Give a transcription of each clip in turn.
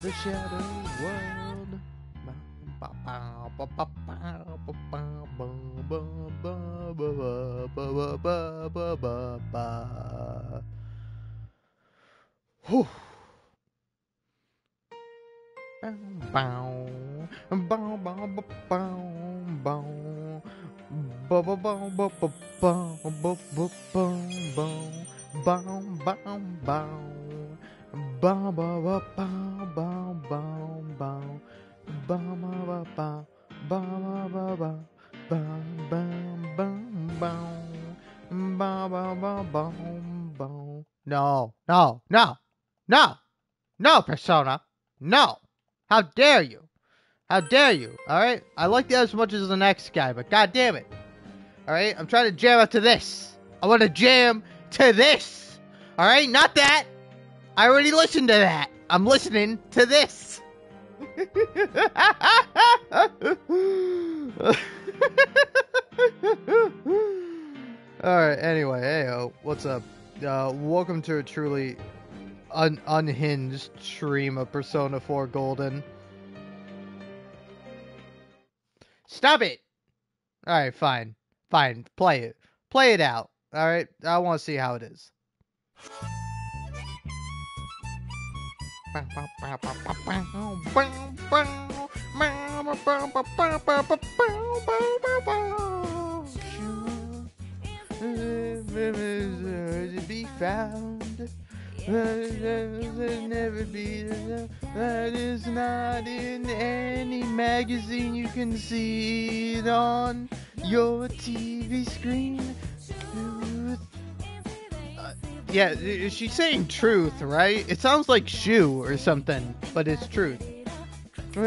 The shadow world. Whew. Bow, bow, bow, bow, bow, bow, bow, bow, bow, bow, bow, bow, bow, bow, bow, bow. Bow, bow, bow, bow, bow, bow, bow. Bow, bow, bow, bow, bow, bow, bow. Bow, bow, bow, bow. Bow, bow, bow, bow, bow. No, no, no, no, no, Persona. No. How dare you? How dare you? Alright? I like that as much as the next guy, but god damn it. Alright? I'm trying to jam out to this. I want to jam to this. Alright? Not that. I already listened to that. I'm listening to this. Alright, anyway, heyo, what's up? Welcome to a truly unhinged stream of Persona 4 Golden. Stop it! Alright, fine. Fine, play it. Play it out. Alright, I want to see how it is. Be found. Never be that is not in any magazine you can see it on your TV screen. Yeah, she's saying truth, right? It sounds like shoe or something, but it's truth. The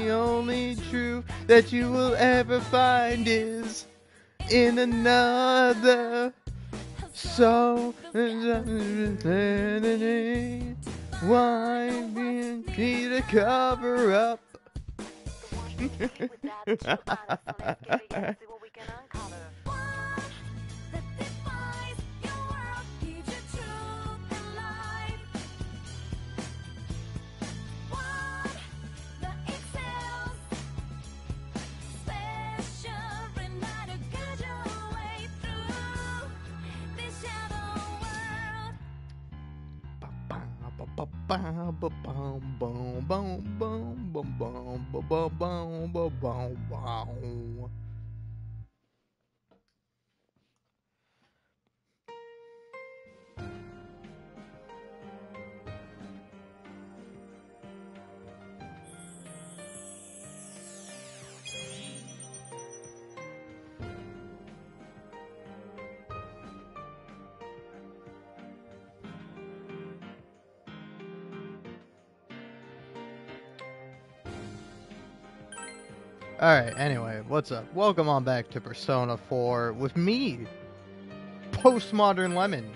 only truth that you will ever find is in another soul. Why need to cover up? Alright, anyway, what's up? Welcome on back to Persona 4 with me, Postmodern Lemon.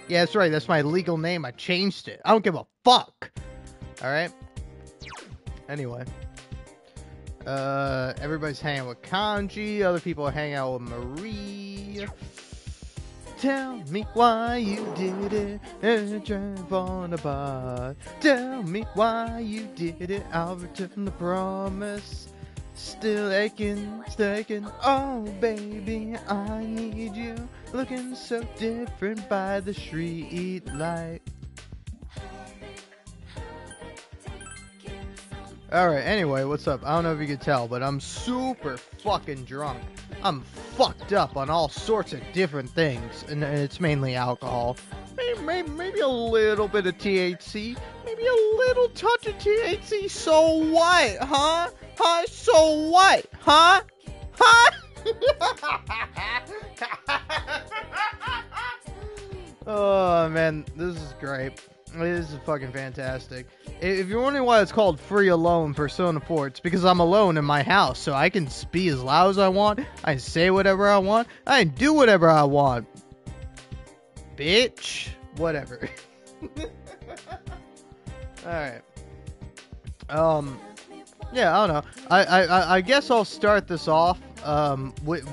Yeah, that's right, that's my legal name. I changed it. I don't give a fuck. Alright? Anyway. Everybody's hanging with Kanji. Other people are hanging out with Marie. Tell me why you did it and drive on a bar. Tell me why you did it. I'll return the promise. Still aching, oh baby, I need you. Looking so different by the street light. Alright, anyway, what's up? I don't know if you can tell, but I'm super fucking drunk. I'm fucked up on all sorts of different things, and it's mainly alcohol. Maybe a little bit of THC, maybe a little touch of THC, so what, huh? Huh? So what? Huh? Huh? Oh, man. This is great. This is fucking fantastic. If you're wondering why it's called Free Alone Persona 4, it's because I'm alone in my house, so I can be as loud as I want, I can say whatever I want, I can do whatever I want. Bitch. Whatever. Alright. Yeah, I don't know. I guess I'll start this off with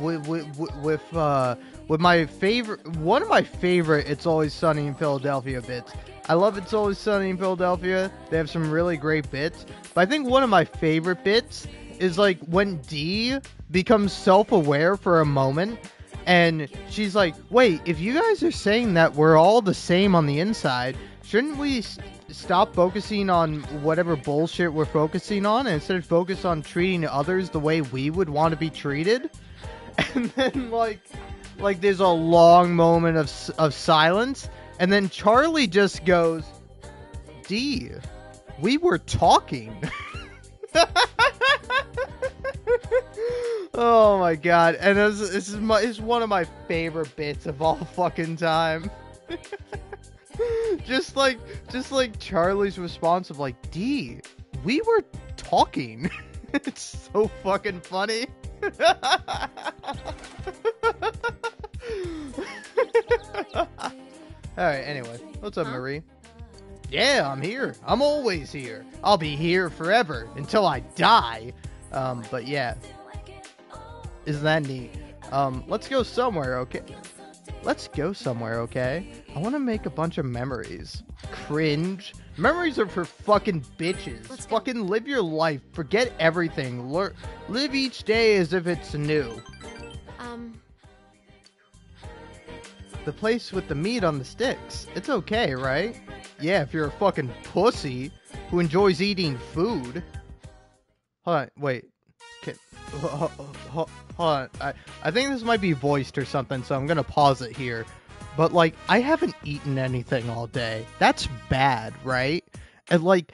with my favorite, one of my favorite It's Always Sunny in Philadelphia bits. I love It's Always Sunny in Philadelphia. They have some really great bits. But I think one of my favorite bits is like when Dee becomes self-aware for a moment. And she's like, wait, if you guys are saying that we're all the same on the inside, shouldn't we stop focusing on whatever bullshit we're focusing on and instead focus on treating others the way we would want to be treated? And then, like there's a long moment of silence. And then Charlie just goes, Dee, we were talking. Oh my god. And this is one of my favorite bits of all fucking time. just like Charlie's response of like, Dee, we were talking. It's so fucking funny. Alright, anyway. What's up, Marie? Yeah, I'm here. I'm always here. I'll be here forever until I die. But yeah. Isn't that neat? Let's go somewhere, okay? Let's go somewhere, okay? I want to make a bunch of memories. Cringe. Memories are for fucking bitches. Fucking live your life. Forget everything. Live each day as if it's new. The place with the meat on the sticks. It's okay, right? Yeah, if you're a fucking pussy who enjoys eating food. Hold on, wait. Okay. Hold on. I think this might be voiced or something, so I'm gonna pause it here. But, like, I haven't eaten anything all day. That's bad, right? And, like,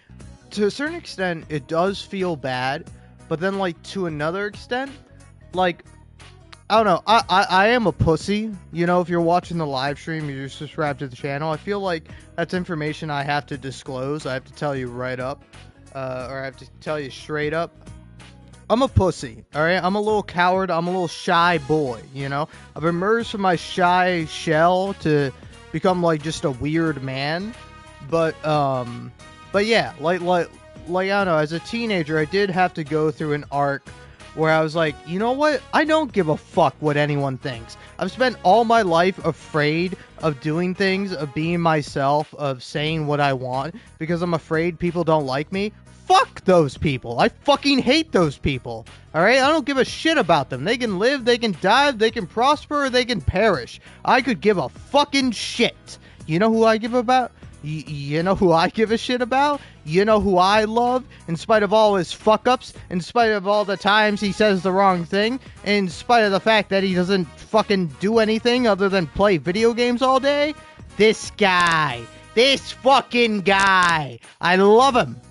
to a certain extent, it does feel bad. But then, like, to another extent, like, I don't know. I am a pussy. You know, if you're watching the live stream, you're subscribed to the channel. I feel like that's information I have to disclose. I have to tell you right up. Or I have to tell you straight up. I'm a pussy, alright? I'm a little coward. I'm a little shy boy, you know? I've emerged from my shy shell to become, like, just a weird man. But yeah, like, I don't know, as a teenager, I did have to go through an arc where I was like, you know what? I don't give a fuck what anyone thinks. I've spent all my life afraid of doing things, of being myself, of saying what I want, because I'm afraid people don't like me. Fuck those people. I fucking hate those people. Alright? I don't give a shit about them. They can live, they can die, they can prosper, or they can perish. I could give a fucking shit. You know who I give about? You know who I give a shit about? You know who I love? In spite of all his fuck-ups, in spite of all the times he says the wrong thing, in spite of the fact that he doesn't fucking do anything other than play video games all day? This guy. This fucking guy. I love him.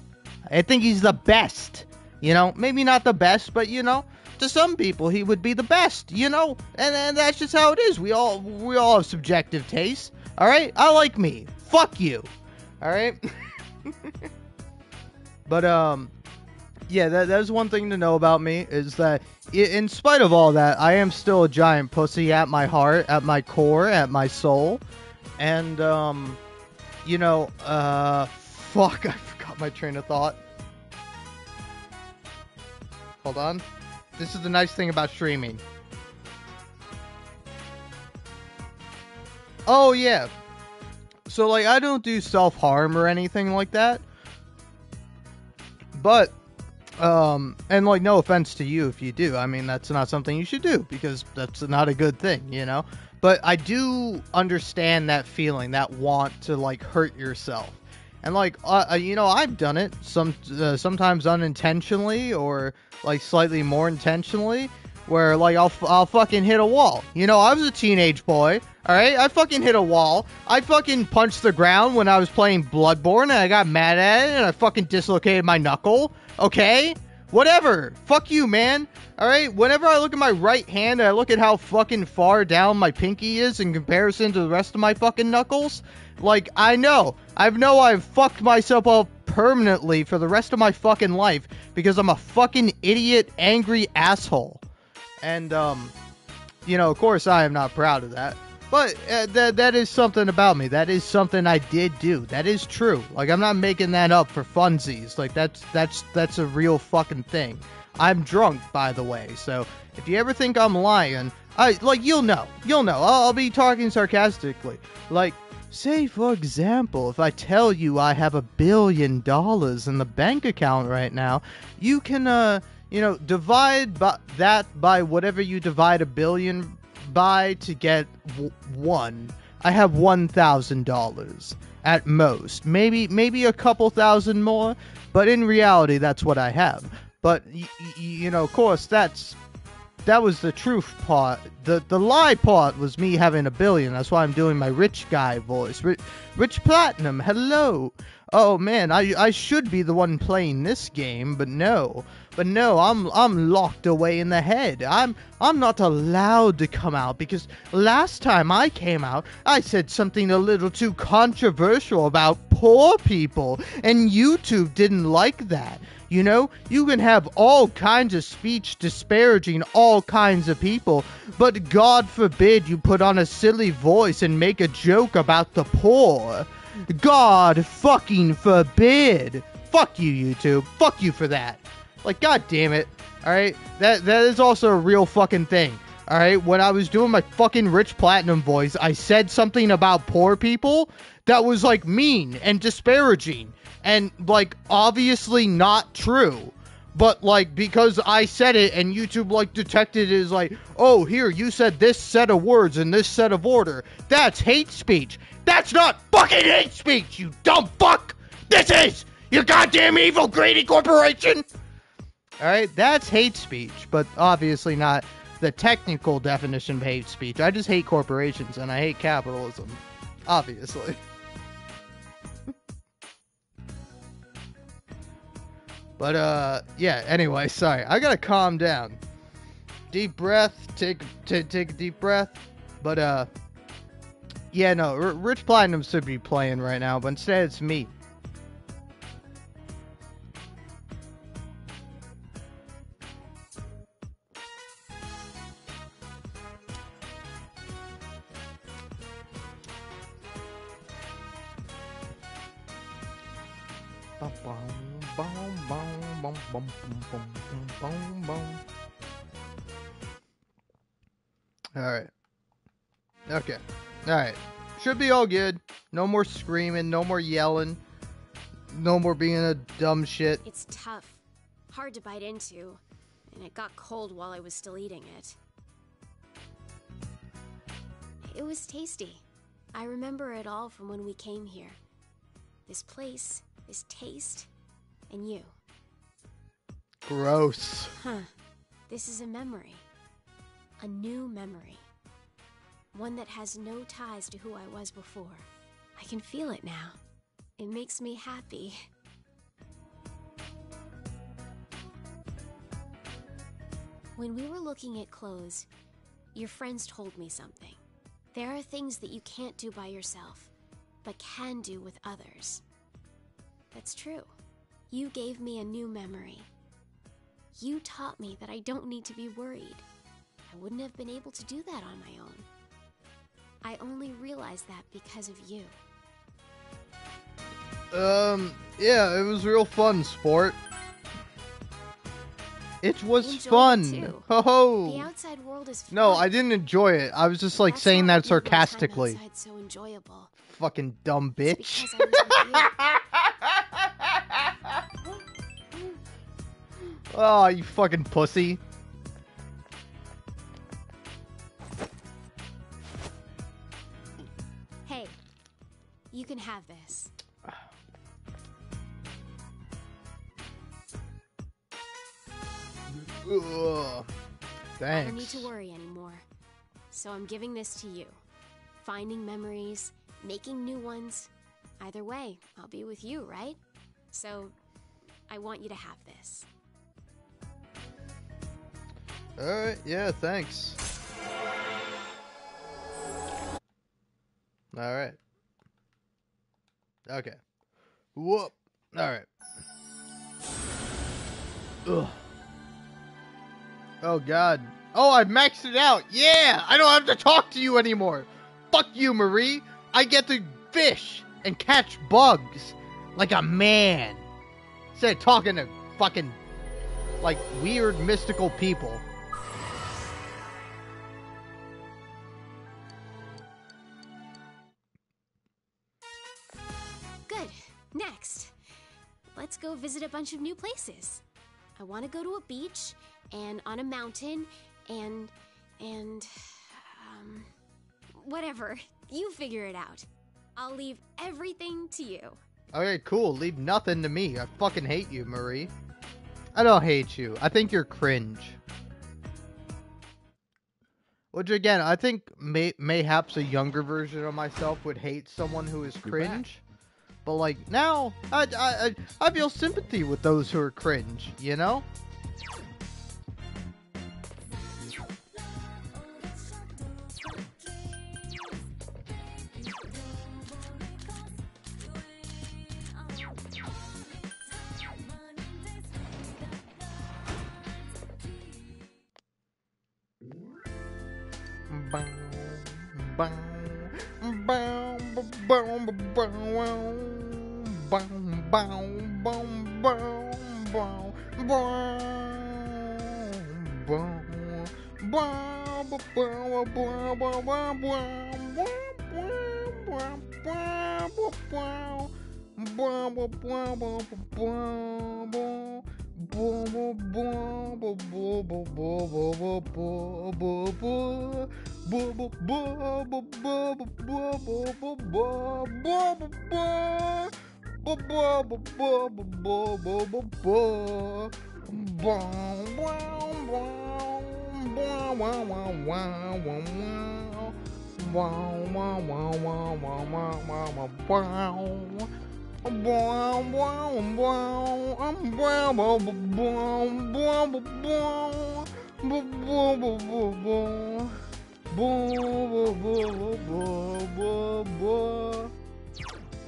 I think he's the best. You know, maybe not the best, but, you know, to some people he would be the best, you know? And that's just how it is. We all have subjective tastes. Alright? I like me. Fuck you. Alright? But, yeah, that's one thing to know about me, is that in spite of all that, I am still a giant pussy at my heart, at my core, at my soul. And, you know, fuck, I forgot my train of thought. Hold on. This is the nice thing about streaming. Oh, yeah. So, like, I don't do self-harm or anything like that. But, and, like, no offense to you if you do. I mean, that's not something you should do, because that's not a good thing, you know? But I do understand that feeling, that want to, like, hurt yourself. And, like, you know, I've done it sometimes unintentionally, or, like, slightly more intentionally, where, like, I'll fucking hit a wall. You know, I was a teenage boy, alright? I fucking hit a wall. I fucking punched the ground when I was playing Bloodborne, and I got mad at it, and I fucking dislocated my knuckle, okay? Whatever. Fuck you, man. Alright? Whenever I look at my right hand, and I look at how fucking far down my pinky is in comparison to the rest of my fucking knuckles, like, I've fucked myself up permanently for the rest of my fucking life, because I'm a fucking idiot, angry asshole. And, you know, of course I am not proud of that. But that is something about me. That is something I did do. That is true. Like, I'm not making that up for funsies. Like, that's a real fucking thing. I'm drunk, by the way, so if you ever think I'm lying, you'll know. I'll be talking sarcastically. Like, say, for example, if I tell you I have $1 billion in the bank account right now, you can, divide that by whatever you divide $1 billion by to get one. I have $1,000 at most. Maybe a couple thousand more, but in reality, that's what I have. But, of course, that was the truth part. The lie part was me having $1 billion. That's why I'm doing my rich guy voice. Rich Platinum, hello. Oh man, I should be the one playing this game, but no. I'm locked away in the head. I'm not allowed to come out because last time I came out, I said something a little too controversial about poor people, and YouTube didn't like that. You know, you can have all kinds of speech disparaging all kinds of people, but God forbid you put on a silly voice and make a joke about the poor. God fucking forbid. Fuck you, YouTube. Fuck you for that. Like, god damn it. Alright? That is also a real fucking thing. Alright? When I was doing my fucking Rich Platinum voice, I said something about poor people that was, like, mean and disparaging. And, like, obviously not true. But, like, because I said it and YouTube, like, detected it as, like, oh, here, you said this set of words in this set of order. That's hate speech. That's not fucking hate speech, you dumb fuck! This is! You goddamn evil, greedy corporation! Alright, that's hate speech, but obviously not the technical definition of hate speech. I just hate corporations and I hate capitalism. Obviously. But, yeah, anyway, sorry. I gotta calm down. Deep breath. Take a deep breath. But, yeah, no, Rich Platinum should be playing right now, but instead it's me. Alright. Okay. Alright. Should be all good. No more screaming, no more yelling, no more being a dumb shit. It's tough. Hard to bite into. And it got cold while I was still eating it. It was tasty. I remember it all from when we came here. This place, this taste, and you. Gross. Huh. This is a memory. A new memory. One that has no ties to who I was before. I can feel it now. It makes me happy. When we were looking at clothes, your friends told me something. There are things that you can't do by yourself, but can do with others. That's true. You gave me a new memory. You taught me that I don't need to be worried. I wouldn't have been able to do that on my own. I only realized that because of you. Yeah, it was real fun, sport. It was Enjoy fun. it too. Ho ho. The outside world is fun. No, I didn't enjoy it. I was just like That's saying not that what made my time sarcastically. outside so enjoyable. Fucking dumb bitch. It's because I was with you. Oh, you fucking pussy. Hey, you can have this. Ugh. I don't need Thanks. to worry anymore. So I'm giving this to you. Finding memories, making new ones. Either way, I'll be with you, right? So, I want you to have this. Alright, yeah, thanks. Alright. Okay. Whoop. Alright. Ugh. Oh god. Oh, I maxed it out! Yeah! I don't have to talk to you anymore! Fuck you, Marie! I get to fish and catch bugs like a man! Instead of talking to fucking like weird mystical people. Good. Next, let's go visit a bunch of new places. I want to go to a beach, and on a mountain, and, whatever. You figure it out. I'll leave everything to you. Okay, cool. Leave nothing to me. I fucking hate you, Marie. I don't hate you. I think you're cringe. Which, again, I think mayhaps a younger version of myself would hate someone who is cringe. But, like, now, I feel sympathy with those who are cringe, you know?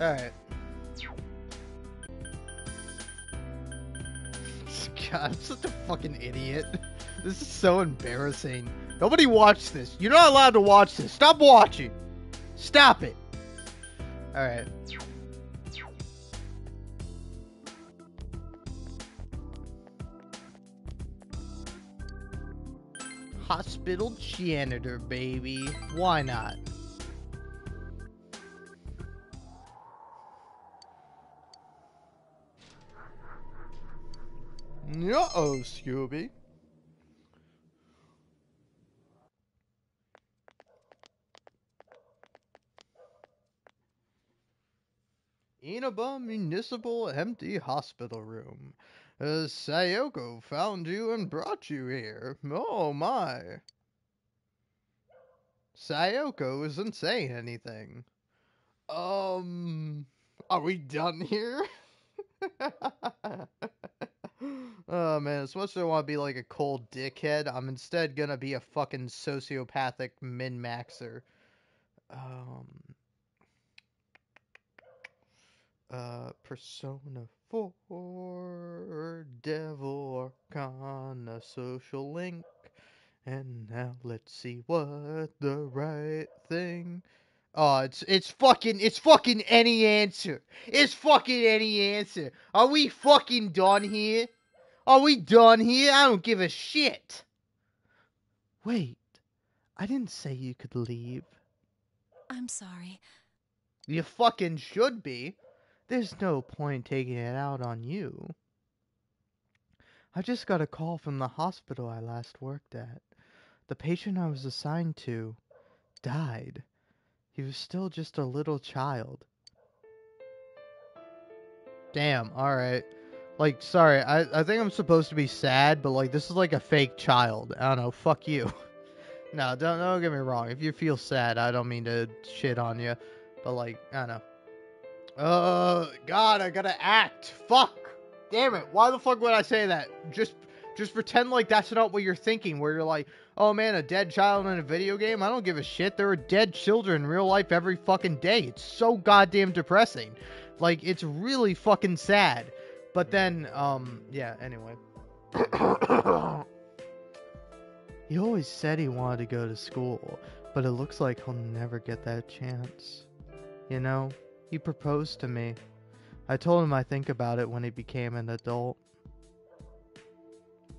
Alright. God, I'm such a fucking idiot. This is so embarrassing. Nobody watched this. You're not allowed to watch this. Stop watching. Stop it. Alright. Hospital janitor, baby. Why not? Uh-oh, Scooby. Inaba Municipal Empty Hospital Room. Sayoko found you and brought you here. Oh my. Sayoko isn't saying anything. Are we done here? Oh man, as much as I want to be like a cold dickhead, I'm instead gonna be a fucking sociopathic min-maxer. Persona 4, Devil Arcana, Social Link. And now let's see what the right thing. Oh, it's fucking any answer. It's fucking any answer. Are we fucking done here? Are we done here? I don't give a shit. Wait, I didn't say you could leave. I'm sorry. You fucking should be. There's no point taking it out on you. I just got a call from the hospital I last worked at. The patient I was assigned to died. He was still just a little child. Damn, alright. Like, sorry, I think I'm supposed to be sad, but, like, this is like a fake child. I don't know, fuck you. No, don't get me wrong. If you feel sad, I don't mean to shit on you. But, like, I don't know. God, I gotta act. Fuck. Damn it. Why the fuck would I say that? Just pretend like that's not what you're thinking, where you're like, oh man, a dead child in a video game? I don't give a shit. There are dead children in real life every fucking day. It's so goddamn depressing. Like, it's really fucking sad. But then, yeah, anyway. He always said he wanted to go to school, but it looks like he'll never get that chance. You know, he proposed to me. I told him I'd think about it when he became an adult.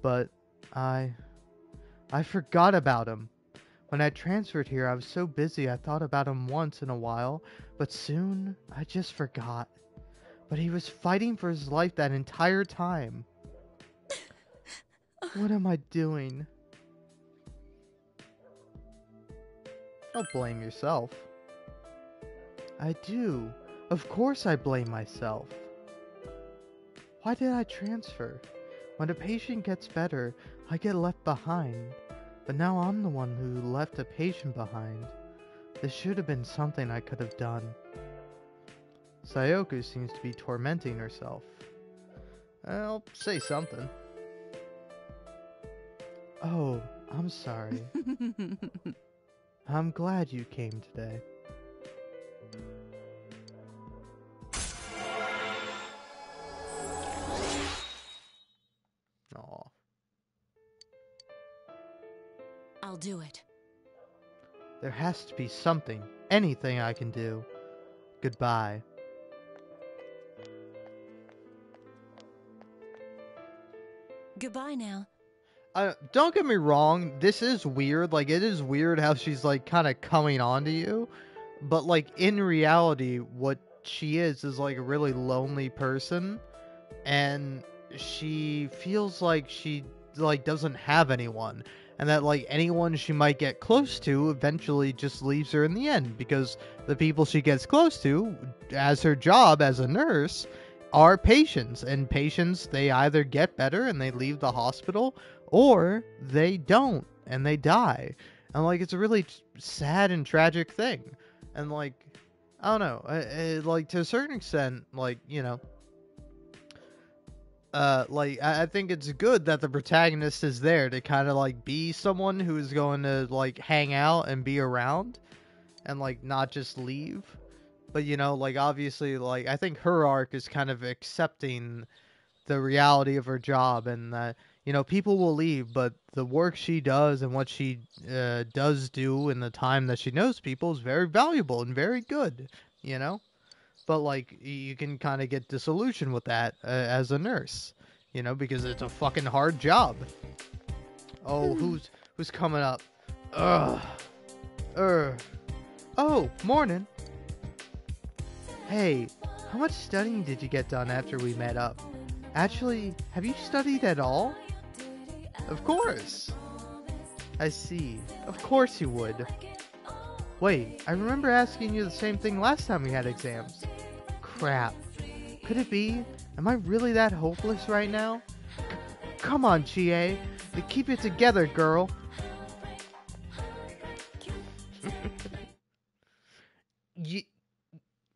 but I forgot about him. When I transferred here, I was so busy I thought about him once in a while, but soon I just forgot. But he was fighting for his life that entire time. What am I doing? Don't blame yourself. I do. Of course I blame myself. Why did I transfer? When a patient gets better, I get left behind. But now I'm the one who left a patient behind. This should have been something I could have done. Sayoku seems to be tormenting herself. I'll say something. Oh, I'm sorry. I'm glad you came today. Aw. I'll do it. There has to be something, anything I can do. Goodbye. Goodbye now. Don't get me wrong, this is weird. Like, it is weird how she's, like, kind of coming on to you. But, like, in reality, what she is, like, a really lonely person. And she feels like she, like, doesn't have anyone. And that, like, anyone she might get close to eventually just leaves her in the end. Because the people she gets close to, as her job as a nurse, are patients. And patients, they either get better and they leave the hospital, or they don't and they die. And, like, it's a really sad and tragic thing. And, like, I don't know, like, to a certain extent, like, you know, like, I think it's good that the protagonist is there to kind of, like, be someone who's going to, like, hang out and be around and, like, not just leave. But, you know, like, obviously, like, I think her arc is kind of accepting the reality of her job, and that, you know, people will leave, but the work she does and what she does do in the time that she knows people is very valuable and very good, you know? But, like, you can kind of get disillusioned with that as a nurse, you know, because it's a fucking hard job. Oh, who's coming up? Ugh. Oh, morning. Hey, how much studying did you get done after we met up? Actually, have you studied at all? Of course. I see. Of course you would. Wait, I remember asking you the same thing last time we had exams. Crap. Could it be? Am I really that hopeless right now? Come on, Chie. Keep it together, girl.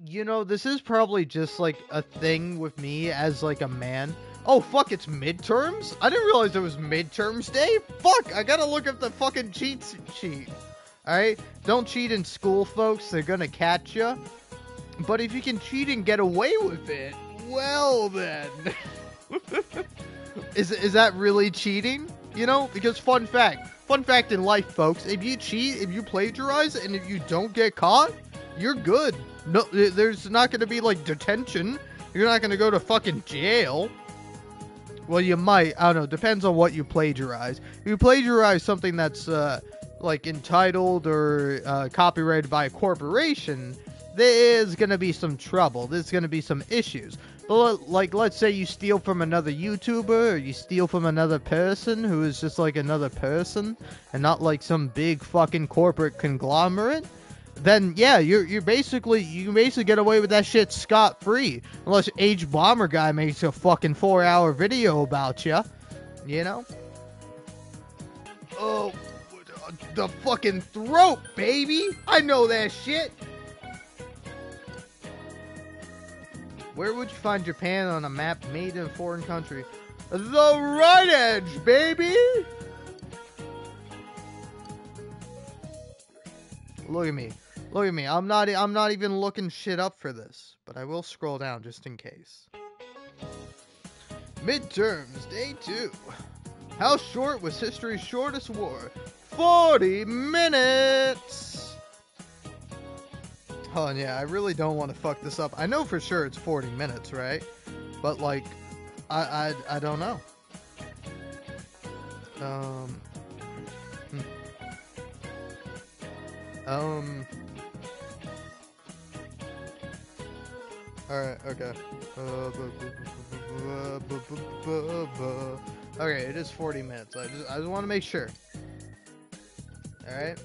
You know, this is probably just, like, a thing with me as, like, a man. Oh, fuck, it's midterms? I didn't realize it was midterms day? Fuck, I gotta look up the fucking cheat sheet. Alright? Don't cheat in school, folks. They're gonna catch you. But if you can cheat and get away with it, well then. Is that really cheating? You know? Because fun fact in life, folks, if you cheat, if you plagiarize, and if you don't get caught, you're good. No, there's not going to be, like, detention. You're not going to go to fucking jail. Well, you might. I don't know. Depends on what you plagiarize. If you plagiarize something that's, like, entitled or copyrighted by a corporation, there is going to be some trouble. There's going to be some issues. But, like, let's say you steal from another YouTuber, or you steal from another person who is just, like, another person, and not, like, some big fucking corporate conglomerate, then, yeah, you can basically get away with that shit scot-free. Unless H Bomber Guy makes a fucking 4-hour video about you. You know? Oh, the fucking throat, baby! I know that shit! Where would you find Japan on a map made in a foreign country? The right edge, baby! Look at me. Look at me. I'm not even looking shit up for this, but I will scroll down just in case. Midterms, day 2. How short was history's shortest war? 40 minutes! Oh, yeah, I really don't want to fuck this up. I know for sure it's 40 minutes, right? But, like, I don't know. Um. Um. Alright, okay. Okay, it is 40 minutes. I just want to make sure. Alright.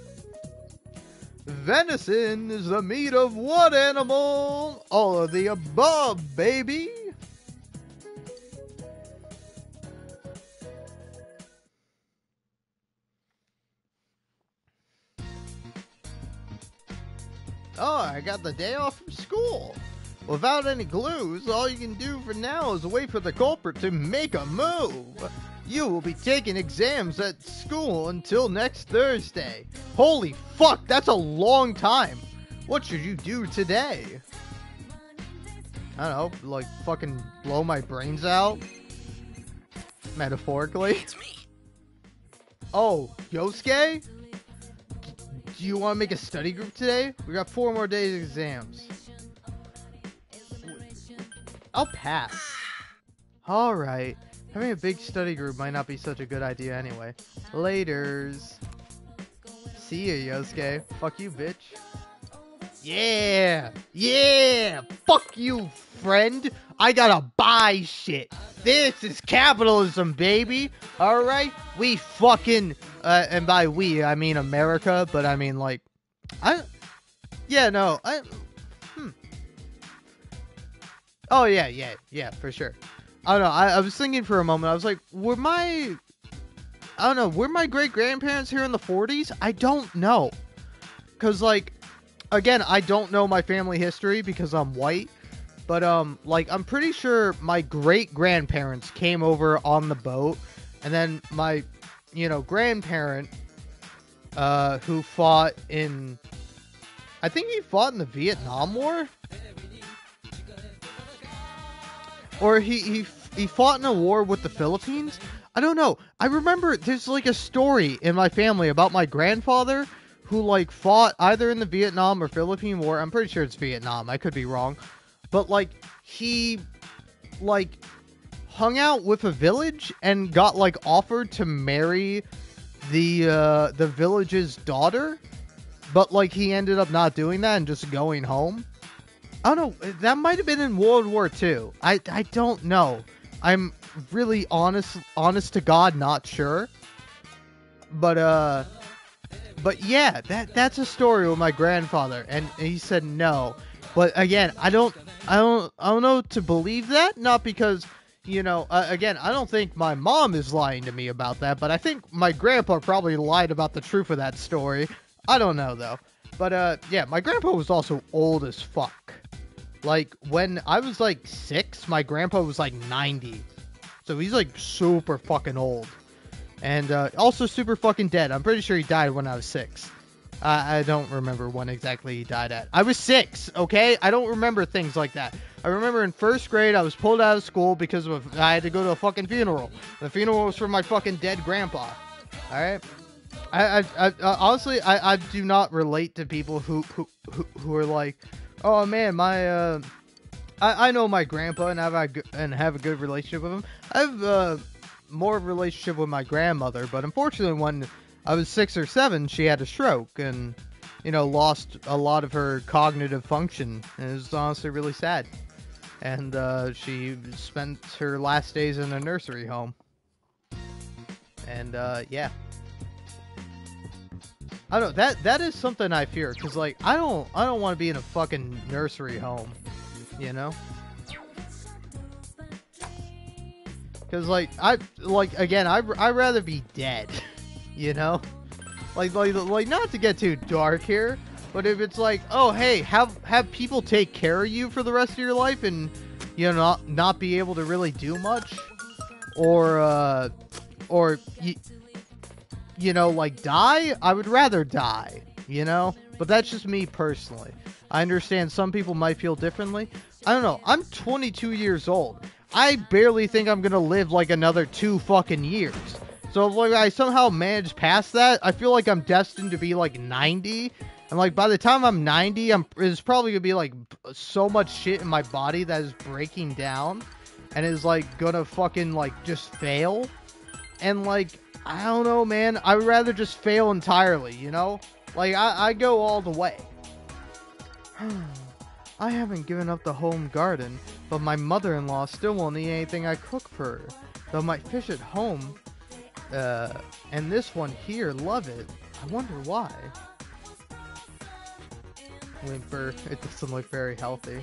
Venison is the meat of what animal? All of the above, baby! Oh, I got the day off from school. Without any clues, all you can do for now is wait for the culprit to make a move. You will be taking exams at school until next Thursday. Holy fuck, that's a long time. What should you do today? I don't know, like fucking blow my brains out? Metaphorically. It's me. Oh, Yosuke? Do you want to make a study group today? We got 4 more days of exams. I'll pass. Alright. Having a big study group might not be such a good idea anyway. Laters. See ya, Yosuke. Fuck you, bitch. Yeah! Yeah! Fuck you, friend! I gotta buy shit! This is capitalism, baby! Alright? We fucking... and by we, I mean America, but I mean, like... Oh, yeah, for sure. I don't know, I was thinking for a moment, I was like, were my great-grandparents here in the 40s? I don't know. Because, like... Again, I don't know my family history because I'm white, but, like, I'm pretty sure my great-grandparents came over on the boat, and then my, grandparent, who fought in, I think he fought in the Vietnam War? Or he fought in a war with the Philippines? I don't know. I remember there's, like, a story in my family about my grandfather who, like, fought either in the Vietnam or Philippine War. I'm pretty sure it's Vietnam. I could be wrong. But, like, he, like, hung out with a village and got, like, offered to marry the village's daughter. But, like, he ended up not doing that and just going home. I don't know. That might have been in World War II. I don't know. I'm really honest to God not sure. But yeah, that's a story with my grandfather, and he said no. But again, I don't know to believe that. Not because, again, I don't think my mom is lying to me about that. But I think my grandpa probably lied about the truth of that story. I don't know though. But yeah, my grandpa was also old as fuck. Like when I was like 6, my grandpa was like 90, so he's like super fucking old. And also super fucking dead. I'm pretty sure he died when I was 6. I don't remember when exactly he died at. I was 6, okay? I don't remember things like that. I remember in 1st grade, I was pulled out of school because I had to go to a fucking funeral. The funeral was for my fucking dead grandpa. Alright? I honestly, I do not relate to people who are like, oh man, I know my grandpa and have a good relationship with him. I have, more of a relationship with my grandmother, but unfortunately when I was 6 or 7, she had a stroke and, lost a lot of her cognitive function, and it was honestly really sad. And she spent her last days in a nursery home. And yeah. I don't know, that is something I fear, because like I don't want to be in a fucking nursery home, Because, I'd rather be dead, Like, not to get too dark here, but if it's like, oh, hey, have people take care of you for the rest of your life and, not be able to really do much, or like, die, I would rather die, But that's just me personally. I understand some people might feel differently. I don't know, I'm 22 years old. I barely think I'm gonna live like another 2 fucking years. So if like I somehow manage past that, I feel like I'm destined to be like 90. And like by the time I'm 90, there's probably gonna be like so much shit in my body that is breaking down and is like gonna fucking like just fail. And like I don't know, man. I would rather just fail entirely, you know? Like, I go all the way. I haven't given up the home garden, but my mother-in-law still won't eat anything I cook for her. Though my fish at home, and this one here love it. I wonder why. Whimper, it doesn't look very healthy.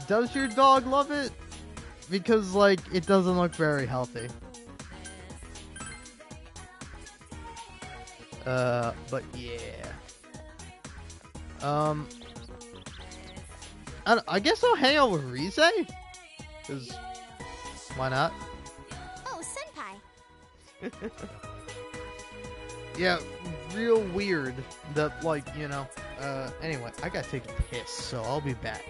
Does your dog love it? Because, like, it doesn't look very healthy. But yeah. I guess I'll hang out with Rize. Because, why not? Oh, Senpai. Yeah, real weird that, like, you know. Anyway, I gotta take a piss, so I'll be back.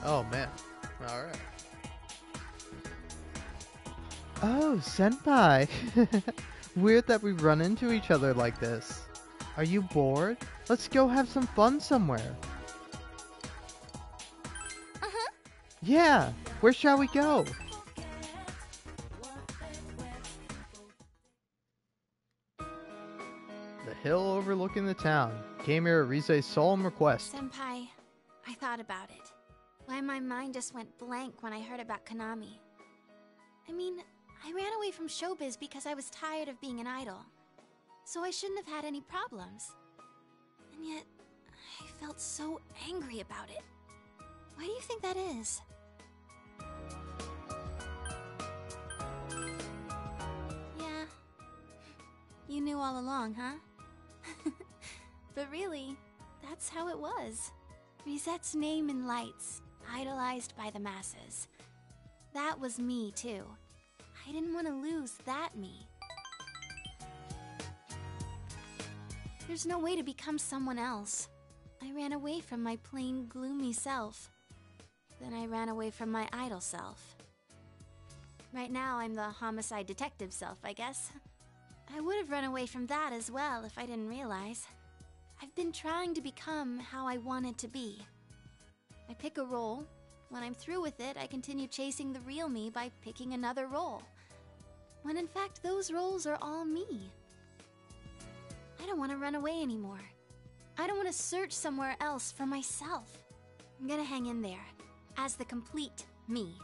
Oh, man. Alright. Oh, Senpai. Weird that we run into each other like this. Are you bored? Let's go have some fun somewhere. Uh-huh. Yeah, where shall we go? The hill overlooking the town. Came here at Rize's solemn request. Senpai, I thought about it. Why my mind just went blank when I heard about Konami. I mean, I ran away from showbiz because I was tired of being an idol. So I shouldn't have had any problems. And yet, I felt so angry about it. Why do you think that is? Yeah. You knew all along, huh? But really, that's how it was. Rizette's name in lights, idolized by the masses. That was me, too. I didn't want to lose that me. There's no way to become someone else. I ran away from my plain, gloomy self. Then I ran away from my idol self. Right now, I'm the homicide detective self, I guess. I would have run away from that as well if I didn't realize. I've been trying to become how I wanted to be. I pick a role. When I'm through with it, I continue chasing the real me by picking another role. When in fact, those roles are all me. I don't want to run away anymore. I don't want to search somewhere else for myself. I'm gonna hang in there as the complete me.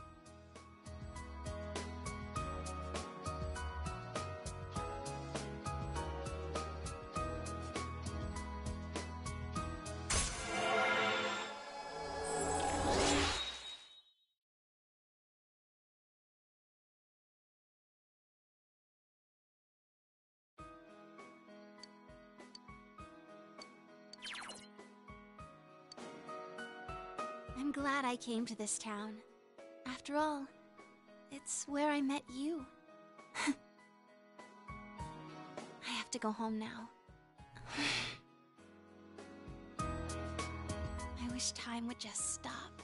I'm glad I came to this town. After all, it's where I met you. I have to go home now. I wish time would just stop.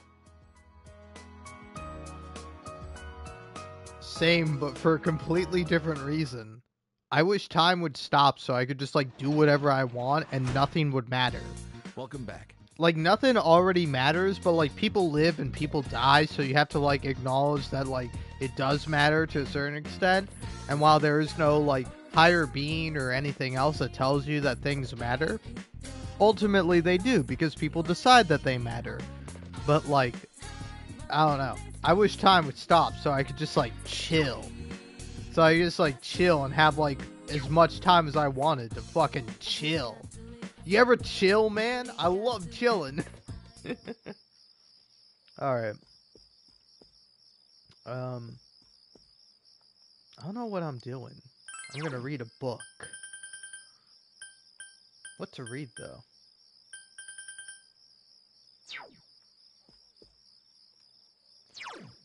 Same, but for a completely different reason. I wish time would stop so I could just, like, do whatever I want and nothing would matter. Welcome back. Like, nothing already matters, but, like, people live and people die, so you have to, like, acknowledge that, like, it does matter to a certain extent. And while there is no, like, higher being or anything else that tells you that things matter, ultimately they do, because people decide that they matter. But, like, I don't know. I wish time would stop so I could just, like, chill. So I could just, like, chill and have, like, as much time as I wanted to fucking chill. You ever chill, man? I love chilling. Alright. I don't know what I'm doing. I'm gonna read a book. What to read, though?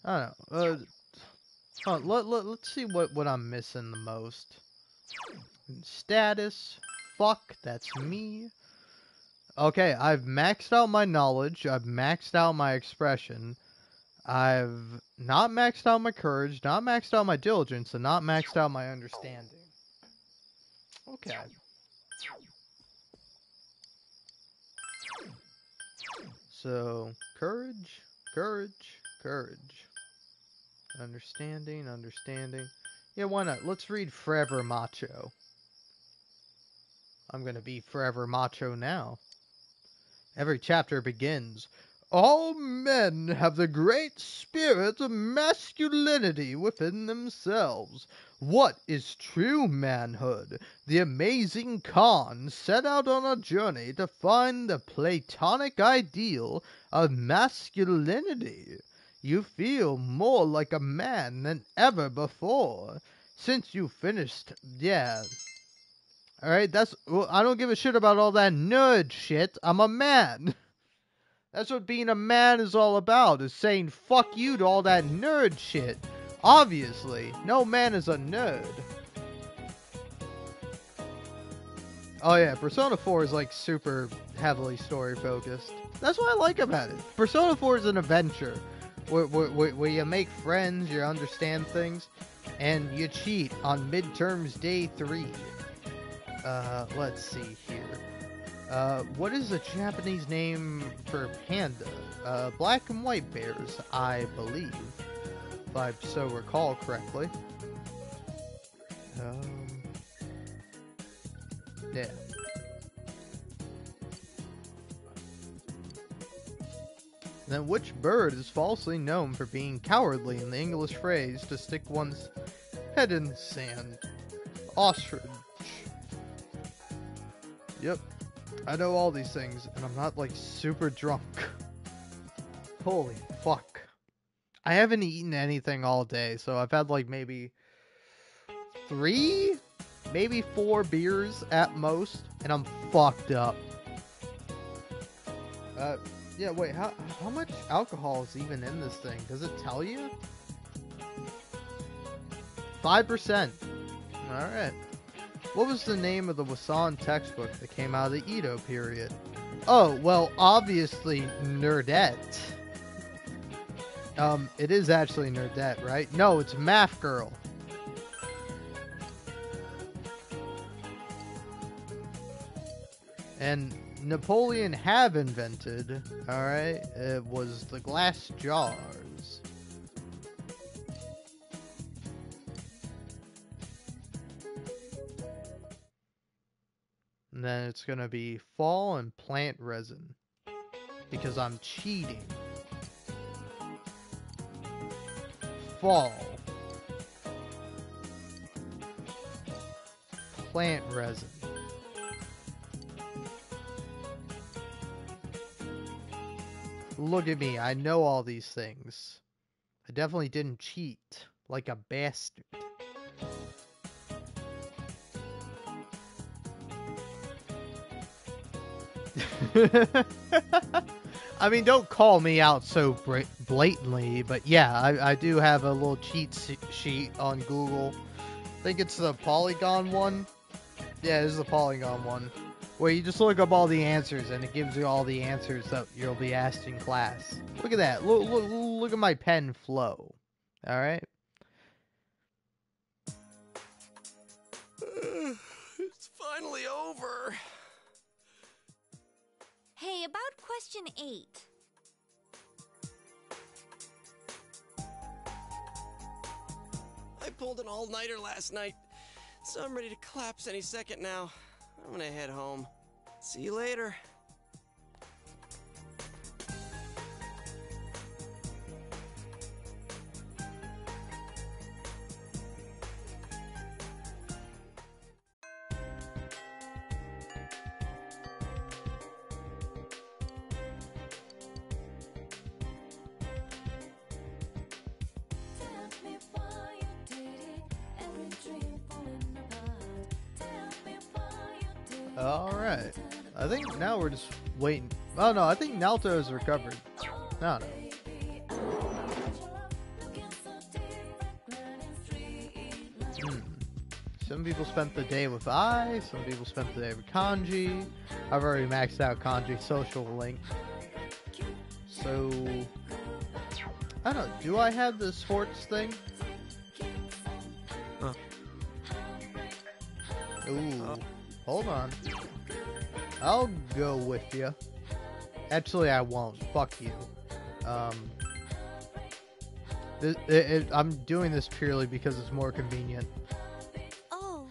I don't know. Let's see what I'm missing the most. Status. Fuck, that's me. Okay, I've maxed out my knowledge. I've maxed out my expression. I've not maxed out my courage, not maxed out my diligence, and not maxed out my understanding. Okay. So, courage, courage, courage. Understanding, understanding. Yeah, why not? Let's read Forever Macho. I'm gonna be forever macho now. Every chapter begins. All men have the great spirit of masculinity within themselves. What is true manhood? The amazing Khan set out on a journey to find the Platonic ideal of masculinity. You feel more like a man than ever before. Since you finished, Alright, well, I don't give a shit about all that nerd shit. I'm a man. That's what being a man is all about, is saying fuck you to all that nerd shit. Obviously, no man is a nerd. Oh yeah, Persona 4 is like super heavily story focused. That's what I like about it. Persona 4 is an adventure where you make friends, you understand things, and you cheat on midterms day 3. Let's see here. What is the Japanese name for panda? Black and white bears, I believe. If I so recall correctly. Yeah. Then which bird is falsely known for being cowardly in the English phrase to stick one's head in the sand? Ostrich. Yep, I know all these things, and I'm not, like, super drunk. Holy fuck. I haven't eaten anything all day, so I've had, like, maybe 3? Maybe 4 beers at most, and I'm fucked up. Yeah, wait, how much alcohol is even in this thing? Does it tell you? 5%. Alright. What was the name of the Wasan textbook that came out of the Edo period? Oh, well, obviously, Nerdette. It is actually Nerdette, right? No, it's Math Girl. And Napoleon have invented, alright, it was the glass jars. And then it's gonna be fall and plant resin. Because I'm cheating. Fall. Plant resin. Look at me, I know all these things. I definitely didn't cheat like a bastard. I mean, don't call me out so blatantly, but yeah, I do have a little cheat sheet on Google. I think it's the Polygon one. Yeah, this is the Polygon one. Where you just look up all the answers, and it gives you all the answers that you'll be asked in class. Look at that. Look at my pen flow. Alright? It's finally over. Hey, about question 8. I pulled an all-nighter last night, so I'm ready to collapse any second now. I'm gonna head home. See you later. Alright. I think now we're just waiting. Oh no, I think Naoto has recovered. No. Some people spent the day with I, some people spent the day with Kanji. I've already maxed out Kanji social link. So, I don't know, do I have the sports thing? Huh. Ooh, hold on. I'll go with you. Actually, I won't. Fuck you. I'm doing this purely because it's more convenient. Oh.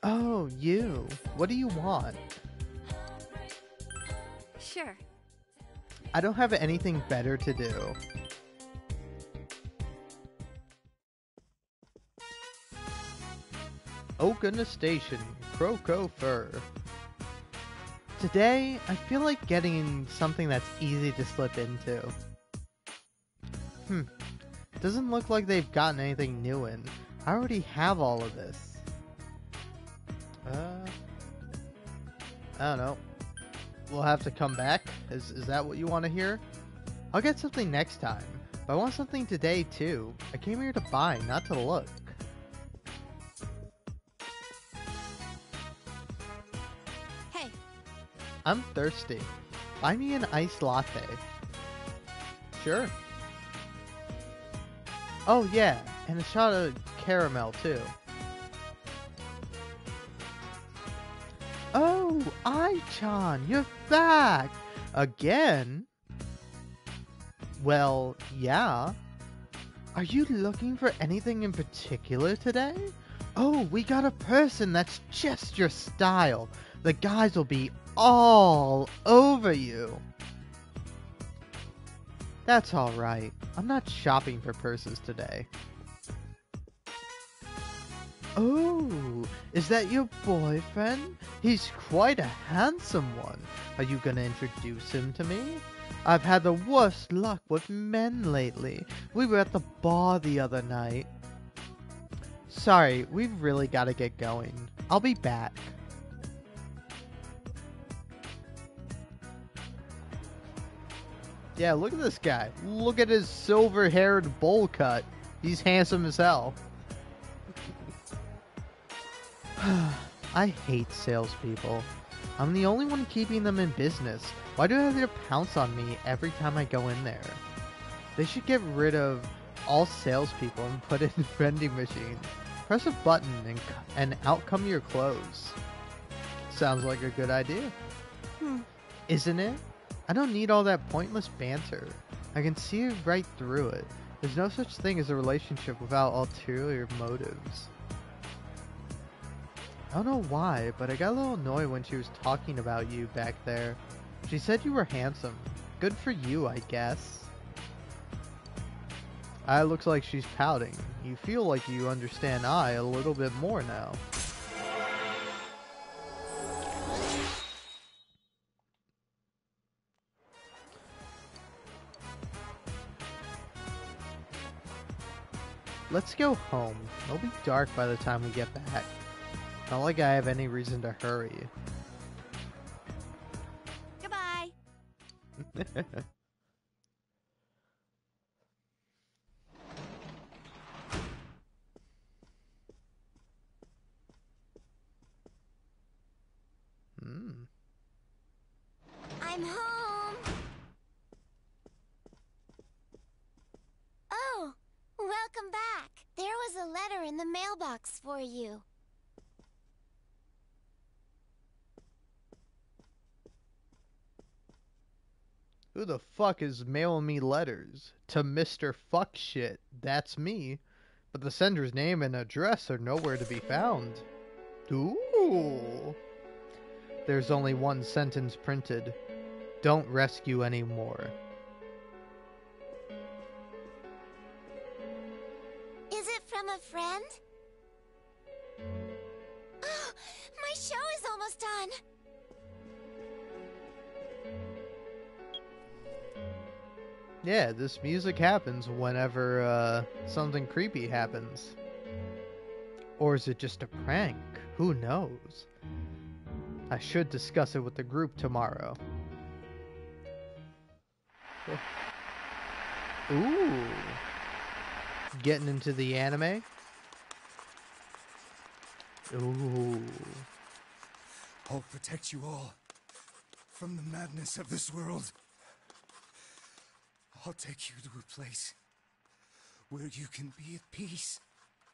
Oh, you. What do you want? Sure. I don't have anything better to do. Okina Station, Croco Fur. Today, I feel like getting something that's easy to slip into. Doesn't look like they've gotten anything new in. I already have all of this. I don't know. We'll have to come back? Is that what you want to hear? I'll get something next time. But I want something today, too. I came here to buy, not to look. Hey. I'm thirsty. Buy me an iced latte. Sure. Oh yeah, and a shot of caramel too. Oh, Ai-chan, you're back! Again? Well, yeah. Are you looking for anything in particular today? Oh, we got a person that's just your style. The guys will be all over you. That's alright. I'm not shopping for purses today. Oh, is that your boyfriend? He's quite a handsome one. Are you gonna introduce him to me? I've had the worst luck with men lately. We were at the bar the other night. Sorry, we've really gotta get going. I'll be back. Yeah, look at this guy. Look at his silver-haired bowl cut. He's handsome as hell. I hate salespeople. I'm the only one keeping them in business. Why do they have to pounce on me every time I go in there? They should get rid of all salespeople and put in vending machines. Press a button and out come your clothes. Sounds like a good idea. Isn't it? I don't need all that pointless banter. I can see right through it. There's no such thing as a relationship without ulterior motives. I don't know why, but I got a little annoyed when she was talking about you back there. She said you were handsome. Good for you, I guess. I looks like she's pouting. You feel like you understand I a little bit more now. Let's go home. It'll be dark by the time we get back. Not like I have any reason to hurry. Goodbye. I'm home. Oh, welcome back. There was a letter in the mailbox for you. Who the fuck is mailing me letters? To Mr. Fuckshit. That's me. But the sender's name and address are nowhere to be found. Ooh. There's only one sentence printed. Don't rescue anymore. Is it from a friend? Oh, my show is almost done. Yeah, this music happens whenever something creepy happens. Or is it just a prank? Who knows? I should discuss it with the group tomorrow. Ooh. Getting into the anime? Ooh. I'll protect you all from the madness of this world. I'll take you to a place where you can be at peace.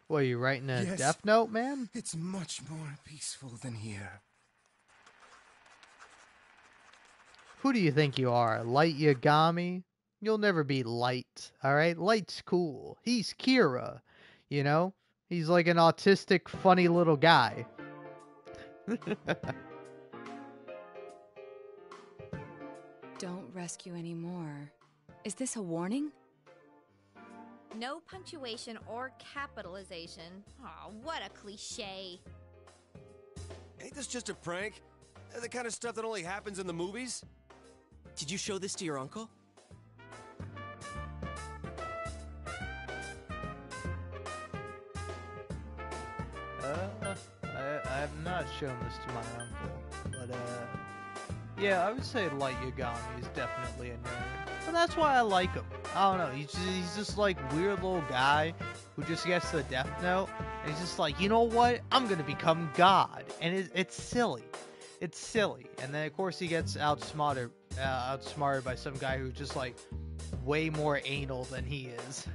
What, are you writing a Yes. Death Note, man? It's much more peaceful than here. Who do you think you are? Light Yagami? You'll never be Light, alright? Light's cool. He's Kira, you know? He's like an autistic, funny little guy. Don't rescue anymore. Is this a warning? No punctuation or capitalization. Aw, what a cliche. Ain't this just a prank? The kind of stuff that only happens in the movies? Did you show this to your uncle? I have not shown this to my uncle, but yeah, I would say Light Yagami is definitely a nerd. But that's why I like him. I don't know, he's just like weird little guy who just gets the Death Note, and he's just like, you know what? I'm gonna become God, and it's silly. It's silly, and then of course he gets outsmarted by some guy who's just like way more anal than he is.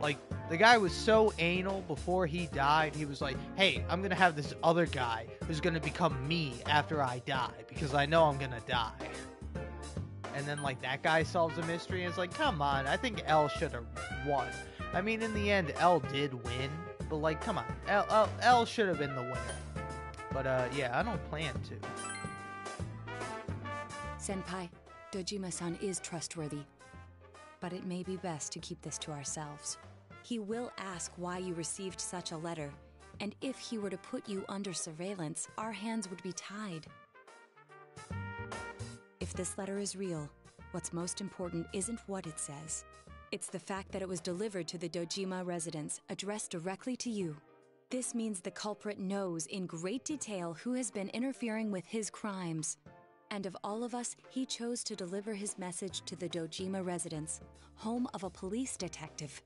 Like, the guy was so anal before he died, he was like, hey, I'm gonna have this other guy who's gonna become me after I die, because I know I'm gonna die. And then, like, that guy solves the mystery, and it's like, come on, I think L should have won. I mean, in the end, L did win, but, like, come on, L should have been the winner. But, yeah, I don't plan to. Senpai, Dojima-san is trustworthy. But it may be best to keep this to ourselves. He will ask why you received such a letter, and if he were to put you under surveillance, our hands would be tied. If this letter is real, what's most important isn't what it says. It's the fact that it was delivered to the Dojima residence, addressed directly to you. This means the culprit knows in great detail who has been interfering with his crimes. And of all of us, he chose to deliver his message to the Dojima residence, home of a police detective.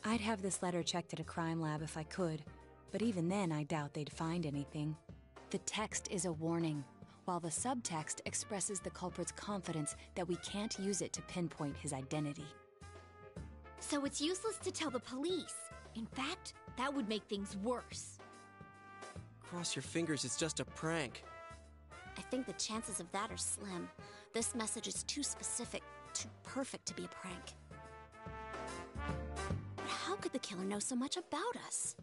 I'd have this letter checked at a crime lab if I could, But even then, I doubt they'd find anything. The text is a warning, while the subtext expresses the culprit's confidence that we can't use it to pinpoint his identity. So it's useless to tell the police. In fact, that would make things worse. Cross your fingers, it's just a prank. I think the chances of that are slim. This message is too specific, too perfect to be a prank. But how could the killer know so much about us?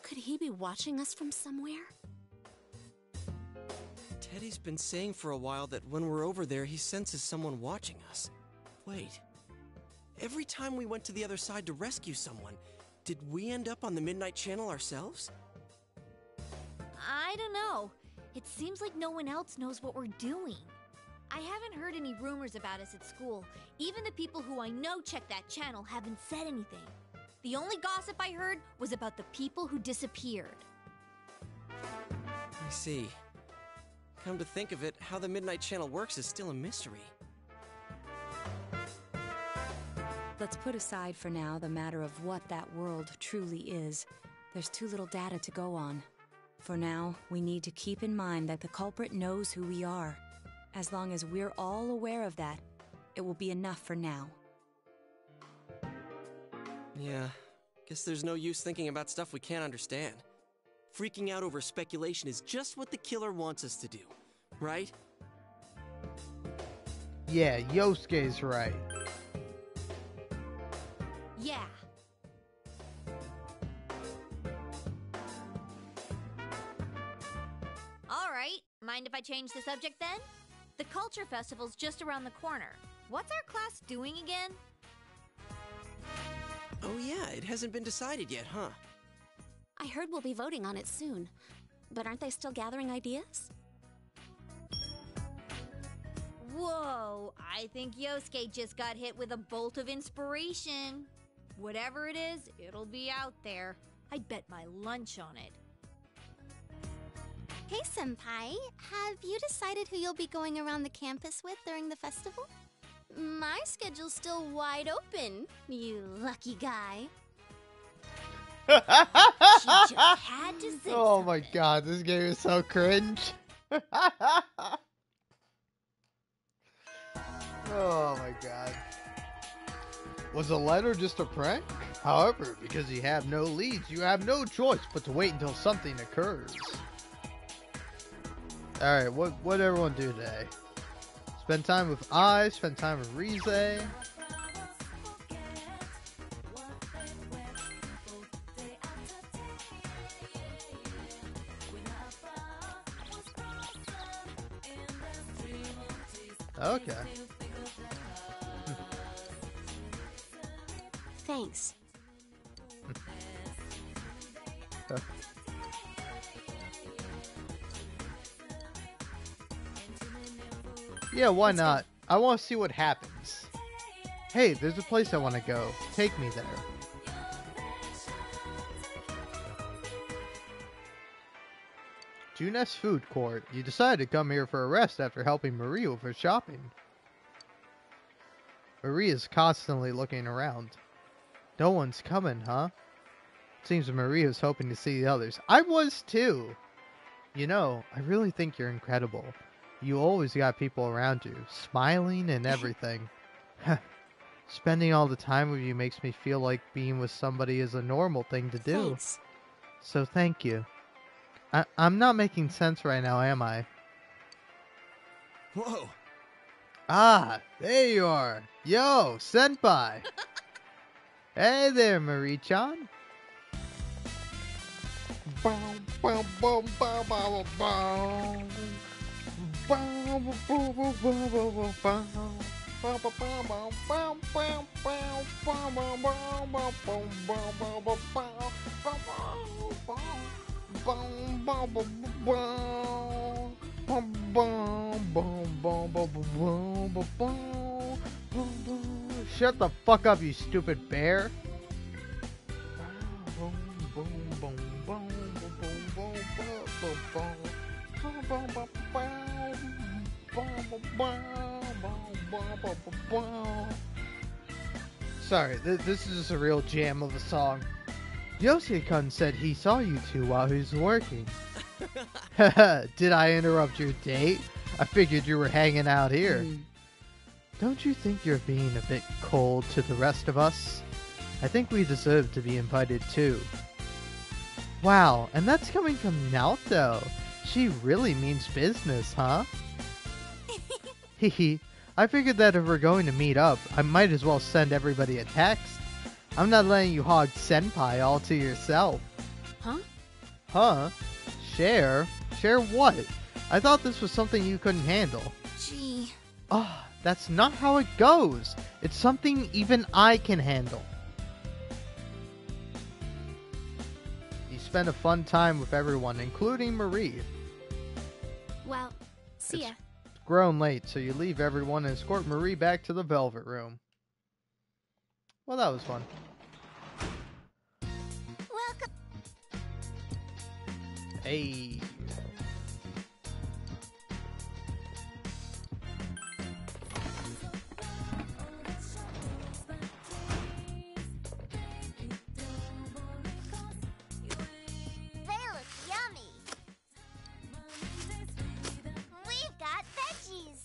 Could he be watching us from somewhere? Teddy's been saying for a while that when we're over there, he senses someone watching us. Wait. Every time we went to the other side to rescue someone, did we end up on the Midnight Channel ourselves? I don't know. It seems like no one else knows what we're doing. I haven't heard any rumors about us at school. Even the people who I know check that channel haven't said anything. The only gossip I heard was about the people who disappeared. I see. Come to think of it, how the Midnight Channel works is still a mystery. Let's put aside for now the matter of what that world truly is. There's too little data to go on. For now, we need to keep in mind that the culprit knows who we are. As long as we're all aware of that, it will be enough for now. Yeah, guess there's no use thinking about stuff we can't understand. Freaking out over speculation is just what the killer wants us to do, right? Yeah, Yosuke's right. Yeah. Alright, mind if I change the subject then? The Culture Festival's just around the corner. What's our class doing again? Oh yeah, it hasn't been decided yet, huh? I heard we'll be voting on it soon. But aren't they still gathering ideas? Whoa, I think Yosuke just got hit with a bolt of inspiration. Whatever it is, it'll be out there. I'd bet my lunch on it. Hey, Senpai, have you decided who you'll be going around the campus with during the festival? My schedule's still wide open, you lucky guy. She just had to say Oh my something. god, this game is so cringe. Oh my god. Was the letter just a prank? However, because you have no leads, you have no choice but to wait until something occurs. Alright, what everyone do today? Spend time with I, spend time with Rize. Okay. Thanks. Yeah, why not? I want to see what happens. Hey, there's a place I want to go. Take me there. Junes Food Court. You decided to come here for a rest after helping Marie with her shopping. Marie is constantly looking around. No one's coming, huh? Seems Marie was hoping to see the others. I was too! You know, I really think you're incredible. You always got people around you, smiling and everything. Spending all the time with you makes me feel like being with somebody is a normal thing to do. Thanks. So thank you. I'm not making sense right now, am I? Whoa! Ah, there you are. Yo, senpai. Hey there, Marie-chan. Shut the fuck up, you stupid bear. Sorry, this is just a real jam of a song. Yosuke-kun said he saw you two while he was working. Did I interrupt your date? I figured you were hanging out here. Don't you think you're being a bit cold to the rest of us? I think we deserve to be invited too. Wow, and that's coming from Naoto. She really means business, huh? Hehe. I figured that if we're going to meet up, I might as well send everybody a text. I'm not letting you hog Senpai all to yourself. Huh? Huh? Share? Share what? I thought this was something you couldn't handle. Gee. Ah, that's not how it goes. It's something even I can handle. You spend a fun time with everyone, including Marie. Well, see ya. It's grown late, so you leave everyone and escort Marie back to the Velvet Room. Well, that was fun. Welcome. Hey. They look yummy. We've got veggies.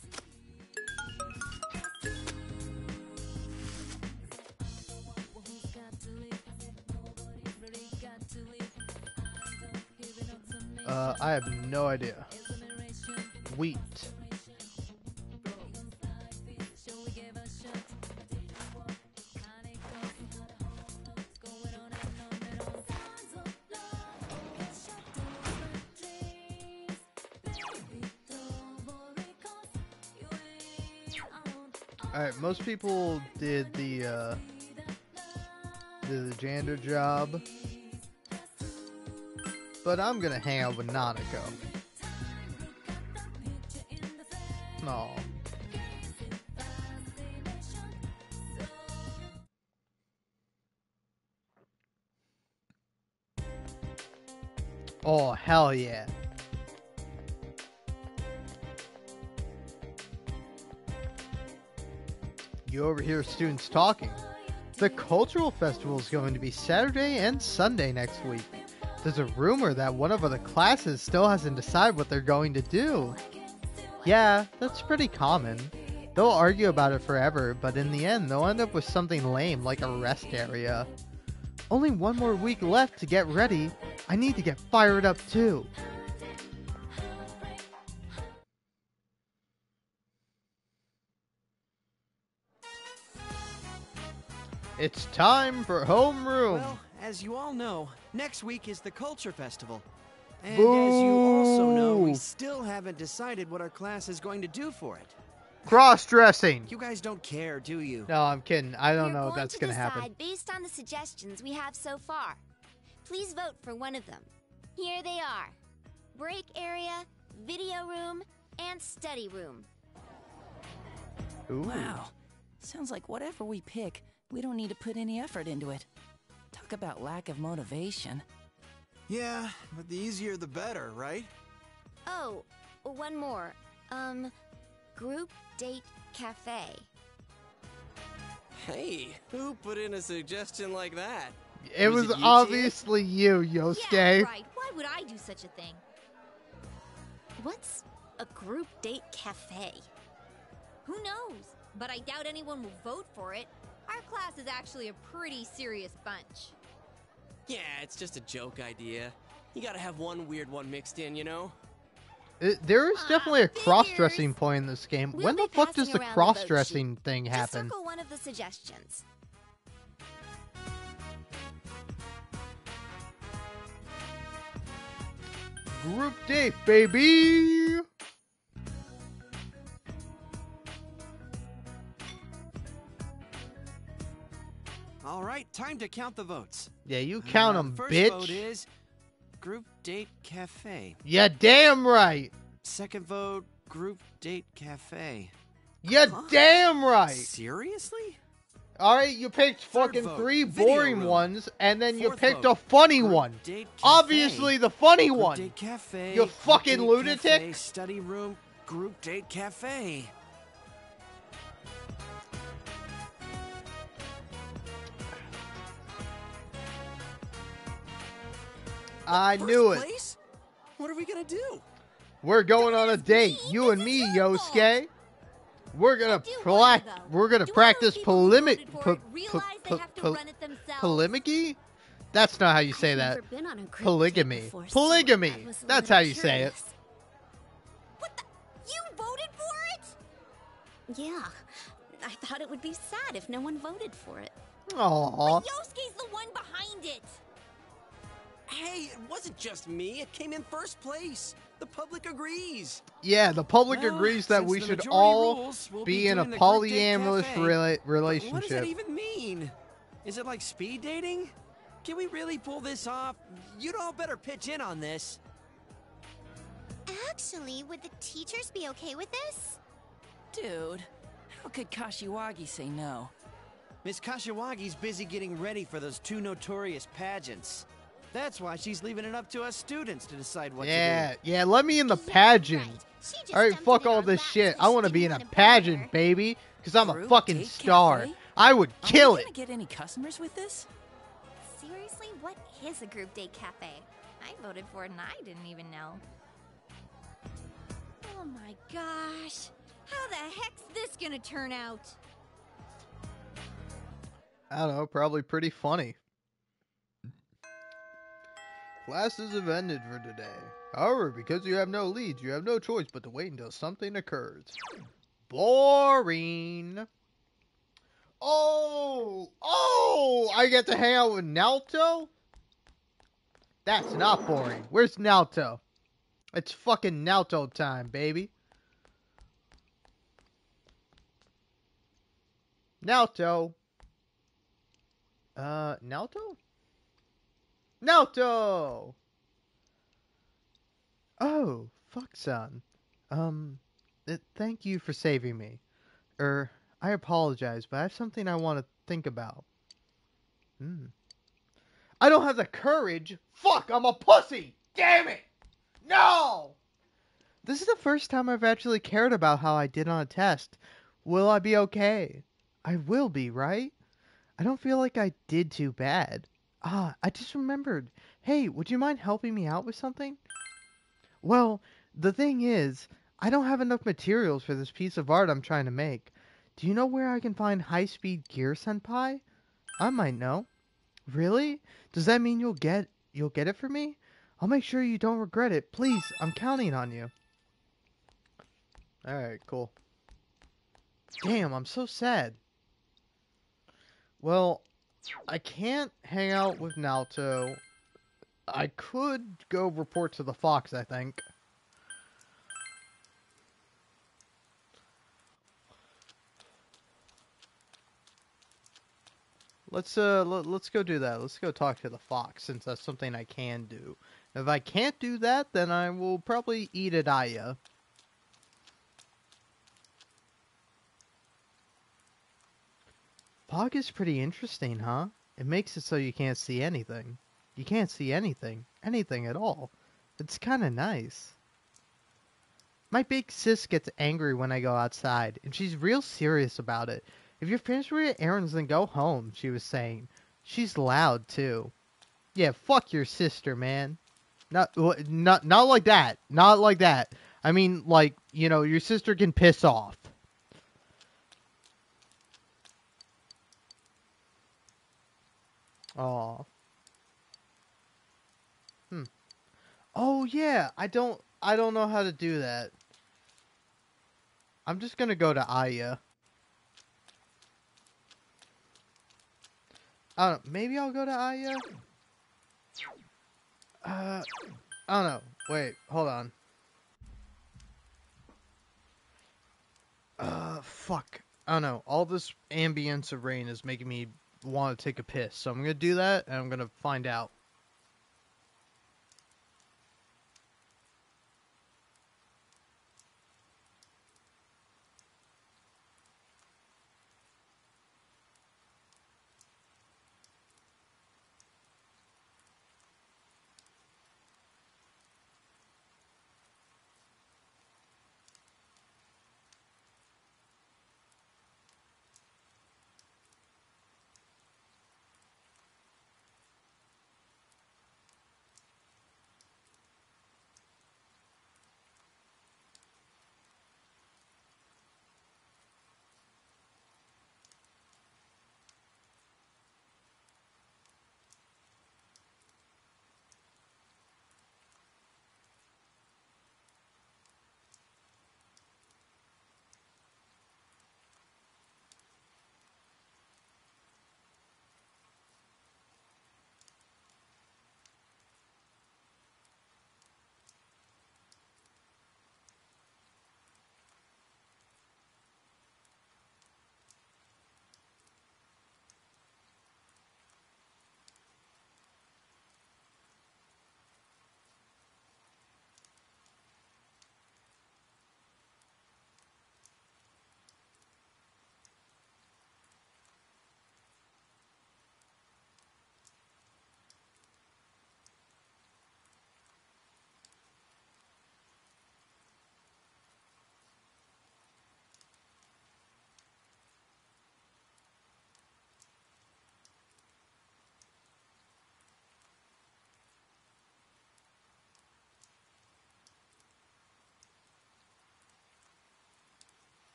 I have no idea. Wheat. Alright, most people did the janitor job. But I'm gonna hang out with Nanako. Aw. Oh, hell yeah. You overhear students talking. The cultural festival is going to be Saturday and Sunday next week. There's a rumor that one of the classes still hasn't decided what they're going to do. Yeah, that's pretty common. They'll argue about it forever, but in the end, they'll end up with something lame like a rest area. Only one more week left to get ready. I need to get fired up too. It's time for homeroom. Well, as you all know, next week is the Culture Festival. And as you also know, we Boo. still haven't decided what our class is going to do for it. Cross-dressing. You guys don't care, do you? No, I'm kidding. I don't know if We're that's going gonna to happen. decide based on the suggestions we have so far. Please vote for one of them. Here they are. Break area, video room, and study room. Ooh. Wow. Sounds like whatever we pick, we don't need to put any effort into it. Talk about lack of motivation. Yeah, but the easier the better, right? Oh, one more. Group date cafe. Hey, who put in a suggestion like that? It Was was it you, obviously you, Yosuke. Yeah, right. Why would I do such a thing? What's a group date cafe? Who knows? But I doubt anyone will vote for it. Our class is actually a pretty serious bunch. Yeah, it's just a joke idea. You gotta have one weird one mixed in, you know? There is definitely a figures. cross-dressing point in this game. We'll When be the fuck does passing the around the vote cross-dressing thing Just happen? circle one of the suggestions. Group date, baby! All right, time to count the votes. Yeah, you count them, First bitch. vote is Group Date Cafe. Yeah, damn right. Second vote, Group Date Cafe. Yeah, Huh? damn right. Seriously? All right, you picked Third fucking vote, 3 video boring room. ones, and then you Fourth picked vote, a funny Group one. Date Cafe. Obviously, the funny Group one. Date Cafe. You Group fucking Date lunatic. Cafe, study room. Group Date Cafe. I First knew it. place? What are we gonna do? We're going on a date. You and me, Yosuke. We're gonna practice polygamy. That's not how you say I've that. never been on a group date Polygamy. before, so Polygamy. I was a That's little how you say it. curious. What the? You voted for it? Yeah, I thought it would be sad if no one voted for it. Aww. Yosuke's the one behind it. Hey, it wasn't just me. It came in first place. The public agrees. Yeah, the public Well, agrees that since we the should majority all rules, we'll be in a doing the group date polyamorous cafe. But what does relationship. that even mean? Is it like speed dating? Can we really pull this off? You'd all better pitch in on this. Actually, would the teachers be okay with this? Dude, how could Kashiwagi say no? Miss Kashiwagi's busy getting ready for those 2 notorious pageants. That's why she's leaving it up to us students to decide what to do. Yeah, let me in the pageant. Right. She just Alright, jumped fuck in all our this laps shit. 'cause I she want to be in didn't a wanna bother. pageant, baby. Because I'm a Group fucking date star. cafe? I would Are kill we it. gonna get any customers with this? Seriously, what is a group date cafe? I voted for it and I didn't even know. Oh my gosh. How the heck's this gonna turn out? I don't know, probably pretty funny. Classes have ended for today. However, because you have no leads, you have no choice but to wait until something occurs. Boring. Oh, I get to hang out with Naoto? That's not boring. Where's Naoto? It's fucking Naoto time, baby. Naoto. Naoto? Naoto! Oh, fuck, son. Thank you for saving me. I apologize, but I have something I want to think about. I don't have the courage. Fuck, I'm a pussy! Damn it! No! This is the first time I've actually cared about how I did on a test. Will I be okay? I will be, right? I don't feel like I did too bad. I just remembered. Hey, would you mind helping me out with something? Well, the thing is, I don't have enough materials for this piece of art I'm trying to make. Do you know where I can find high-speed gear, Senpai? I might know. Really? Does that mean you'll get it for me? I'll make sure you don't regret it. Please, I'm counting on you. Alright, cool. Damn, I'm so sad. Well, I can't hang out with Naoto. I could go report to the Fox, I think. Let's go do that. Let's go talk to the Fox, since that's something I can do. If I can't do that, then I will probably eat at Aya. Fog is pretty interesting, huh? It makes it so you can't see anything. You can't see anything. Anything at all. It's kind of nice. My big sis gets angry when I go outside, and she's real serious about it. If you're finished with your errands, then go home, she was saying. She's loud, too. Yeah, fuck your sister, man. Not like that. Not like that. I mean, like, you know, your sister can piss off. Aw. Oh yeah, I don't know how to do that. I'm just gonna go to Aya. I don't know, maybe I'll go to Aya? I don't know. Wait, hold on. Fuck. I don't know. All this ambience of rain is making me want to take a piss. So I'm gonna do that, and I'm gonna find out.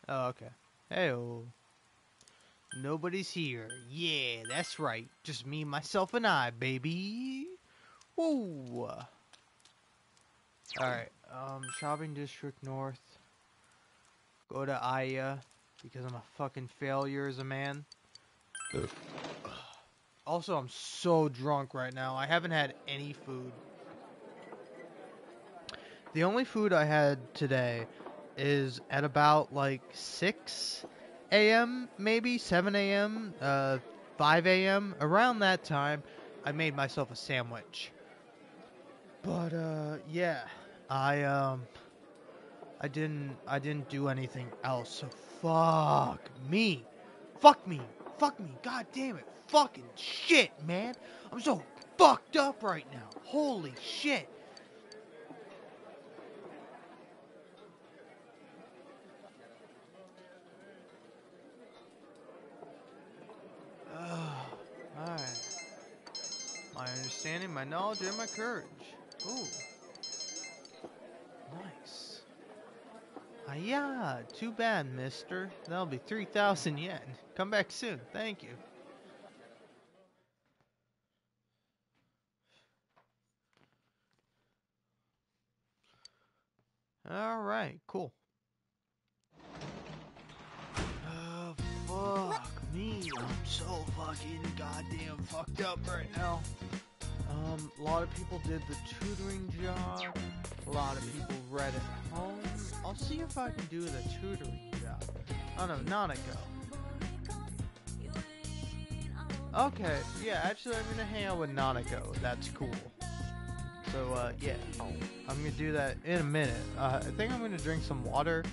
Oh, okay. Hey-oh. Nobody's here. Yeah, that's right. Just me, myself, and I, baby. Woo! Alright, shopping district north. Go to Aya, because I'm a fucking failure as a man. Also, I'm so drunk right now. I haven't had any food. The only food I had today is at about like 6 a.m., maybe 7 a.m., 5 a.m. Around that time, I made myself a sandwich. But yeah, I didn't do anything else. So fuck me, god damn it, fucking shit, man. I'm so fucked up right now. Holy shit. Alright. My understanding, my knowledge, and my courage. Ooh. Nice. Hiya! Too bad, mister. That'll be 3,000 yen. Come back soon. Thank you. Alright, cool. Oh, fuck me. I'm so fucking goddamn fucked up right now. A lot of people did the tutoring job. A lot of people read at home. I'll see if I can do the tutoring job. Oh no, Nanako. Okay, yeah, actually I'm gonna hang out with Nanako. That's cool. So, yeah. I'm gonna do that in a minute. I think I'm gonna drink some water.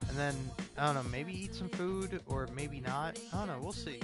And then, I don't know, maybe eat some food, or maybe not. I don't know, we'll see.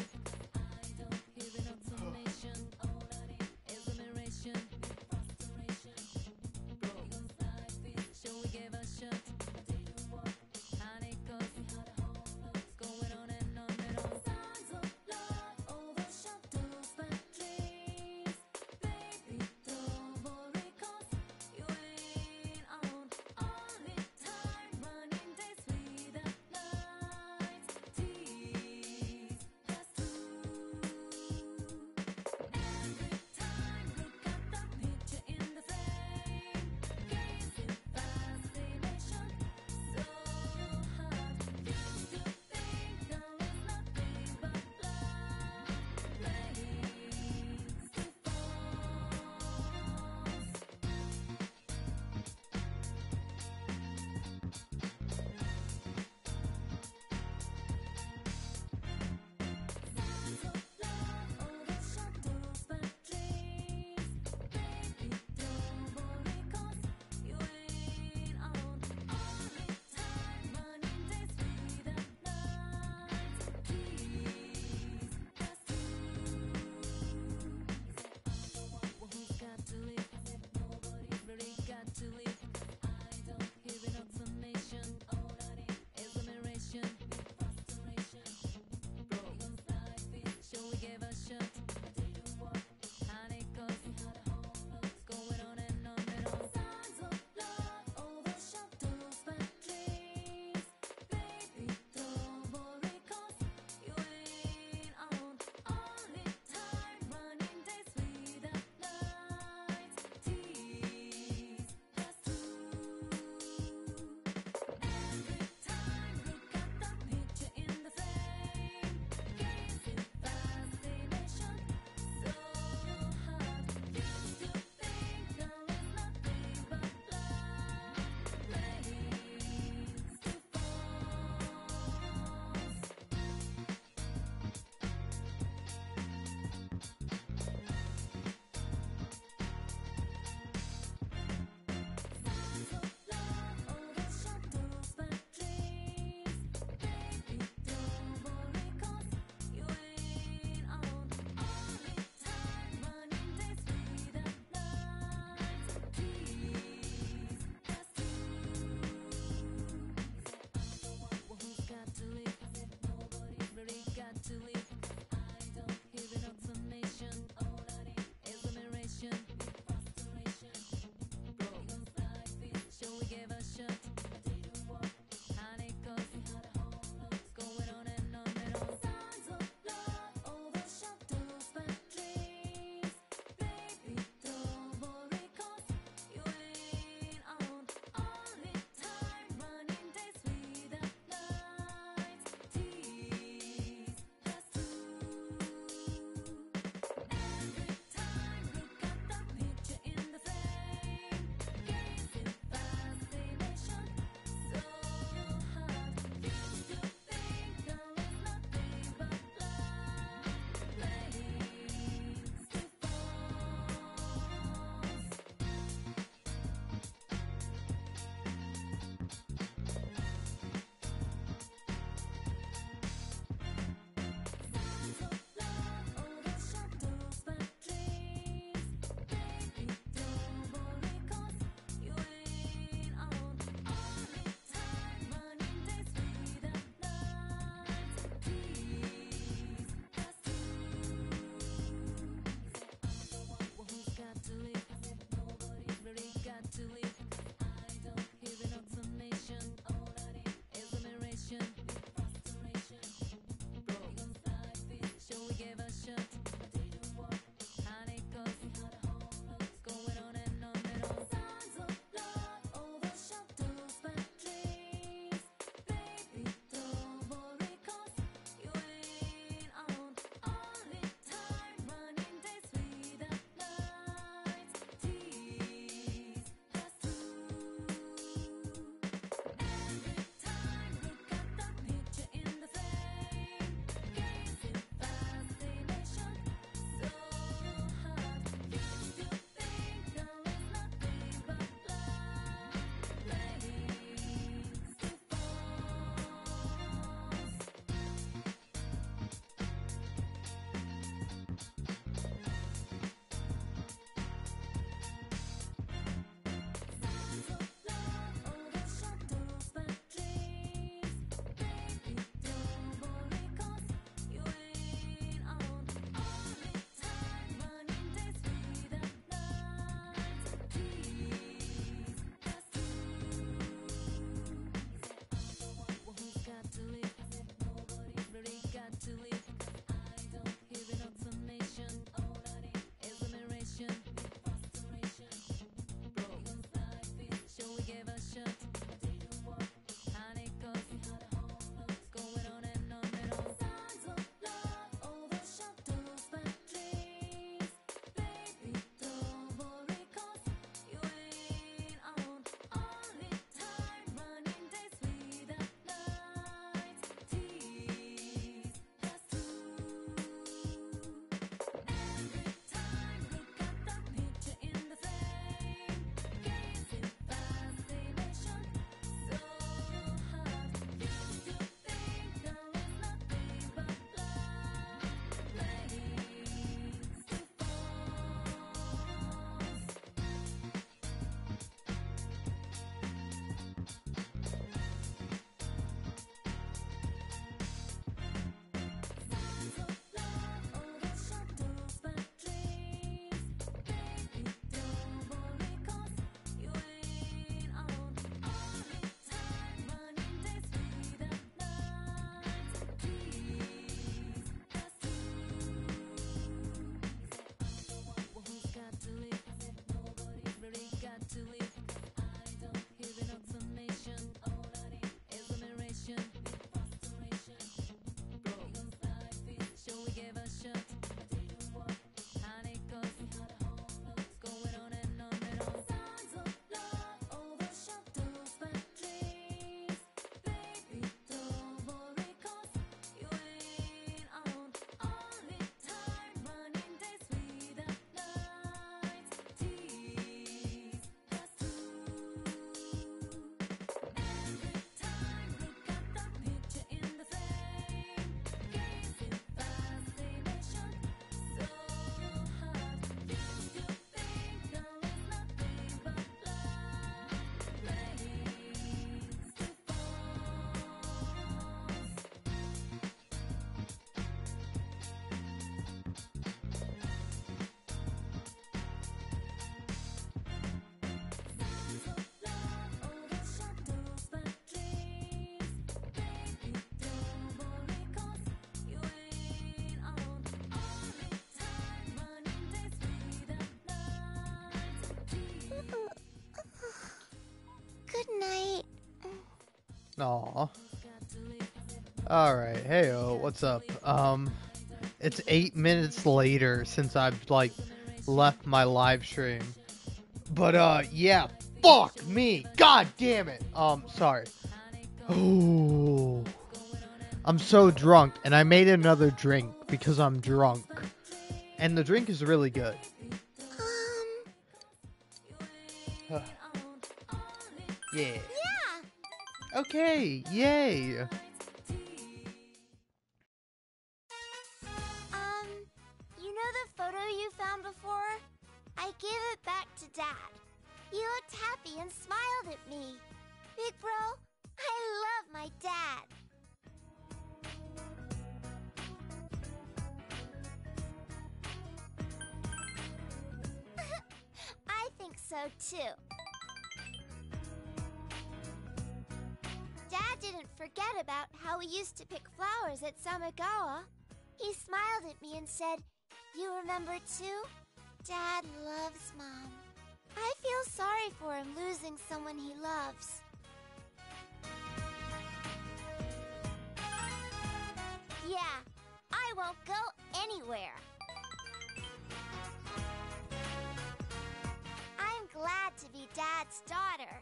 Aw. Alright, heyo, what's up? It's 8 minutes later since I've, like, left my live stream. But, yeah, fuck me! God damn it! Sorry. Oh. I'm so drunk, and I made another drink because I'm drunk. And the drink is really good. Yeah. Okay, yay! You know the photo you found before? I gave it back to Dad. He looked happy and smiled at me. Big bro, I love my dad. I think so too. Dad didn't forget about how we used to pick flowers at Samagawa. He smiled at me and said, "You remember too? Dad loves Mom." I feel sorry for him losing someone he loves. Yeah, I won't go anywhere. I'm glad to be Dad's daughter.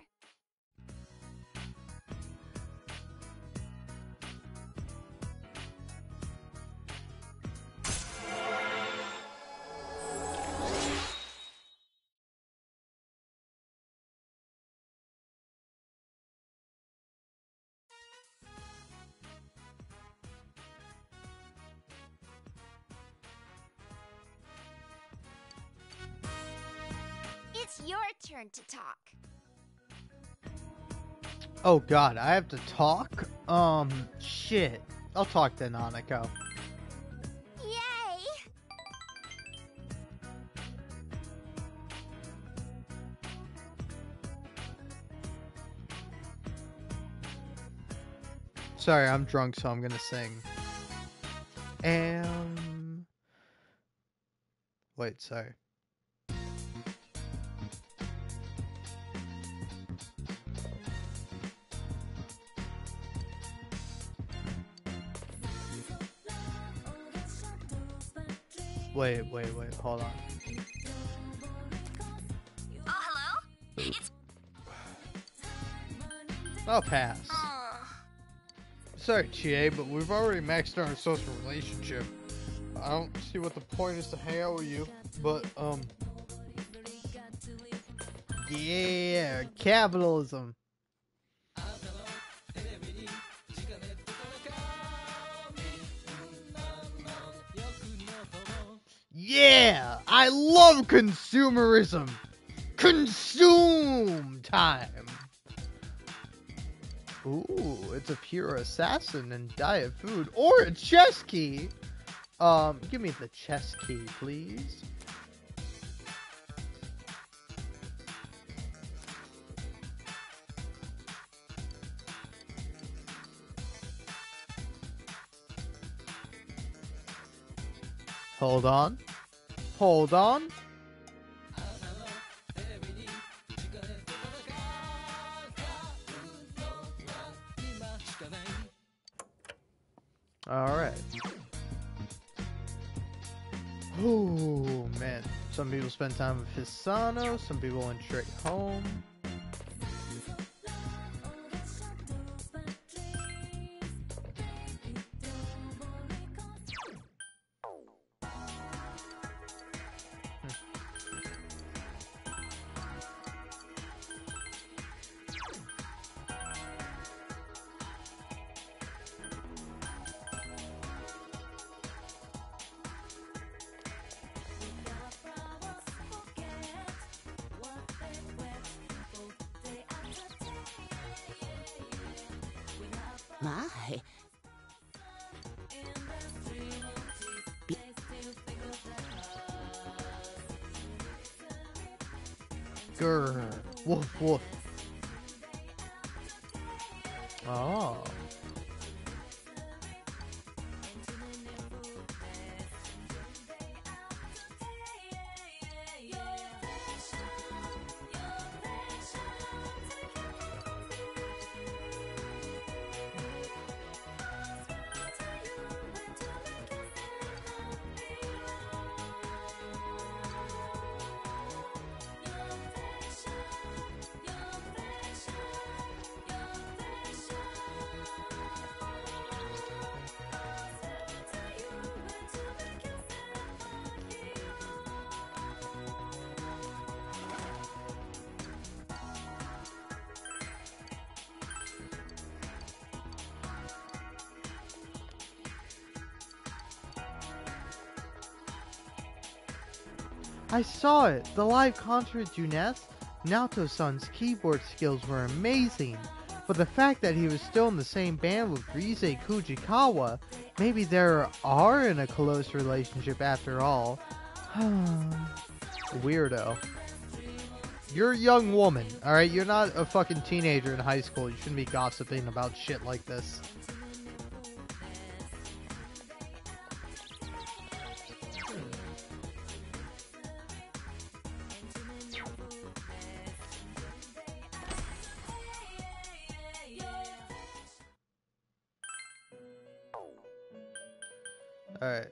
It's your turn to talk. Oh god, I have to talk? Shit. I'll talk to Nanako. Yay! Sorry, I'm drunk, so I'm gonna sing. Wait, sorry. Wait, hold on. Oh, hello? It's... I'll pass. Sorry, Chie, but we've already maxed out our social relationship. I don't see what the point is to hang out with you, but, yeah, capitalism. Yeah, I love consumerism. Consume time. Ooh, it's a pure assassin and diet food, or a chess key. Give me the chess key, please. Hold on. Hold on. Alright. Oh, man. Some people spend time with Hisano, some people went straight home. My. Grr. Woof, woof. Oh. I saw it! The live concert at Juness? Naoto-san's keyboard skills were amazing, but the fact that he was still in the same band with Rise Fujikawa, maybe they are in a close relationship after all. Weirdo. You're a young woman, alright? You're not a fucking teenager in high school. You shouldn't be gossiping about shit like this. Alright,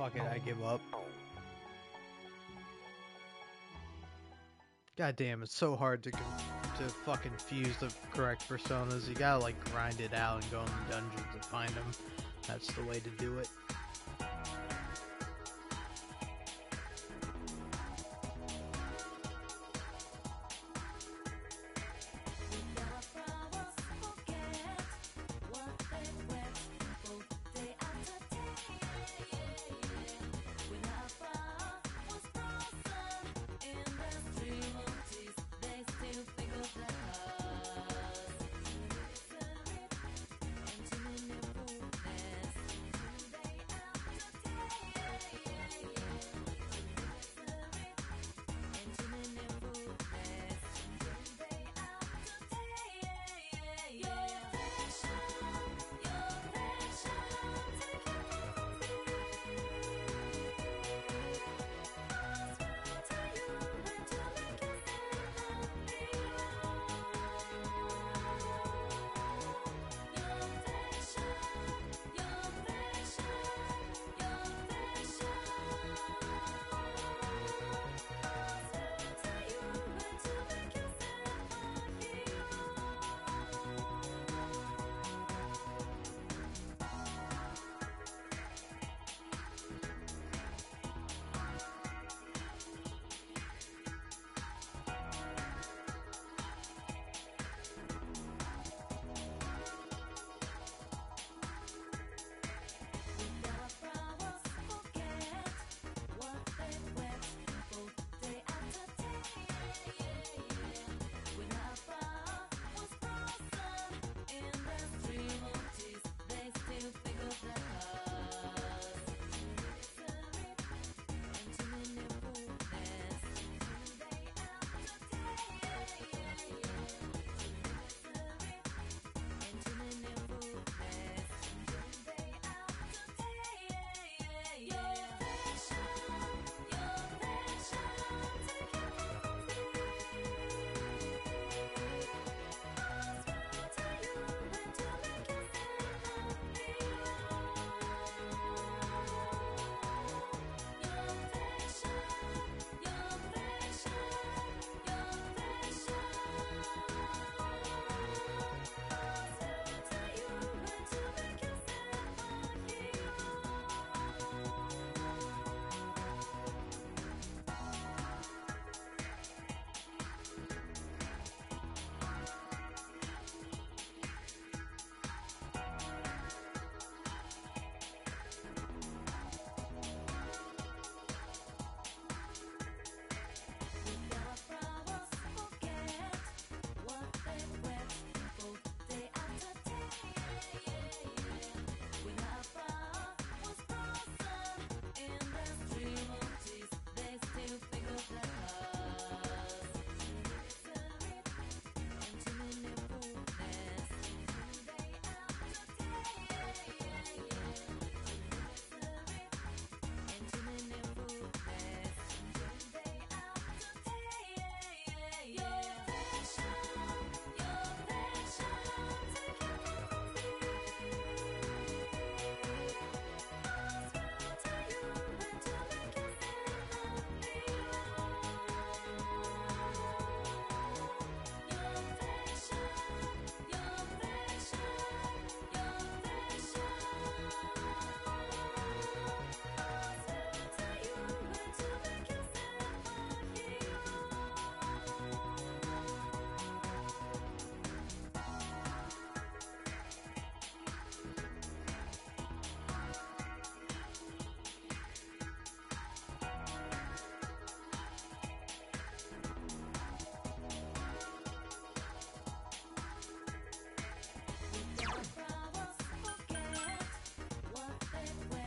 fuck it, I give up. God damn, it's so hard to fucking fuse the correct personas. You gotta like grind it out and go in the dungeons to find them. That's the way to do it.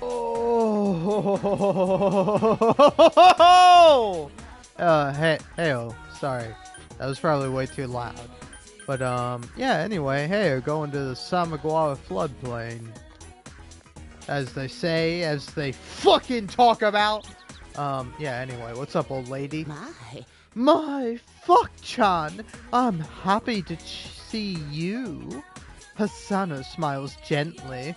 Oh! Hey-oh, sorry. That was probably way too loud. But, yeah, anyway, hey, we're going to the Samaguawa floodplain. As they say, as they fucking talk about. Yeah, anyway, what's up, old lady? My fuck-chan! I'm happy to see you. Hasana smiles gently.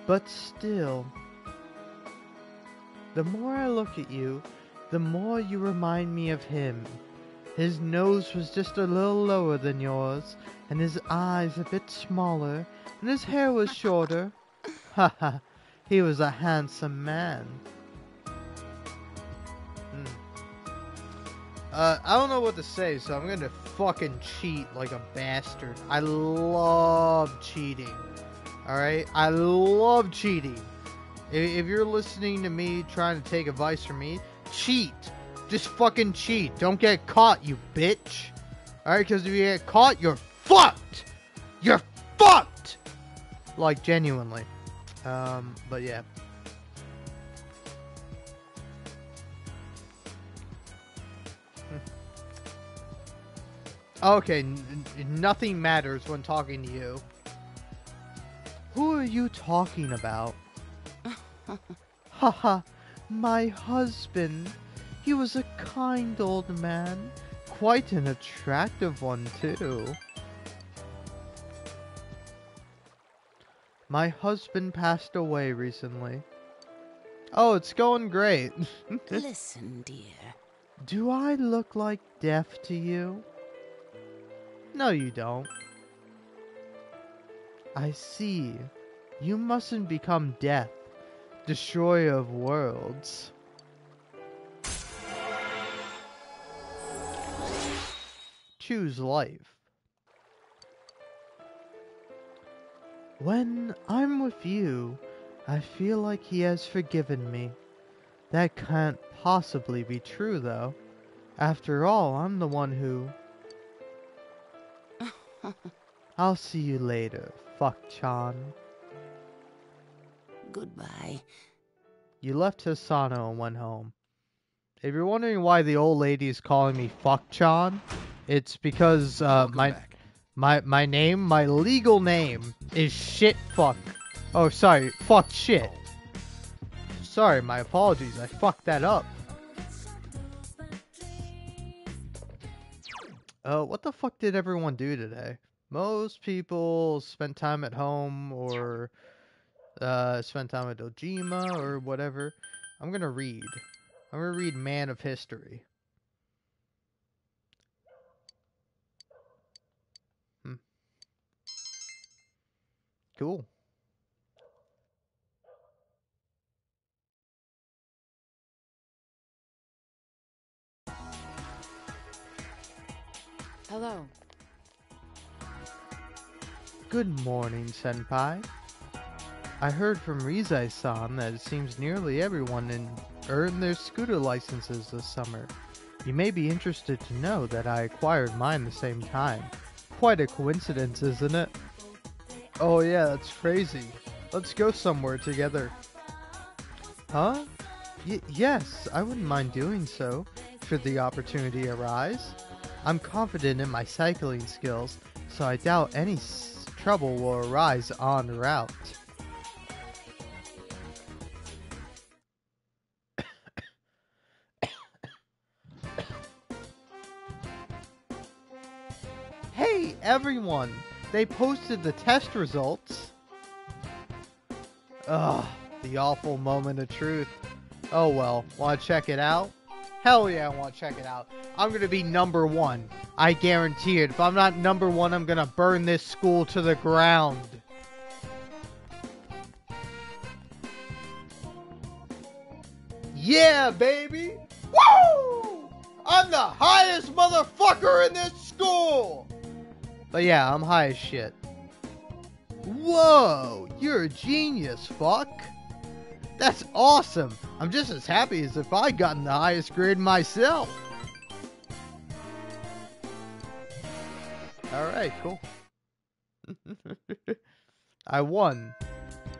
But still, the more I look at you, the more you remind me of him. His nose was just a little lower than yours, and his eyes a bit smaller, and his hair was shorter. Haha, he was a handsome man. I don't know what to say, so I'm gonna fucking cheat like a bastard. I love cheating. Alright? I love cheating. If you're listening to me trying to take advice from me, cheat. Just fucking cheat. Don't get caught, you bitch. Alright? Because if you get caught, you're fucked. You're fucked! Like, genuinely. But yeah. Okay, nothing matters when talking to you. Who are you talking about? Haha, my husband. He was a kind old man. Quite an attractive one, too. My husband passed away recently. Oh, it's going great. Listen, dear. Do I look like death to you? No, you don't. I see. You mustn't become death, destroyer of worlds. Choose life. When I'm with you, I feel like he has forgiven me. That can't possibly be true, though. After all, I'm the one who... I'll see you later, fuck-chan. Goodbye. You left Hisano and went home. If you're wondering why the old lady is calling me fuck-chan, it's because my name, my legal name, is shit fuck. Oh, sorry, fuck shit. Sorry, my apologies, I fucked that up. What the fuck did everyone do today? Most people spent time at home or spent time at Dojima or whatever. I'm gonna read. I'm gonna read Man of History. Cool. Hello. Good morning, Senpai. I heard from Rizai-san that it seems nearly everyone earned their scooter licenses this summer. You may be interested to know that I acquired mine the same time. Quite a coincidence, isn't it? Oh yeah, that's crazy. Let's go somewhere together. Huh? Yes, I wouldn't mind doing so, should the opportunity arise. I'm confident in my cycling skills, so I doubt any trouble will arise en route. Hey, everyone! They posted the test results. Ugh, the awful moment of truth. Oh well, wanna check it out? Hell yeah, I wanna check it out. I'm gonna be number one. I guarantee it. If I'm not number one, I'm gonna burn this school to the ground. Yeah, baby! Woo! I'm the highest motherfucker in this school! But yeah, I'm high as shit. Whoa! You're a genius, fuck! That's awesome! I'm just as happy as if I'd gotten the highest grade myself! Alright, cool. I won.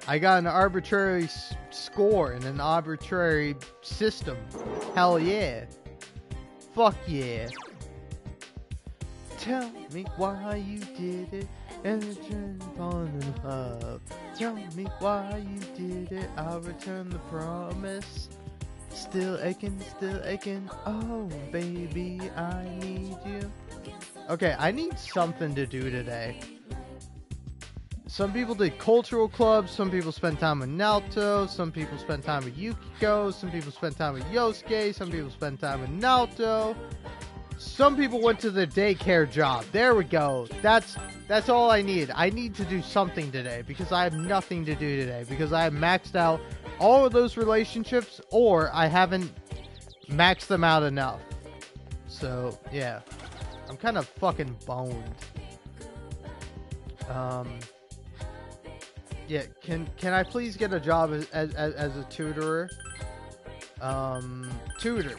I got an arbitrary score in an arbitrary system. Hell yeah. Fuck yeah. Tell me why you did it and return on and up. Tell me why you did it, I'll return the promise. Still aching, oh baby, I need you. Okay, I need something to do today. some people did cultural clubs, some people spent time with Naoto, some people spent time with Yukiko, some people spent time with Yosuke, some people spent time with Naoto. Some people went to the daycare job. There we go. That's all I need. I need to do something today because I have nothing to do today because I have maxed out all of those relationships or I haven't maxed them out enough. So, yeah. I'm kind of fucking boned. Yeah, can I please get a job as a tutorer? Tutor.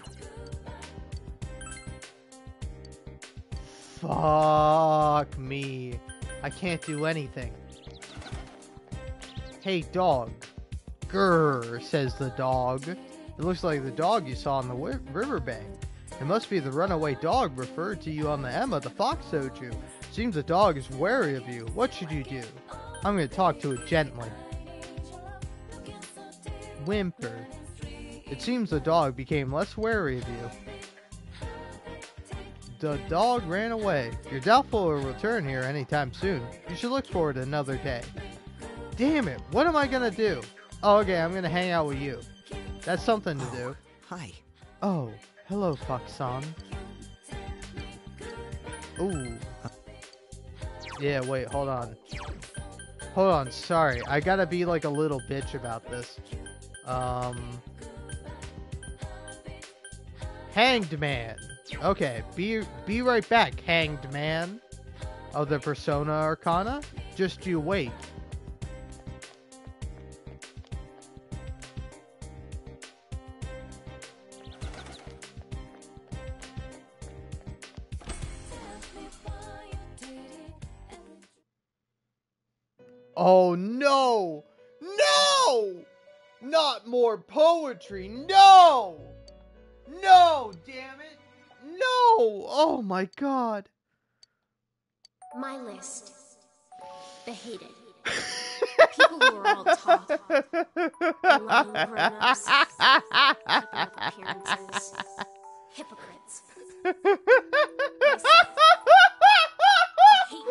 Fuck me. I can't do anything. Hey, dog. Grrr, says the dog. It looks like the dog you saw on the riverbank. It must be the runaway dog referred to you on the Emma the fox showed you. Seems the dog is wary of you. What should you do? I'm going to talk to it gently. Whimper. It seems the dog became less wary of you. The dog ran away. You're doubtful it will return here anytime soon. You should look forward to another day. Damn it, what am I gonna do? Oh, okay, I'm gonna hang out with you. That's something to do. Hi. Oh, hello, Fox-san. Ooh. Yeah, wait, hold on. Hold on, sorry. I gotta be like a little bitch about this. Hanged Man. Okay, be right back, hanged man. Oh, the Persona Arcana? Just you wait. Oh no! No! Not more poetry! No! No, damn it! No! Oh my god. My list. The hated. People who are all tough. Lying grown-ups. Keeping up appearances. Hypocrites. Myself. I hate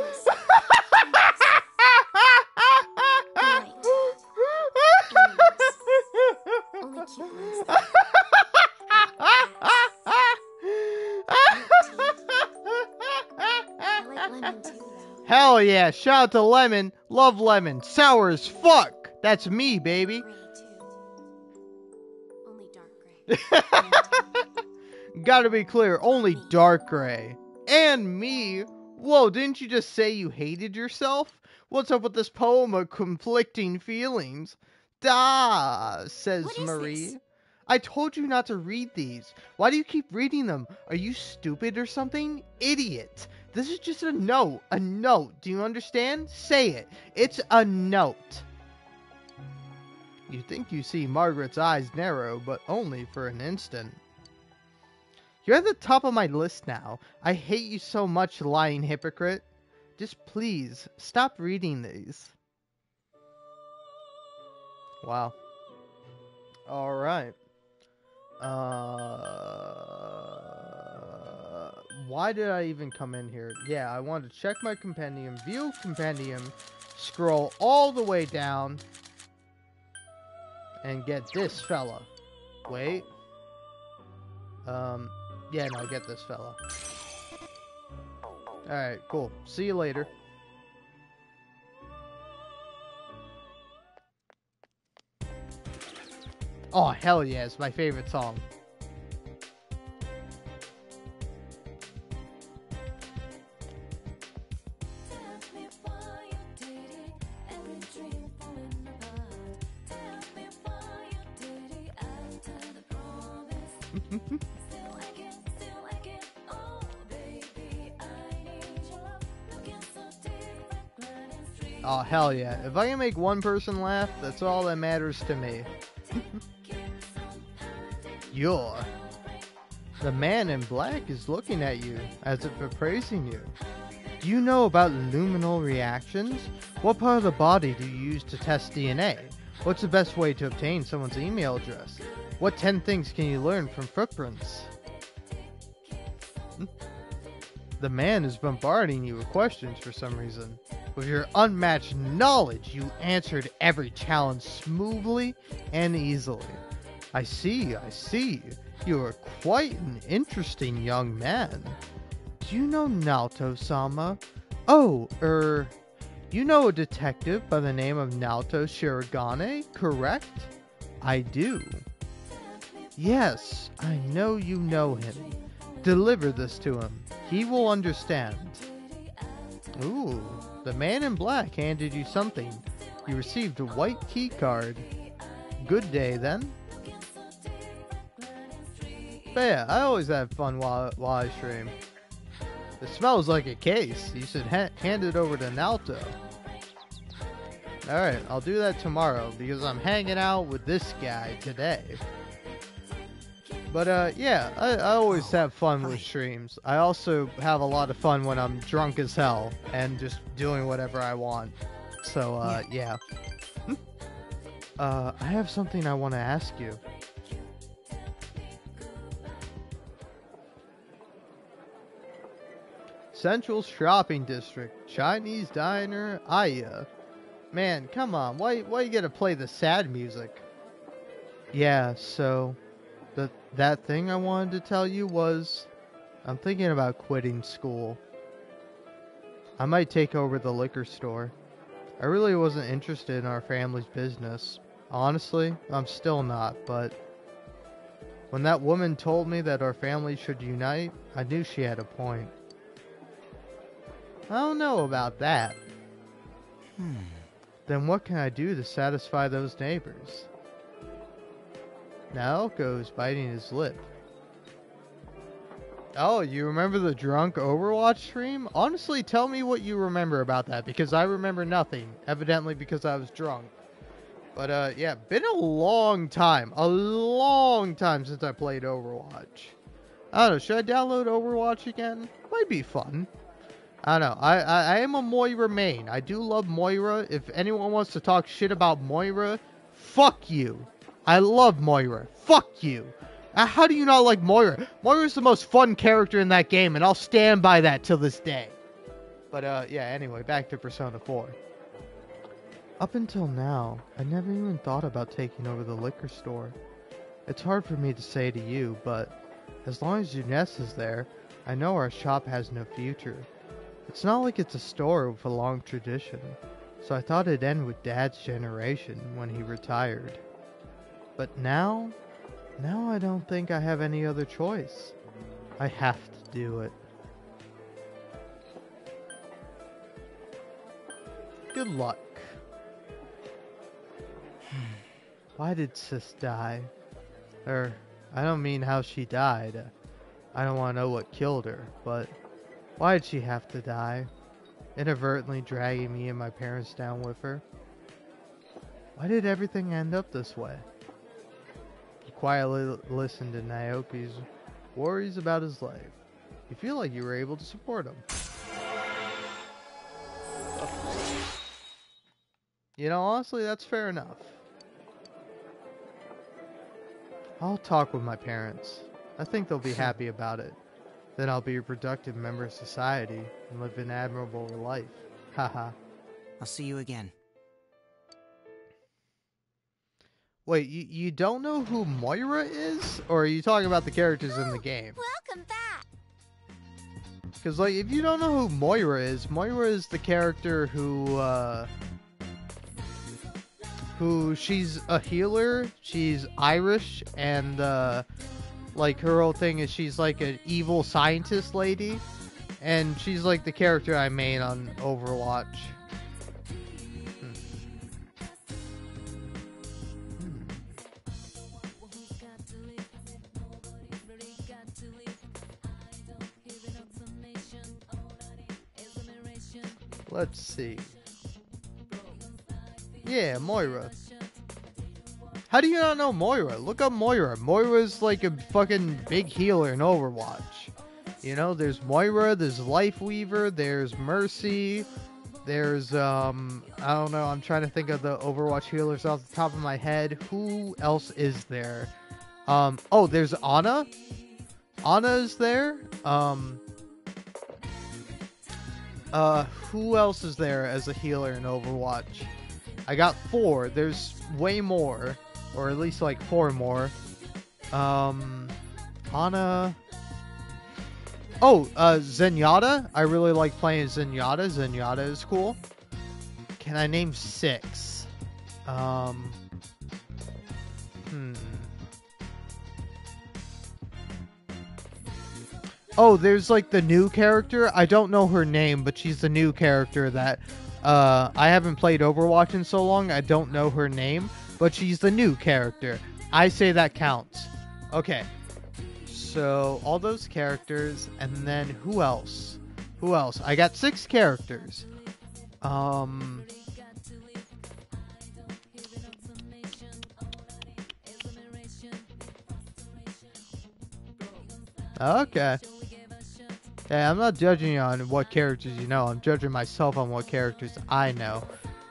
myself. Right. Animals. Only cute ones though. I like lemon too, though. Hell yeah, shout out to Lemon. Love Lemon. Sour as fuck. That's me, baby. Gray too. Only dark gray. Gotta be clear, only dark gray. And me. Whoa, didn't you just say you hated yourself? What's up with this poem of conflicting feelings? Da, says What is Marie. this? I told you not to read these. Why do you keep reading them? Are you stupid or something? Idiot. This is just a note. A note. Do you understand? Say it. It's a note. You think you see Margaret's eyes narrow, but only for an instant. You're at the top of my list now. I hate you so much, lying hypocrite. Just please, stop reading these. Wow. Alright. Why did I even come in here? Yeah, I wanted to check my compendium, view compendium, scroll all the way down, and get this fella. Wait. Yeah, no, get this fella. Alright, cool. See you later. Oh, hell yeah, it's my favorite song. Oh, hell yeah. If I can make one person laugh, that's all that matters to me. You're... The man in black is looking at you, as if appraising you. Do you know about luminal reactions? What part of the body do you use to test DNA? What's the best way to obtain someone's email address? What 10 things can you learn from footprints? The man is bombarding you with questions for some reason. With your unmatched knowledge, you answered every challenge smoothly and easily. I see. You are quite an interesting young man. Do you know Naoto-sama? Oh, you know a detective by the name of Naoto Shirogane, correct? I do. Yes, I know you know him. Deliver this to him. He will understand. Ooh, the man in black handed you something. You received a white key card. Good day, then. But yeah, I always have fun while I stream. It smells like a case. You should hand it over to Naoto. Alright, I'll do that tomorrow because I'm hanging out with this guy today. But yeah, I always have fun with streams. I also have a lot of fun when I'm drunk as hell and just doing whatever I want. So yeah. I have something I want to ask you. Central Shopping District, Chinese Diner, Aya. Man, come on, why you gotta play the sad music? Yeah, so that thing I wanted to tell you was, I'm thinking about quitting school. I might take over the liquor store. I really wasn't interested in our family's business. Honestly, I'm still not, but when that woman told me that our family should unite, I knew she had a point. I don't know about that. Then what can I do to satisfy those neighbors? Naoko is biting his lip. Oh, you remember the drunk Overwatch stream? Honestly, tell me what you remember about that, because I remember nothing. Evidently because I was drunk. But yeah, been a long time since I played Overwatch. I don't know, should I download Overwatch again? Might be fun. I don't know. I am a Moira main. I do love Moira. If anyone wants to talk shit about Moira, fuck you. I love Moira. Fuck you. How do you not like Moira? Moira's the most fun character in that game, and I'll stand by that till this day. But yeah, anyway, back to Persona 4. Up until now, I never even thought about taking over the liquor store. It's hard for me to say to you, but as long as Juness is there, I know our shop has no future. It's not like it's a store with a long tradition, so I thought it'd end with Dad's generation when he retired. But now I don't think I have any other choice. I have to do it. Good luck. Why did Sis die? I don't mean how she died. I don't want to know what killed her, but why did she have to die? Inadvertently dragging me and my parents down with her? Why did everything end up this way? You quietly listened to Naoki's worries about his life. You feel like you were able to support him. You know, honestly, that's fair enough. I'll talk with my parents. I think they'll be happy about it. Then I'll be a productive member of society and live an admirable life. Haha. I'll see you again. Wait, you don't know who Moira is? Or are you talking about the characters in the game? Welcome back! Because, like, if you don't know who Moira is the character who she's a healer, she's Irish, and, like, her whole thing is she's, like, an evil scientist lady, and she's, like, the character I made on Overwatch. Let's see. Yeah, Moira. How do you not know Moira? Look up Moira. Moira's like a fucking big healer in Overwatch. You know, there's Moira, there's Lifeweaver, there's Mercy, there's, I don't know, I'm trying to think of the Overwatch healers off the top of my head. Who else is there? Oh, there's Ana. Ana is there. Who else is there as a healer in Overwatch? I got 4. There's way more, or at least like 4 more. Ana. Oh, Zenyatta. I really like playing Zenyatta. Zenyatta is cool. Can I name 6? Oh, there's like the new character. I don't know her name, but she's the new character that I haven't played Overwatch in so long. I don't know her name, but she's the new character. I say that counts. Okay. So, all those characters, and then who else? Who else? I got 6 characters. Okay. Hey, I'm not judging you on what characters you know. I'm judging myself on what characters I know.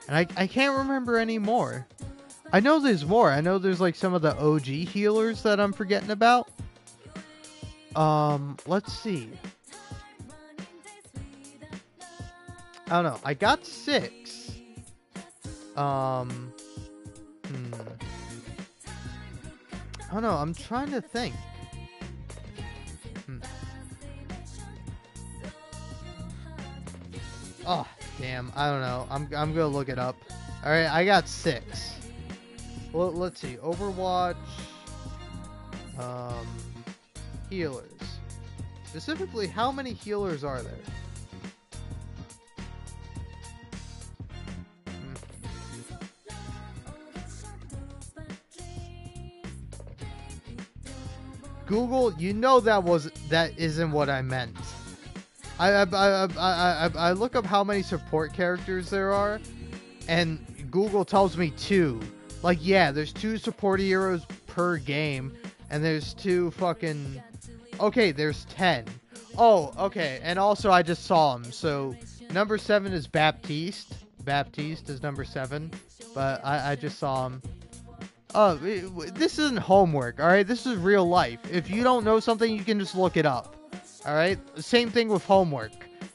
And I can't remember any more. I know there's more. I know there's like some of the OG healers that I'm forgetting about. Let's see. I don't know. I got 6. I don't know. I'm trying to think. Oh, damn. I don't know. I'm gonna look it up. Alright, I got 6. Well, let's see. Overwatch. Healers. Specifically, how many healers are there? Google, you know that isn't what I meant. I look up how many support characters there are, and Google tells me 2. Like, yeah, there's 2 support heroes per game, and there's 2 fucking... Okay, there's 10. Oh, okay, and also I just saw him. So, number 7 is Baptiste. Baptiste is number 7, but I just saw him. Oh, this isn't homework, alright? This is real life. If you don't know something, you can just look it up. Alright? Same thing with homework.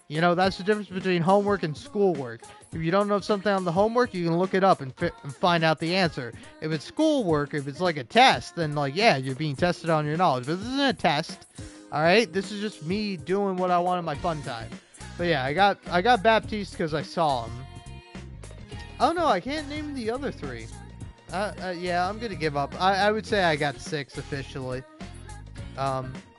You know, that's the difference between homework and schoolwork. If you don't know something on the homework, you can look it up and find out the answer. If it's schoolwork, if it's like a test, then like, yeah, you're being tested on your knowledge. But this isn't a test. Alright? This is just me doing what I want in my fun time. But yeah, I got Baptiste because I saw him. Oh no, I can't name the other 3. Yeah, I'm gonna give up. I would say I got 6 officially.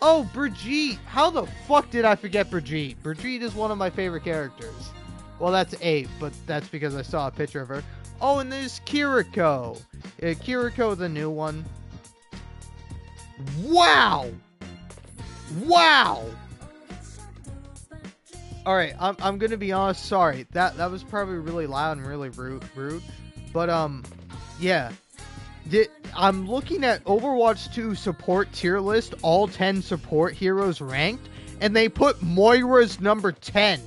Oh, Brigitte! How the fuck did I forget Brigitte? Brigitte is one of my favorite characters. Well, that's 8, but that's because I saw a picture of her. Oh, and there's Kiriko. Kiriko, the new one. Wow! Wow! Alright, I'm gonna be honest, sorry. That was probably really loud and really rude. But, yeah. I'm looking at Overwatch 2 support tier list, all 10 support heroes ranked, and they put Moira's number 10.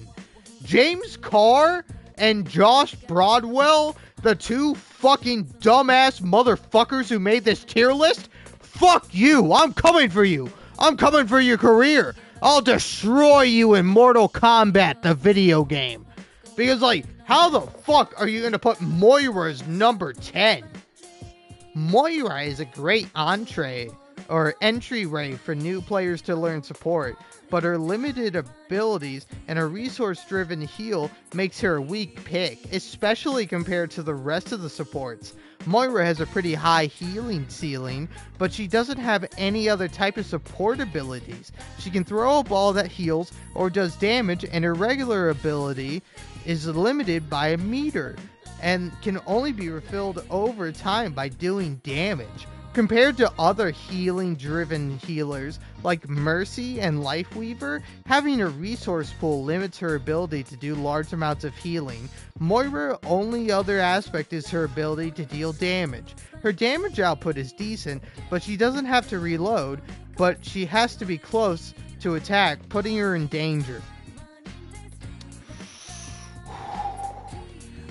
James Carr and Josh Broadwell, the 2 fucking dumbass motherfuckers who made this tier list, fuck you! I'm coming for you! I'm coming for your career! I'll destroy you in Mortal Kombat, the video game! Because, like, how the fuck are you gonna put Moira's number 10? Moira is a great entryway for new players to learn support, but her limited abilities and her resource-driven heal makes her a weak pick, especially compared to the rest of the supports. Moira has a pretty high healing ceiling, but she doesn't have any other type of support abilities. She can throw a ball that heals or does damage, and her regular ability is limited by a meter and can only be refilled over time by doing damage. Compared to other healing-driven healers like Mercy and Lifeweaver, having a resource pool limits her ability to do large amounts of healing. Moira's only other aspect is her ability to deal damage. Her damage output is decent, but she doesn't have to reload, but she has to be close to attack, putting her in danger.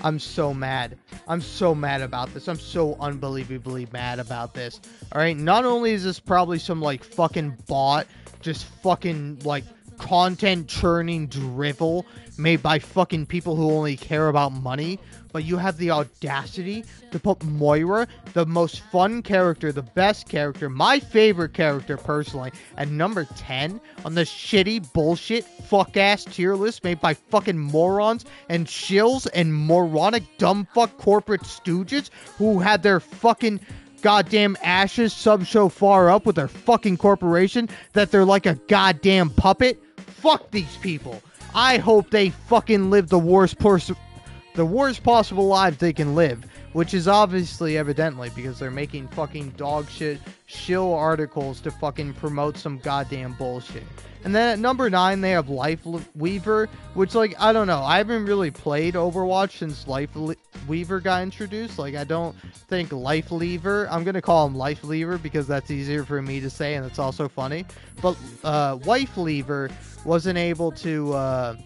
I'm so mad. I'm so mad about this. I'm so unbelievably mad about this. Alright, not only is this probably some, like, fucking bot just fucking, like, content churning drivel made by fucking people who only care about money, but you have the audacity to put Moira, the most fun character, the best character, my favorite character personally, at number 10 on the shitty bullshit fuck ass tier list made by fucking morons and shills and moronic dumb fuck corporate stooges who had their fucking goddamn ashes sub so far up with their fucking corporation that they're like a goddamn puppet. Fuck these people. I hope they fucking live the worst possible lives they can live, which is obviously evidently because they're making fucking dog shit shill articles to fucking promote some goddamn bullshit. And then at number 9 they have Life Weaver, which, like, I don't know, I haven't really played Overwatch since Life Weaver got introduced. Like, I don't think Life Lever, I'm gonna call him Life Lever because that's easier for me to say and it's also funny, but Wife Lever wasn't able to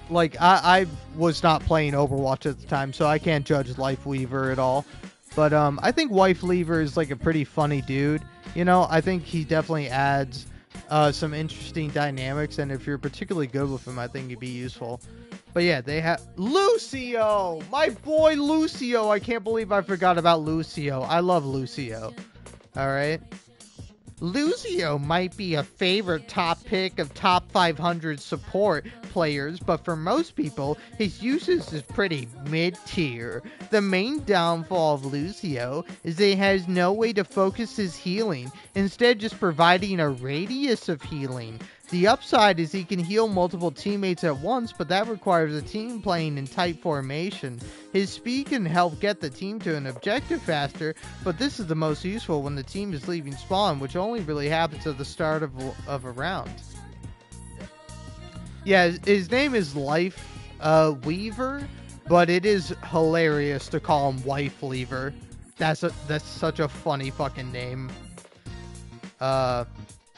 like, I was not playing Overwatch at the time, so I can't judge Life Weaver at all. But I think Wife Lever is like a pretty funny dude. You know, I think he definitely adds some interesting dynamics, and if you're particularly good with him, I think he'd be useful. But yeah, they have Lucio, my boy Lucio. I can't believe I forgot about Lucio. I love Lucio. All right. Lucio might be a favorite top pick of top 500 support players, but for most people, his usage is pretty mid-tier. The main downfall of Lucio is that he has no way to focus his healing, instead just providing a radius of healing. The upside is he can heal multiple teammates at once, but that requires a team playing in tight formation. His speed can help get the team to an objective faster, but this is the most useful when the team is leaving spawn, which only really happens at the start of a round. Yeah, his name is Life Weaver, but it is hilarious to call him Wife Lever. That's such a funny fucking name.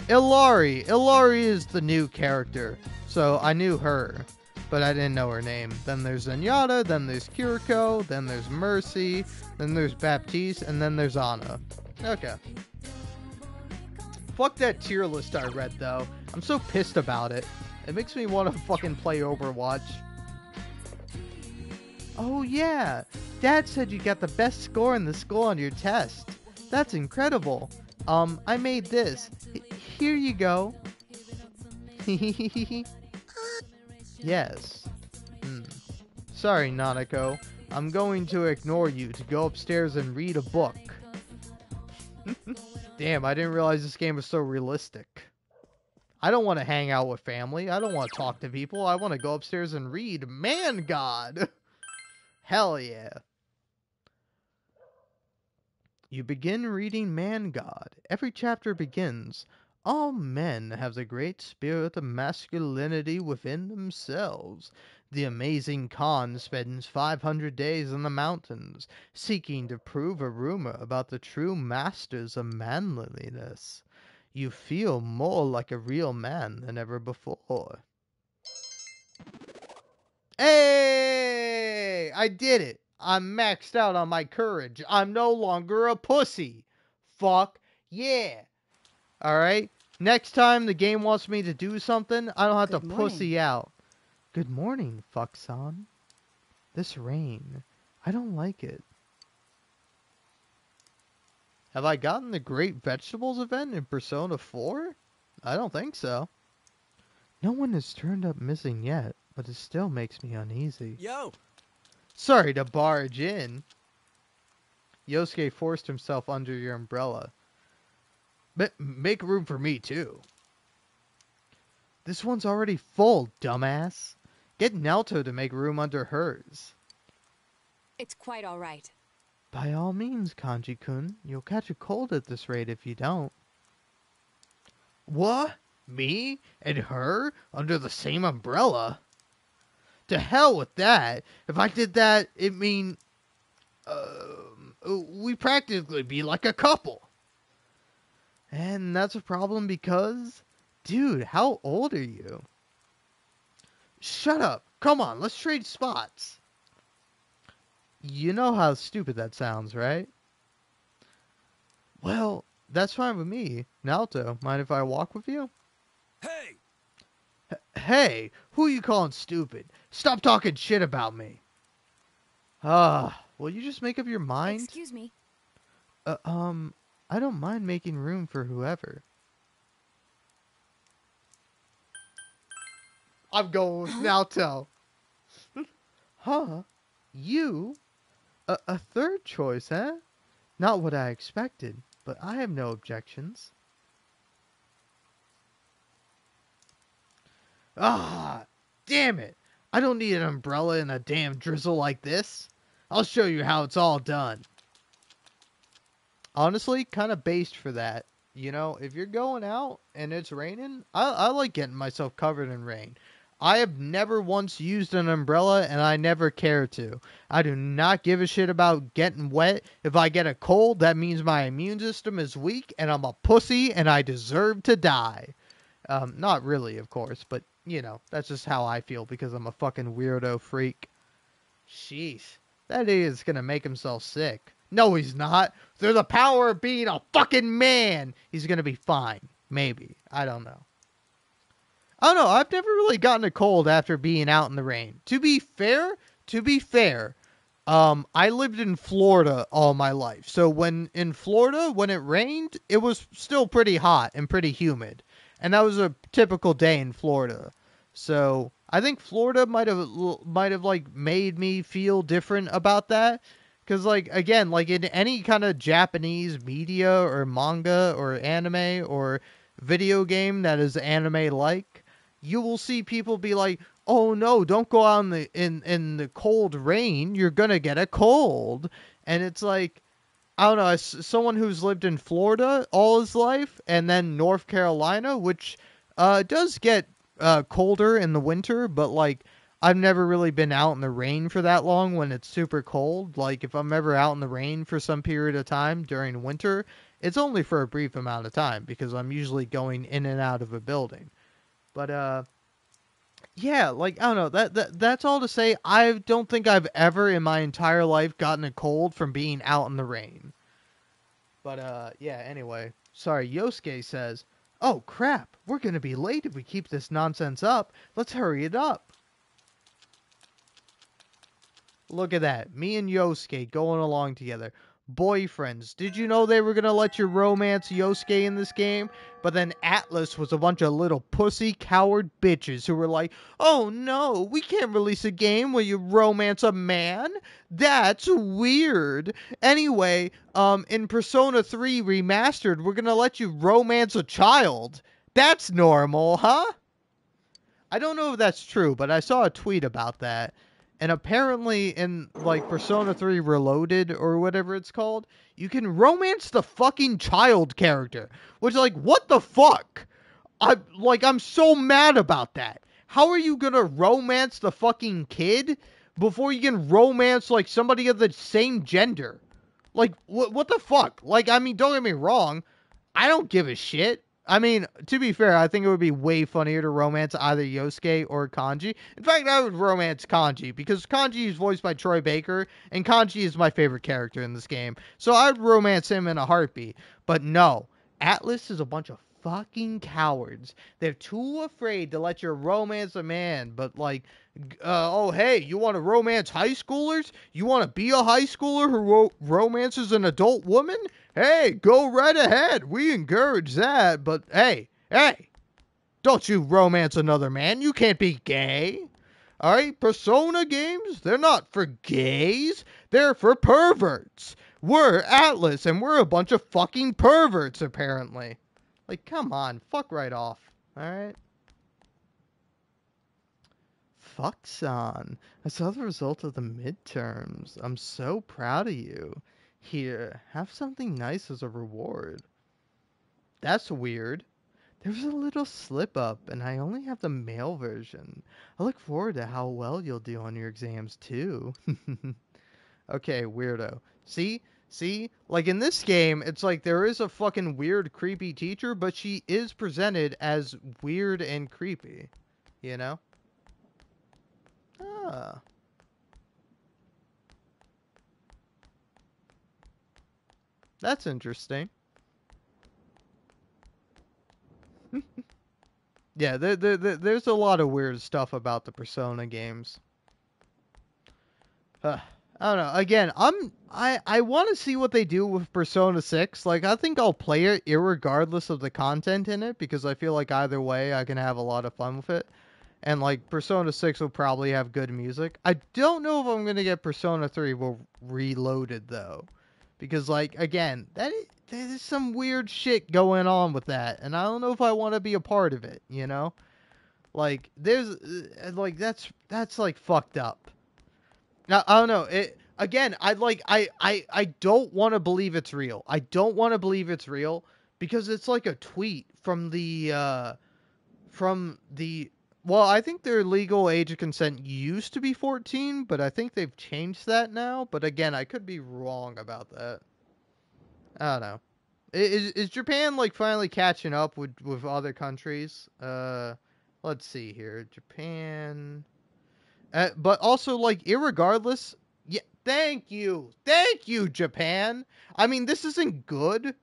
Illari. Illari is the new character, so I knew her, but I didn't know her name. Then there's Zenyatta, then there's Kiriko, then there's Mercy, then there's Baptiste, and then there's Ana. Okay. Fuck that tier list I read, though. I'm so pissed about it. It makes me want to fucking play Overwatch. Oh yeah, Dad said you got the best score in the school on your test. That's incredible. I made this. Here you go. Yes. Sorry, Nanako. I'm going to ignore you to go upstairs and read a book. Damn, I didn't realize this game was so realistic. I don't want to hang out with family. I don't want to talk to people. I want to go upstairs and read Man God. Hell yeah. You begin reading Man God. Every chapter begins. All men have the great spirit of masculinity within themselves. The amazing Khan spends 500 days in the mountains, seeking to prove a rumor about the true masters of manliness. You feel more like a real man than ever before. Hey! I did it! I'm maxed out on my courage. I'm no longer a pussy. Fuck yeah. Alright? Next time the game wants me to do something, I don't have to pussy out. Good morning, fuck-son. This rain. I don't like it. Have I gotten the Great Vegetables event in Persona 4? I don't think so. No one has turned up missing yet, but it still makes me uneasy. Yo! Sorry to barge in. Yosuke forced himself under your umbrella. Make room for me, too. This one's already full, dumbass. Get Naoto to make room under hers. It's quite all right. By all means, Kanji-kun. You'll catch a cold at this rate if you don't. What? Me and her under the same umbrella? To hell with that. If I did that, it'd mean we practically be like a couple. And that's a problem because, dude, how old are you? Shut up. Come on, let's trade spots. You know how stupid that sounds, right? Well, that's fine with me. Naoto, mind if I walk with you? Hey! Hey, who you calling stupid? Stop talking shit about me. Will you just make up your mind? Excuse me. I don't mind making room for whoever. I'm going with Naoto. Huh? You? A third choice, eh? Not what I expected, but I have no objections. Ah, damn it. I don't need an umbrella in a damn drizzle like this. I'll show you how it's all done. Honestly, kind of based for that. You know, if you're going out and it's raining, I like getting myself covered in rain. I have never once used an umbrella, and I never care to. I do not give a shit about getting wet. If I get a cold, that means my immune system is weak, and I'm a pussy, and I deserve to die. Not really, of course, but, you know, that's just how I feel because I'm a fucking weirdo freak. Sheesh. That idiot's gonna make himself sick. No, he's not. Through the power of being a fucking man, he's gonna be fine. Maybe. I don't know. I don't know. I've never really gotten a cold after being out in the rain. To be fair, I lived in Florida all my life. So when in Florida, when it rained, it was still pretty hot and pretty humid. And that was a typical day in Florida. So I think Florida might have like made me feel different about that. Because like again, like in any kind of Japanese media or manga or anime or video game that is anime like, you will see people be like, "Oh no, don't go out in the cold rain. You're gonna get a cold." And it's like, I don't know, as someone who's lived in Florida all his life and then North Carolina, which does get colder in the winter, but like I've never really been out in the rain for that long when it's super cold. Like if I'm ever out in the rain for some period of time during winter, it's only for a brief amount of time because I'm usually going in and out of a building. But yeah, like I don't know. That's all to say. I don't think I've ever in my entire life gotten a cold from being out in the rain. But yeah. Anyway, sorry. Yosuke says, "Oh crap, we're gonna be late if we keep this nonsense up. Let's hurry it up." Look at that. Me and Yosuke going along together. Boyfriends. Did you know they were going to let you romance Yosuke in this game? But then Atlas was a bunch of little pussy coward bitches who were like, "Oh no, we can't release a game where you romance a man. That's weird. Anyway, in Persona 3 Remastered, we're going to let you romance a child. That's normal, huh?" I don't know if that's true, but I saw a tweet about that. And apparently in like Persona 3 Reloaded or whatever it's called, you can romance the fucking child character. Which like what the fuck? I'm so mad about that. How are you going to romance the fucking kid before you can romance like somebody of the same gender? Like what the fuck? Like I mean, don't get me wrong, I don't give a shit. I mean, to be fair, I think it would be way funnier to romance either Yosuke or Kanji. In fact, I would romance Kanji because Kanji is voiced by Troy Baker, and Kanji is my favorite character in this game. So I would romance him in a heartbeat. But no, Atlas is a bunch of fucking cowards. They're too afraid to let you romance a man. But like, oh hey, you want to romance high schoolers? You want to be a high schooler who romances an adult woman? Hey, go right ahead. We encourage that. But hey, don't you romance another man. You can't be gay. All right, Persona games, they're not for gays. They're for perverts. We're Atlas, and we're a bunch of fucking perverts, apparently. Like, come on, fuck right off. All right? Fuck-san, I saw the result of the midterms. I'm so proud of you. Here, have something nice as a reward. That's weird. There was a little slip-up, and I only have the male version. I look forward to how well you'll do on your exams, too. Okay, weirdo. See? Like, in this game, it's like there is a fucking weird, creepy teacher, but she is presented as weird and creepy. You know? Ah. That's interesting. Yeah, there's a lot of weird stuff about the Persona games. I don't know. Again, I want to see what they do with Persona 6. Like, I think I'll play it irregardless of the content in it, because I feel like either way I can have a lot of fun with it. And like Persona 6 will probably have good music. I don't know if I'm gonna get Persona 3 Reloaded though, because like again, there's some weird shit going on with that, and I don't know if I want to be a part of it. You know, like there's like that's like fucked up. Now, I don't know. It again. I don't want to believe it's real. I don't want to believe it's real because it's like a tweet from the. Well, I think their legal age of consent used to be 14, but I think they've changed that now. But again, I could be wrong about that. I don't know. Is Japan like finally catching up with other countries? Let's see here. Japan. But also, like, irregardless, yeah, thank you, Japan. I mean, this isn't good,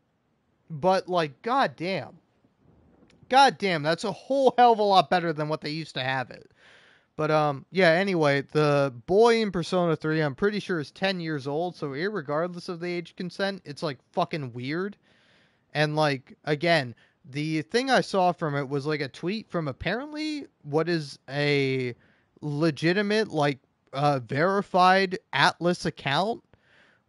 but like, goddamn, that's a whole hell of a lot better than what they used to have it. But yeah. Anyway, the boy in Persona 3, I'm pretty sure is 10 years old. So irregardless of the age consent, it's like fucking weird. And like again, the thing I saw from it was like a tweet from apparently what is a legitimate like verified Atlas account,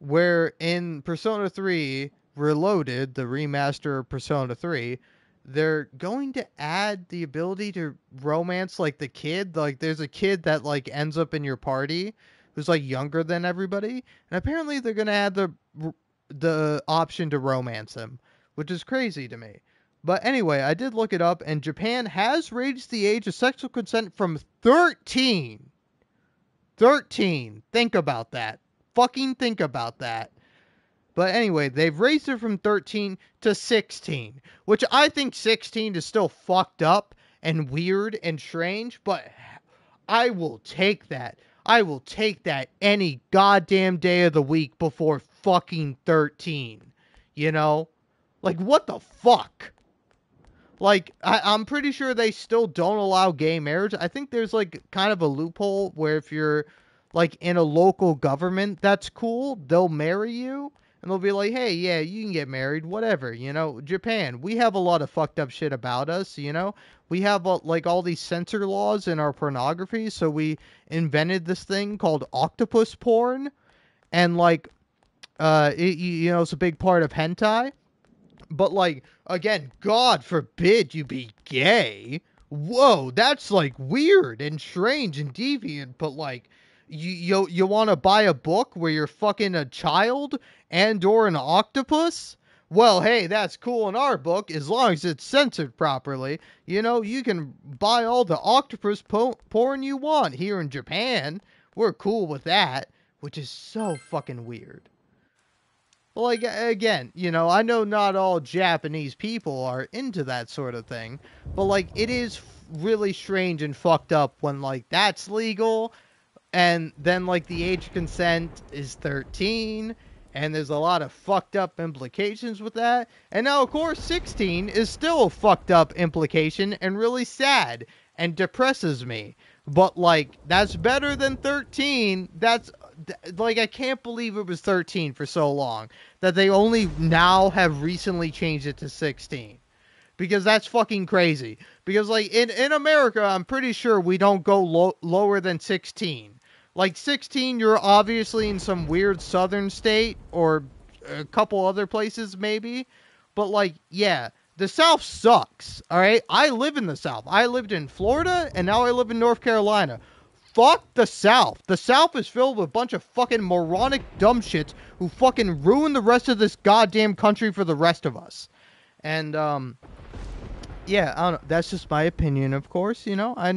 where in Persona 3 Reloaded, the remaster of Persona 3, they're going to add the ability to romance like the kid. Like there's a kid that like ends up in your party who's like younger than everybody, and apparently they're going to add the option to romance him, which is crazy to me. But anyway, I did look it up, and Japan has raised the age of sexual consent from 13. 13. Think about that. Fucking think about that. But anyway, they've raised it from 13 to 16, which I think 16 is still fucked up and weird and strange, but I will take that. I will take that any goddamn day of the week before fucking 13. You know? Like, what the fuck? Like, I'm pretty sure they still don't allow gay marriage. I think there's, like, kind of a loophole where if you're, like, in a local government that's cool, they'll marry you. And they'll be like, hey, yeah, you can get married, whatever, you know. Japan, we have a lot of fucked up shit about us, you know. We have, like, all these censor laws in our pornography, so we invented this thing called octopus porn. And, like, you know, it's a big part of hentai. But, like, again, God forbid you be gay. Whoa, that's, like, weird and strange and deviant, but, like, you want to buy a book where you're fucking a child and or an octopus? Well, hey, that's cool in our book, as long as it's censored properly. You know, you can buy all the octopus porn you want here in Japan. We're cool with that, which is so fucking weird. Like, again, you know, I know not all Japanese people are into that sort of thing, but, like, it is really strange and fucked up when, like, that's legal, and then, like, the age of consent is 13, and there's a lot of fucked up implications with that, and now, of course, 16 is still a fucked up implication and really sad and depresses me. But, like, that's better than 13. That's, like, I can't believe it was 13 for so long. That they only now have recently changed it to 16. Because that's fucking crazy. Because, like, in America, I'm pretty sure we don't go lower than 16. Like, 16, you're obviously in some weird southern state, or a couple other places, maybe. But, like, yeah. The South sucks, alright? I live in the South. I lived in Florida, and now I live in North Carolina. Fuck the South. The South is filled with a bunch of fucking moronic dumb shits who fucking ruin the rest of this goddamn country for the rest of us. And, yeah, I don't know. That's just my opinion, of course, you know? I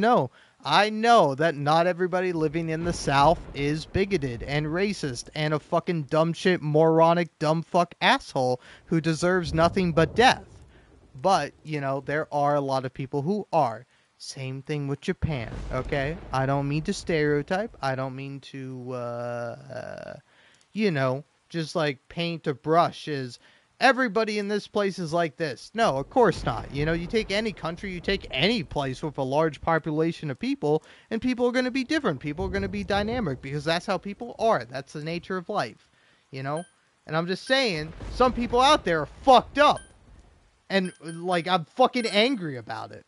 know that not everybody living in the South is bigoted and racist and a fucking dumb shit, moronic, dumb fuck asshole who deserves nothing but death. But, you know, there are a lot of people who are. Same thing with Japan, okay? I don't mean to stereotype. I don't mean to, you know, just, like, paint a brush as everybody in this place is like this. No, of course not. You know, you take any country, you take any place with a large population of people, and people are going to be different. People are going to be dynamic because that's how people are. That's the nature of life, you know? And I'm just saying, some people out there are fucked up. And, like, I'm fucking angry about it.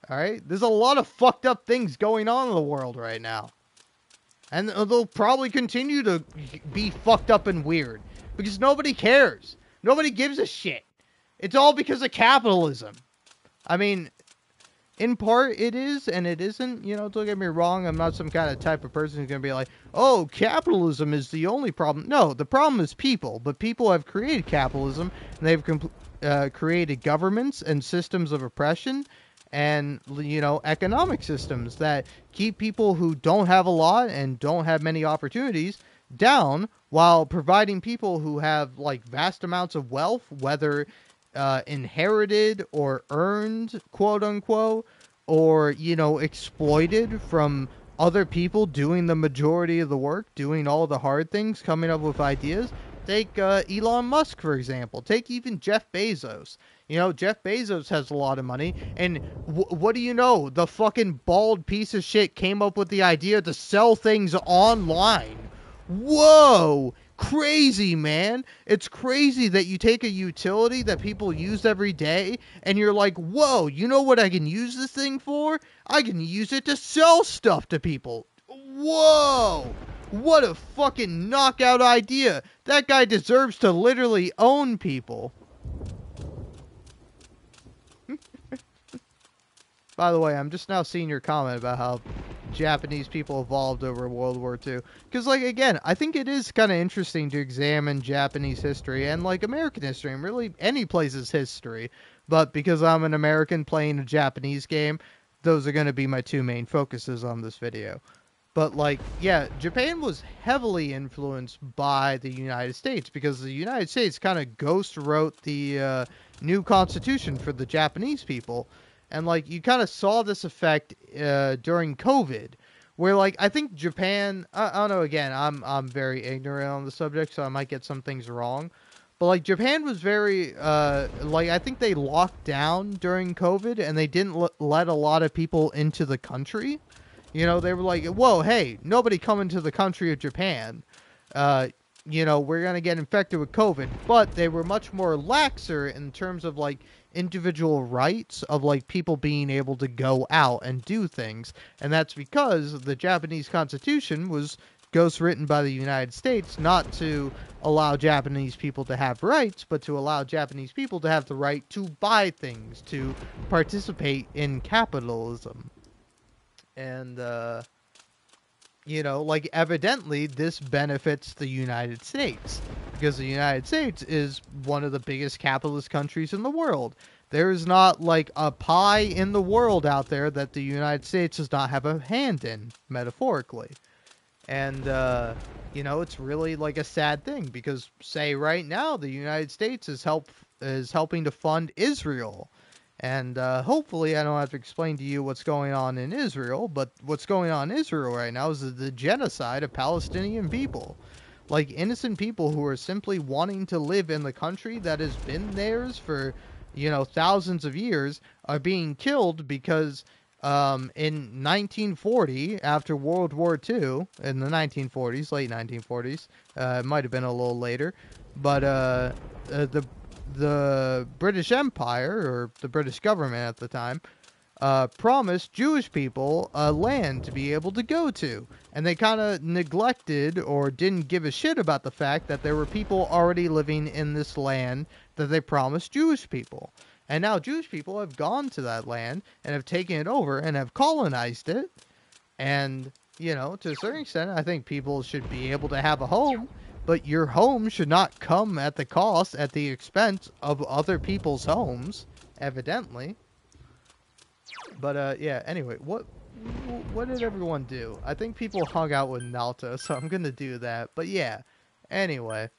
Alright? There's a lot of fucked up things going on in the world right now. And they'll probably continue to be fucked up and weird. Because nobody cares. Nobody gives a shit. It's all because of capitalism. I mean, in part it is and it isn't. You know, don't get me wrong. I'm not some kind of type of person who's going to be like, oh, capitalism is the only problem. No, the problem is people. But people have created capitalism. And they've created governments and systems of oppression. And, you know, economic systems that keep people who don't have a lot and don't have many opportunities down, while providing people who have, like, vast amounts of wealth, whether inherited or earned, quote unquote, or, you know, exploited from other people doing the majority of the work, doing all the hard things, coming up with ideas. Take Elon Musk, for example. Take even Jeff Bezos. You know, Jeff Bezos has a lot of money, and what do you know? The fucking bald piece of shit came up with the idea to sell things online. Whoa! Crazy, man. It's crazy that you take a utility that people use every day, and you're like, whoa, you know what I can use this thing for? I can use it to sell stuff to people. Whoa! What a fucking knockout idea. That guy deserves to literally own people. By the way, I'm just now seeing your comment about how Japanese people evolved over World War II. Because, like, again, I think it is kind of interesting to examine Japanese history and, like, American history and really any place's history. But because I'm an American playing a Japanese game, those are going to be my two main focuses on this video. But, like, yeah, Japan was heavily influenced by the United States because the United States kind of ghost wrote the new constitution for the Japanese people. And, like, you kind of saw this effect during COVID, where, like, I think Japan, I don't know, again, I'm very ignorant on the subject, so I might get some things wrong. But, like, Japan was very, like, I think they locked down during COVID, and they didn't let a lot of people into the country. You know, they were like, whoa, hey, nobody come into the country of Japan. You know, we're going to get infected with COVID. But they were much more laxer in terms of, like, individual rights of, like, people being able to go out and do things. And that's because the Japanese Constitution was ghostwritten by the United States not to allow Japanese people to have rights, but to allow Japanese people to have the right to buy things, to participate in capitalism. And, you know, like, evidently this benefits the United States, because the United States is one of the biggest capitalist countries in the world. There's not, like, a pie in the world out there that the United States does not have a hand in, metaphorically. And, you know, it's really, like, a sad thing, because, say, right now, the United States is helping to fund Israel. And hopefully I don't have to explain to you what's going on in Israel, but what's going on in Israel right now is the genocide of Palestinian people. Like, innocent people who are simply wanting to live in the country that has been theirs for, you know, thousands of years are being killed because in 1940, after World War II, in the 1940s, late 1940s, it might have been a little later, but the British Empire, or the British government at the time, promised Jewish people a land to be able to go to. And they kind of neglected or didn't give a shit about the fact that there were people already living in this land that they promised Jewish people. And now Jewish people have gone to that land and have taken it over and have colonized it. And, you know, to a certain extent, I think people should be able to have a home. But your home should not come at the cost, at the expense of other people's homes, evidently. But, yeah, anyway, what did everyone do? I think people hung out with Naoto, so I'm gonna do that. But, yeah, anyway.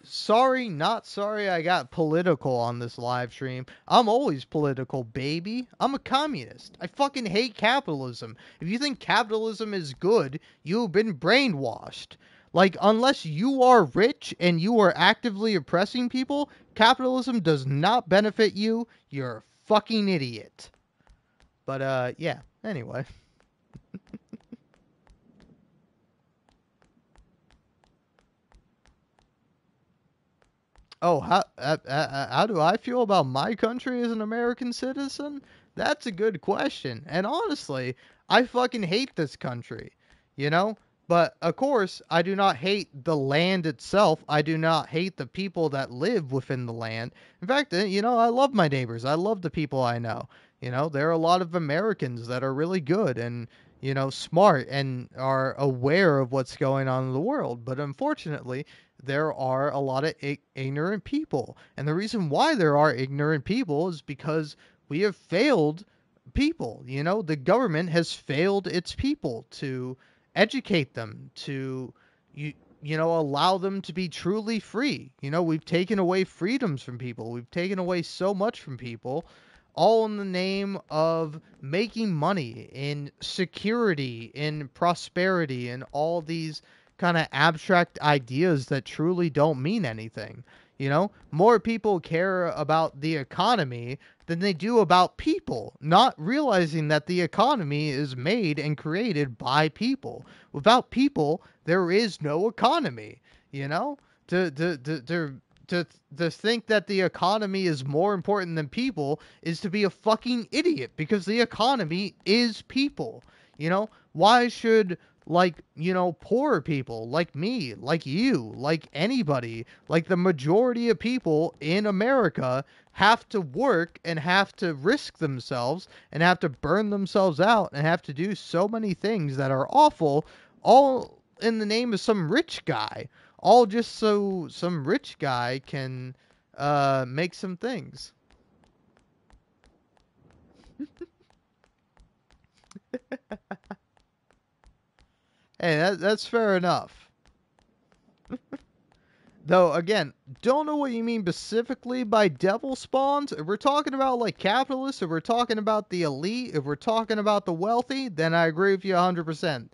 Sorry, not sorry I got political on this live stream. I'm always political, baby. I'm a communist. I fucking hate capitalism. If you think capitalism is good, you've been brainwashed. Like, unless you are rich and you are actively oppressing people, capitalism does not benefit you. You're a fucking idiot. But, yeah, anyway. Oh, how do I feel about my country as an American citizen? That's a good question. And honestly, I fucking hate this country, you know? But of course, I do not hate the land itself. I do not hate the people that live within the land. In fact, I love my neighbors. I love the people I know. There are a lot of Americans that are really good and, smart and are aware of what's going on in the world. But unfortunately, there are a lot of ignorant people. And the reason why there are ignorant people is because we have failed people. The government has failed its people to educate them, to allow them to be truly free. We've taken away freedoms from people. We've taken away so much from people, all in the name of making money, in security, in prosperity, and all these kind of abstract ideas that truly don't mean anything. More people care about the economy than they do about people, not realizing that the economy is made and created by people. Without people, there is no economy. To think that the economy is more important than people is to be a fucking idiot, because the economy is people. Why should, poorer people like me, like you, like anybody, like the majority of people in America have to work and have to risk themselves and have to burn themselves out and have to do so many things that are awful, all in the name of some rich guy? All just so some rich guy can make some things. Hey, that's fair enough. Though, again, don't know what you mean specifically by devil spawns. If we're talking about, like, capitalists, if we're talking about the elite, if we're talking about the wealthy, then I agree with you 100%.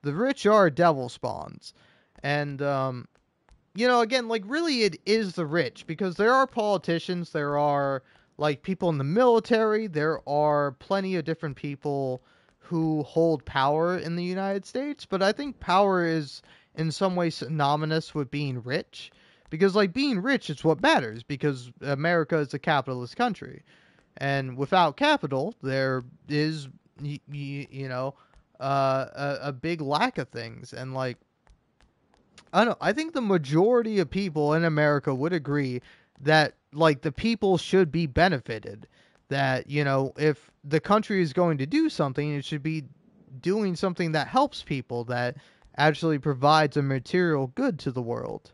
The rich are devil spawns. And, again, like, really it is the rich, because there are politicians, there are, like, people in the military, there are plenty of different people who hold power in the United States, but I think power is in some way synonymous with being rich, because, like, being rich is what matters, because America is a capitalist country, and without capital, there is, a big lack of things, and, like, I don't know. I think the majority of people in America would agree that, like, the people should be benefited. That, if the country is going to do something, it should be doing something that helps people, that actually provides a material good to the world.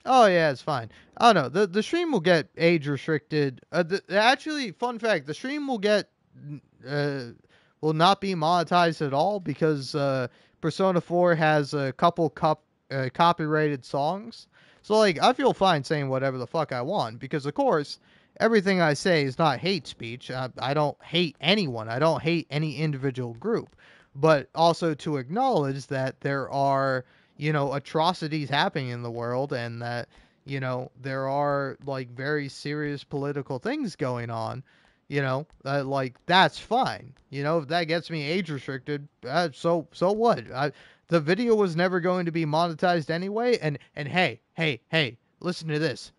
Oh, yeah, it's fine. I don't know. The stream will get age restricted. Actually, fun fact, the stream will not be monetized at all, because Persona 4 has a couple copyrighted songs. So, like, I feel fine saying whatever the fuck I want, because, of course, everything I say is not hate speech. I don't hate anyone. I don't hate any individual group. But also to acknowledge that there are, atrocities happening in the world, and that, there are, like, very serious political things going on. Like, that's fine. If that gets me age restricted, so what? The video was never going to be monetized anyway, and hey, listen to this.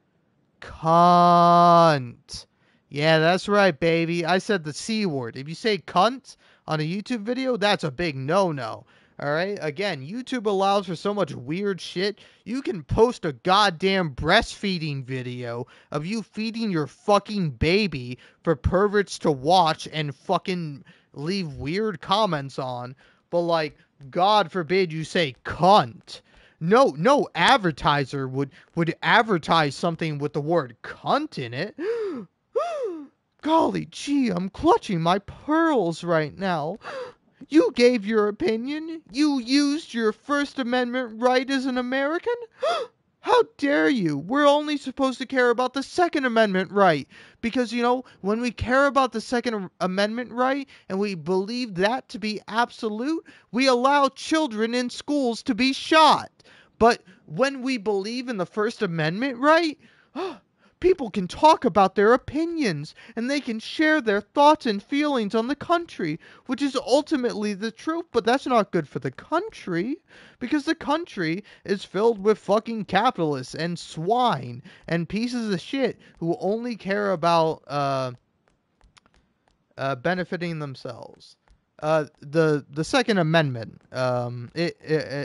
Cunt. Yeah, that's right, baby. I said the C word. If you say cunt on a YouTube video, that's a big no-no. Alright? Again, YouTube allows for so much weird shit. You can post a goddamn breastfeeding video of you feeding your fucking baby for perverts to watch and fucking leave weird comments on. But, like, God forbid you say cunt. No advertiser would advertise something with the word cunt in it. Golly gee, I'm clutching my pearls right now. You gave your opinion. You used your First Amendment right as an American. How dare you? We're only supposed to care about the Second Amendment right. Because, when we care about the Second Amendment right and we believe that to be absolute, we allow children in schools to be shot. But when we believe in the First Amendment right, people can talk about their opinions and they can share their thoughts and feelings on the country, which is ultimately the truth, but that's not good for the country because the country is filled with fucking capitalists and swine and pieces of shit who only care about benefiting themselves. The Second Amendment, I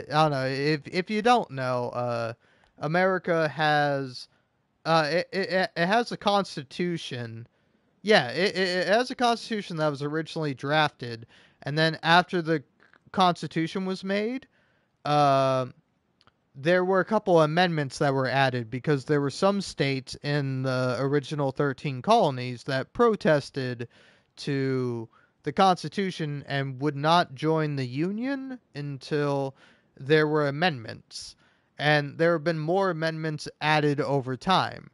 don't know, if you don't know, America has it has a constitution. Yeah, it has a constitution that was originally drafted, and then after the constitution was made, uh, there were a couple amendments that were added because there were some states in the original 13 colonies that protested to the Constitution and would not join the Union until there were amendments. And there have been more amendments added over time.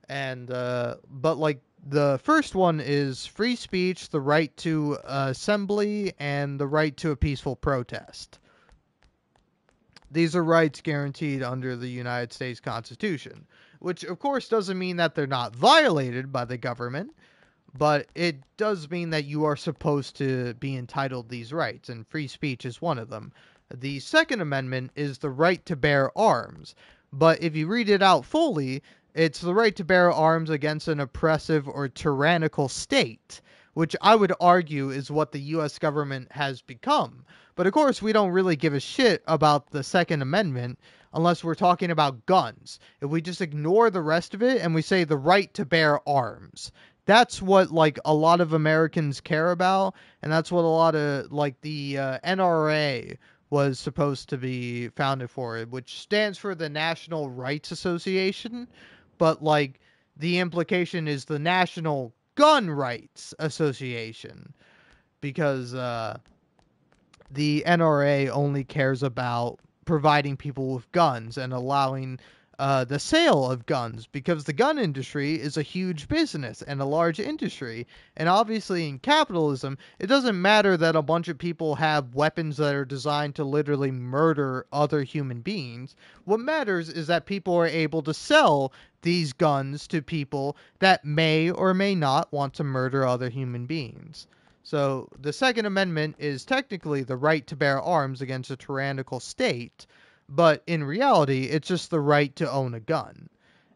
And, but like, the first one is free speech, the right to assembly, and the right to a peaceful protest. These are rights guaranteed under the United States Constitution, which of course doesn't mean that they're not violated by the government, but it does mean that you are supposed to be entitled these rights, and free speech is one of them. The Second Amendment is the right to bear arms, but if you read it out fully, it's the right to bear arms against an oppressive or tyrannical state, which I would argue is what the U.S. government has become. But of course, we don't really give a shit about the Second Amendment unless we're talking about guns. If we just ignore the rest of it and we say the right to bear arms, that's what like a lot of Americans care about, and that's what a lot of like the NRA was supposed to be founded for, which stands for the National Rights Association, but like the implication is the National Gun Rights Association, because the NRA only cares about providing people with guns and allowing the sale of guns, because the gun industry is a huge business and a large industry. And obviously in capitalism, it doesn't matter that a bunch of people have weapons that are designed to literally murder other human beings. What matters is that people are able to sell these guns to people that may or may not want to murder other human beings. So the Second Amendment is technically the right to bear arms against a tyrannical state, but in reality, it's just the right to own a gun.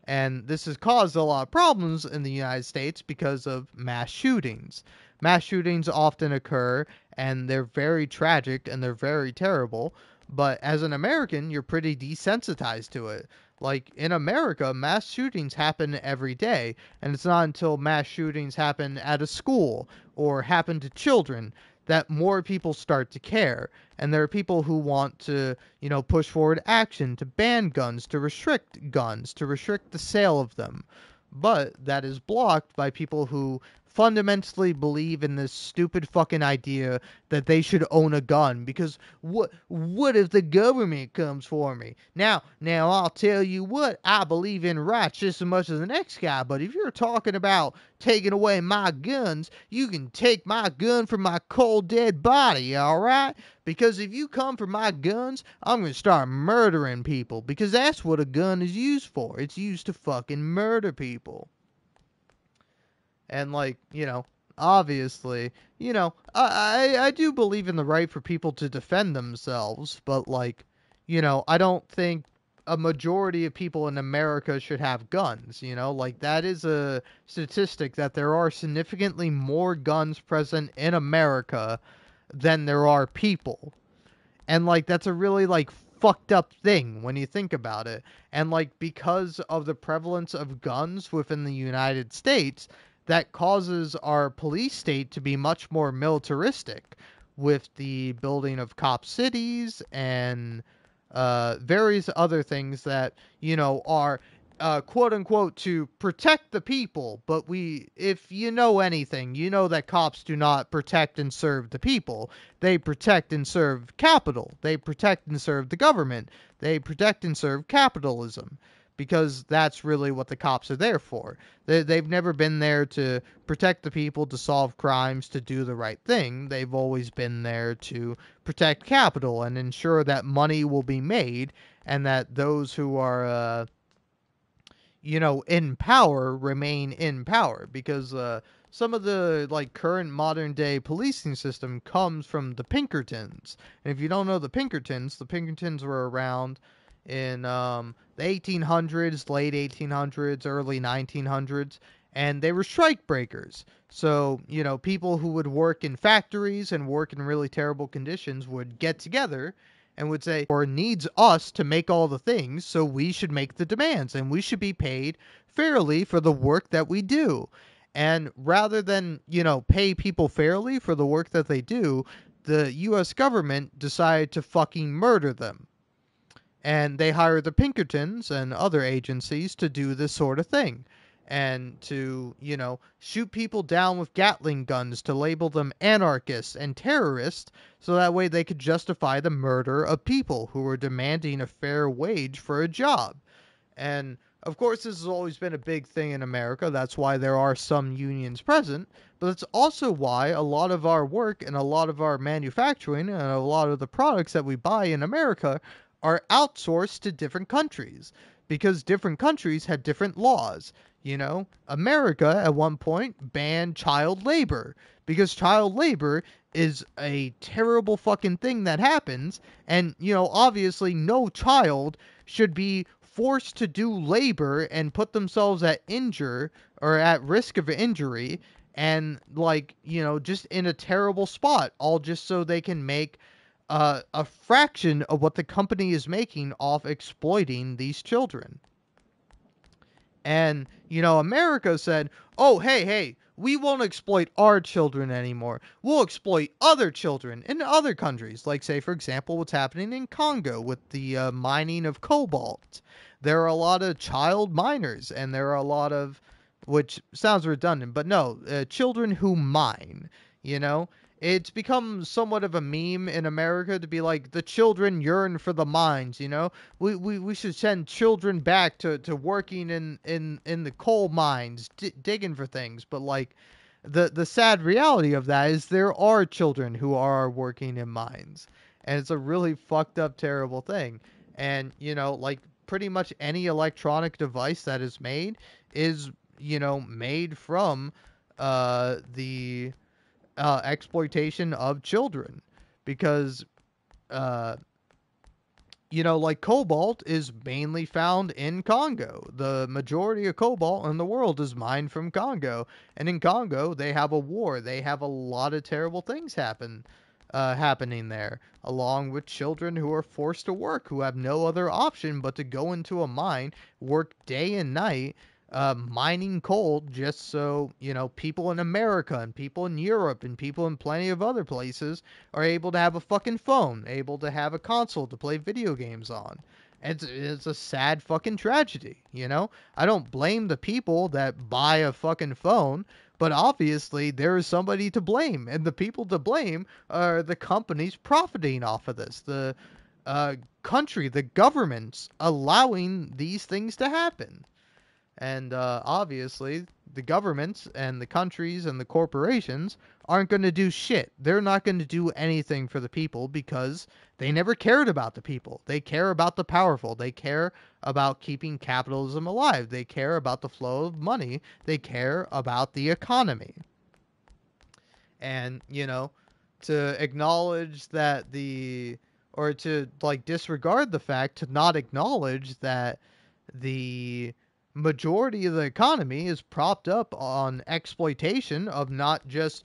And this has caused a lot of problems in the United States because of mass shootings. Mass shootings often occur, and they're very tragic and they're very terrible, but as an American, you're pretty desensitized to it. Like, in America, mass shootings happen every day, and it's not until mass shootings happen at a school or happen to children that more people start to care. And there are people who want to, push forward action to ban guns, to restrict the sale of them. But that is blocked by people who fundamentally believe in this stupid fucking idea that they should own a gun, because what if the government comes for me? Now I'll tell you what, I believe in rights just as much as the next guy, but if you're talking about taking away my guns, you can take my gun from my cold dead body, alright? Because if you come for my guns, I'm going to start murdering people, because that's what a gun is used for. It's used to fucking murder people. And obviously, I do believe in the right for people to defend themselves, but I don't think a majority of people in America should have guns, that is a statistic that there are significantly more guns present in America than there are people. And that's a really fucked up thing when you think about it. And because of the prevalence of guns within the United States, that causes our police state to be much more militaristic, with the building of cop cities and various other things that, are quote unquote to protect the people. But if you know anything, you know that cops do not protect and serve the people. They protect and serve capital. They protect and serve the government. They protect and serve capitalism. because that's really what the cops are there for. They've never been there to protect the people, to solve crimes, to do the right thing. They've always been there to protect capital and ensure that money will be made and that those who are, in power remain in power, because some of the current modern day policing system comes from the Pinkertons. And if you don't know the Pinkertons were around in the 1800s, late 1800s, early 1900s, and they were strike breakers. So, people who would work in factories and work in really terrible conditions would get together and would say, or needs us to make all the things, so we should make the demands, and we should be paid fairly for the work that we do. And rather than, pay people fairly for the work that they do, the U.S. government decided to fucking murder them. And they hired the Pinkertons and other agencies to do this sort of thing. And to, shoot people down with Gatling guns, to label them anarchists and terrorists, so that way they could justify the murder of people who were demanding a fair wage for a job. And, of course, this has always been a big thing in America. That's why there are some unions present. But it's also why a lot of our work and a lot of our manufacturing and a lot of the products that we buy in America are outsourced to different countries, because different countries have different laws. America at one point banned child labor, because child labor is a terrible fucking thing that happens. And, obviously no child should be forced to do labor and put themselves at risk of injury and just in a terrible spot, all just so they can make a fraction of what the company is making off exploiting these children. And, America said, oh, hey, we won't exploit our children anymore. We'll exploit other children in other countries. Like, say, for example, what's happening in Congo with the mining of cobalt. There are a lot of child miners, and there are a lot of, which sounds redundant, but no, children who mine, It's become somewhat of a meme in America to be like, the children yearn for the mines, We should send children back to working in the coal mines, digging for things. But, the sad reality of that is there are children who are working in mines. And it's a really fucked up, terrible thing. And, pretty much any electronic device that is made is, made from the exploitation of children, because cobalt is mainly found in Congo. The majority of cobalt in the world is mined from Congo, and in Congo they have a war. They have a lot of terrible things happening there, along with children who are forced to work, who have no other option but to go into a mine, work day and night, mining coal, just so, people in America and people in Europe and people in plenty of other places are able to have a fucking phone, able to have a console to play video games on. It's a sad fucking tragedy, I don't blame the people that buy a fucking phone, but obviously there is somebody to blame, and the people to blame are the companies profiting off of this, the country, the governments allowing these things to happen. And obviously, the governments and the countries and the corporations aren't going to do shit. They're not going to do anything for the people because they never cared about the people. They care about the powerful. They care about keeping capitalism alive. They care about the flow of money. They care about the economy. And, to acknowledge that or to disregard the fact, to not acknowledge that the majority of the economy is propped up on exploitation of not just,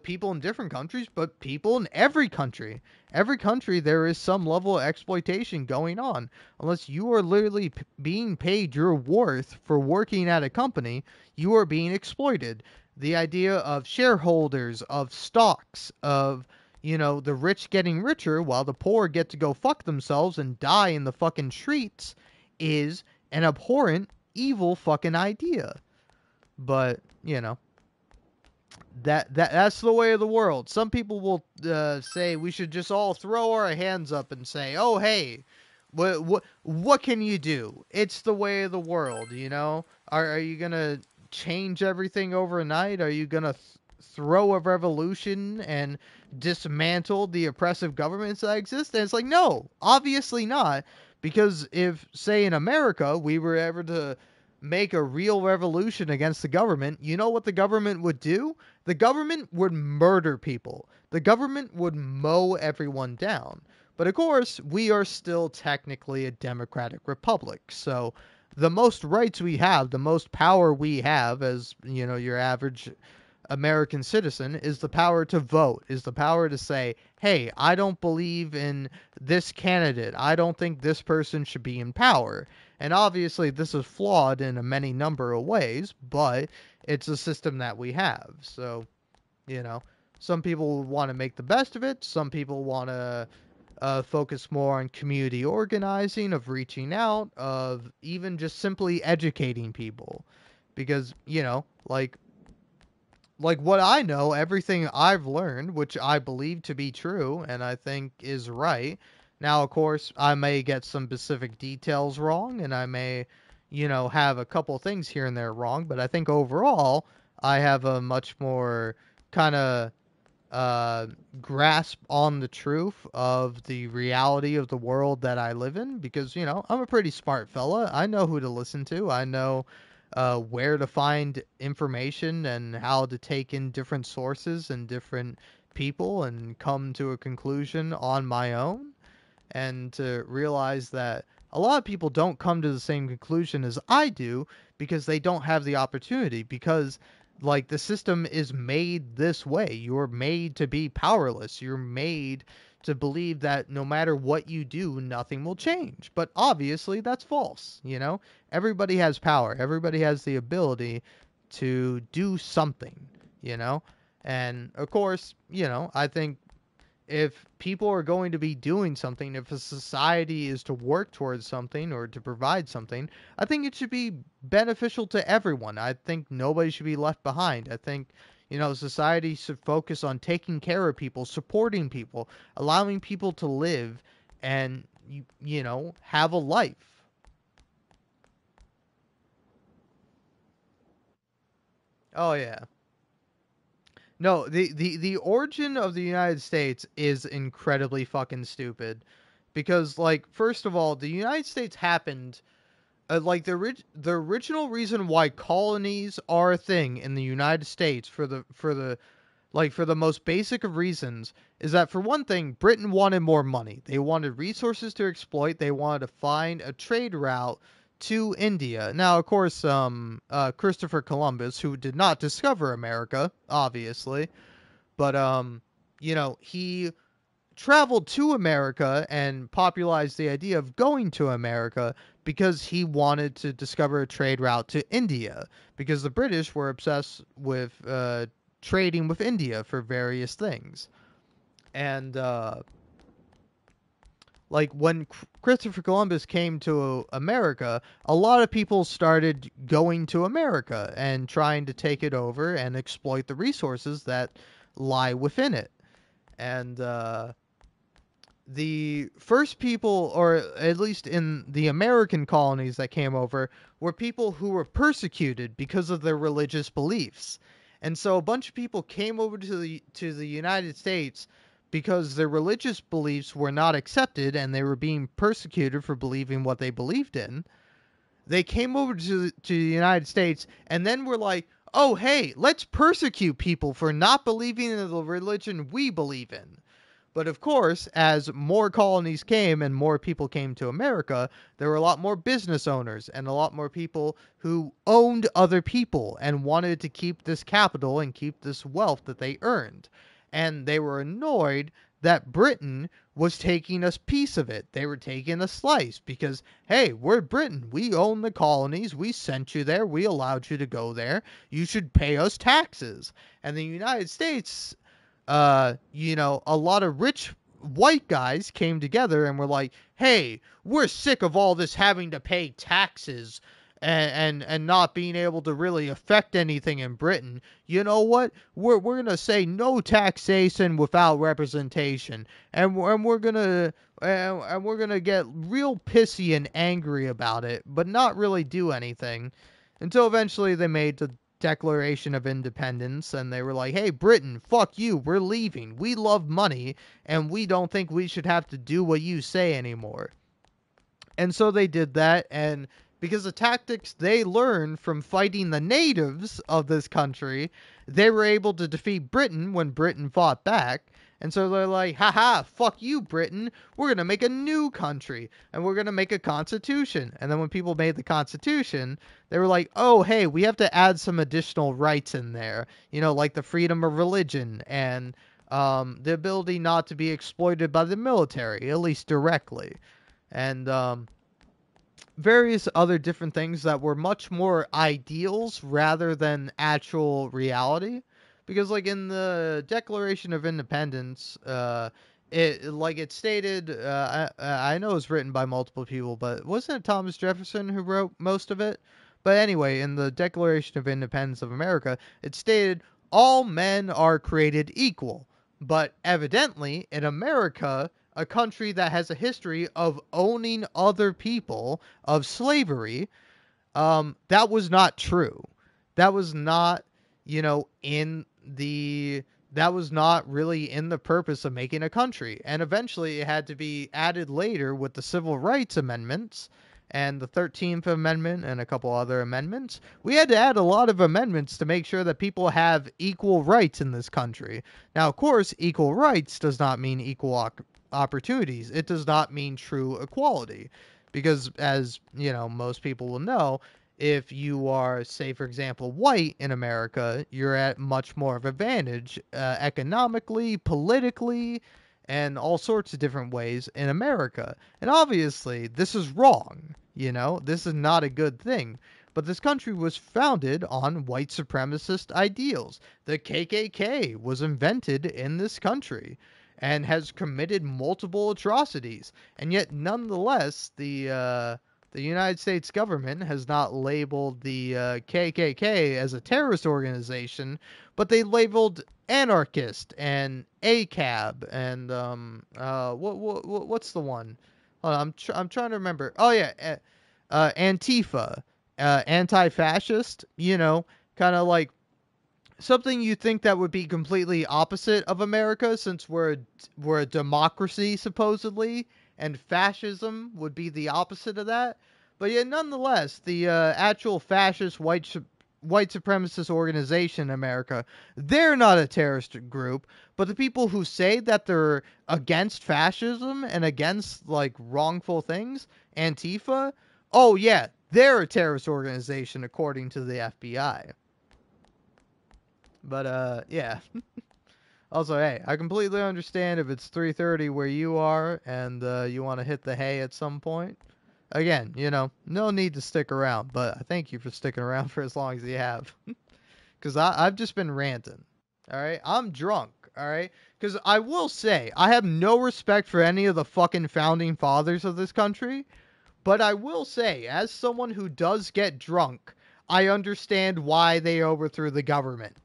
people in different countries, but people in every country. Every country there is some level of exploitation going on. Unless you are literally being paid your worth for working at a company, you are being exploited. The idea of shareholders, of stocks, of, the rich getting richer while the poor get to go fuck themselves and die in the fucking streets is an abhorrent, evil fucking idea. But, that's the way of the world. Some people will say we should just all throw our hands up and say, oh, hey, What can you do? It's the way of the world, you know? Are you going to change everything overnight? Are you going to throw a revolution and dismantle the oppressive governments that exist? And it's like, no, obviously not. Because if, say, in America, we were ever to make a real revolution against the government, you know what the government would do? The government would murder people. The government would mow everyone down. But of course, we are still technically a democratic republic. So the most rights we have, the most power we have as, you know, your average American citizen is the power to vote, is the power to say, hey, I don't believe in this candidate. I don't think this person should be in power. And obviously, this is flawed in a many number of ways, but it's a system that we have. So, you know, some people want to make the best of it. Some people want to focus more on community organizing, of reaching out, of even just simply educating people. Because, you know, like what I know, everything I've learned, which I believe to be true and I think is right. Now, of course, I may get some specific details wrong and I may, you know, have a couple things here and there wrong, but I think overall I have a much more kind of grasp on the truth of the reality of the world that I live in because, you know, I'm a pretty smart fella. I know who to listen to. I know where to find information and how to take in different sources and different people and come to a conclusion on my own, and to realize that a lot of people don't come to the same conclusion as I do because they don't have the opportunity, because like the system is made this way. You're made to be powerless. You're made to believe that no matter what you do, nothing will change. But obviously that's false, you know? Everybody has power. Everybody has the ability to do something, you know? And of course, you know, I think if people are going to be doing something, if a society is to work towards something or to provide something, I think it should be beneficial to everyone. I think nobody should be left behind. I think, you know, society should focus on taking care of people, supporting people, allowing people to live and, you know, have a life. Oh, yeah. No, the origin of the United States is incredibly fucking stupid. Because, like, first of all, the United States happened, like, the original reason why colonies are a thing in the United States for the most basic of reasons is that, for one thing, Britain wanted more money. They wanted resources to exploit. They wanted to find a trade route to India. Now, of course, Christopher Columbus, who did not discover America, obviously, but, you know, he traveled to America and popularized the idea of going to America because he wanted to discover a trade route to India, because the British were obsessed with trading with India for various things. And like when Christopher Columbus came to America, a lot of people started going to America and trying to take it over and exploit the resources that lie within it. And the first people, or at least in the American colonies that came over, were people who were persecuted because of their religious beliefs. And so a bunch of people came over to the United States because their religious beliefs were not accepted and they were being persecuted for believing what they believed in. They came over to the United States and then were like, "Oh, hey, let's persecute people for not believing in the religion we believe in." But of course, as more colonies came and more people came to America, there were a lot more business owners and a lot more people who owned other people and wanted to keep this capital and keep this wealth that they earned. And they were annoyed that Britain was taking a piece of it. They were taking a slice because, hey, we're Britain. We own the colonies. We sent you there. We allowed you to go there. You should pay us taxes. And the United States, you know, a lot of rich white guys came together and were like, hey, we're sick of all this having to pay taxes and not being able to really affect anything in Britain, you know what? We're gonna say no taxation without representation, and we're gonna and we're gonna get real pissy and angry about it, but not really do anything, until eventually they made the Declaration of Independence, and they were like, "Hey, Britain, fuck you, we're leaving. We love money, and we don't think we should have to do what you say anymore." And so they did that, and because the tactics they learned from fighting the natives of this country, they were able to defeat Britain when Britain fought back. And so they're like, haha, fuck you, Britain. We're going to make a new country, and we're going to make a constitution. And then when people made the constitution, they were like, oh, hey, we have to add some additional rights in there, like the freedom of religion and the ability not to be exploited by the military, at least directly. And various other different things that were much more ideals rather than actual reality. Because, like, in the Declaration of Independence, it stated, I know it was written by multiple people, but wasn't it Thomas Jefferson who wrote most of it? But anyway, in the Declaration of Independence of America, it stated, all men are created equal. But evidently, in America, a country that has a history of owning other people, of slavery, that was not true. That was not, that was not really in the purpose of making a country. And eventually it had to be added later with the Civil Rights Amendments and the 13th Amendment and a couple other amendments. We had to add a lot of amendments to make sure that people have equal rights in this country. Now, of course, equal rights does not mean equal opportunities. It does not mean true equality. Because, as, most people will know, if you are, say, for example, white in America, you're at much more of an advantage economically, politically, and all sorts of different ways in America. And obviously, this is wrong. This is not a good thing. But this country was founded on white supremacist ideals. The KKK was invented in this country and has committed multiple atrocities. And yet, nonetheless, the United States government has not labeled the KKK as a terrorist organization, but they labeled anarchist and ACAB and what's the one? Hold on, I'm trying to remember. Oh yeah, Antifa, anti-fascist. Kind of like something you think that would be completely opposite of America, since we're a democracy supposedly, and fascism would be the opposite of that. But yet, nonetheless, the actual fascist white supremacist organization in America, they're not a terrorist group. But the people who say that they're against fascism and against like wrongful things, Antifa, oh yeah, they're a terrorist organization according to the FBI. But yeah. Also, hey, I completely understand if it's 3:30 where you are and you want to hit the hay at some point. Again, no need to stick around, but I thank you for sticking around for as long as you have. Because I've just been ranting, all right? I'm drunk, all right? Because I will say, I have no respect for any of the fucking founding fathers of this country, but I will say, as someone who does get drunk, I understand why they overthrew the government.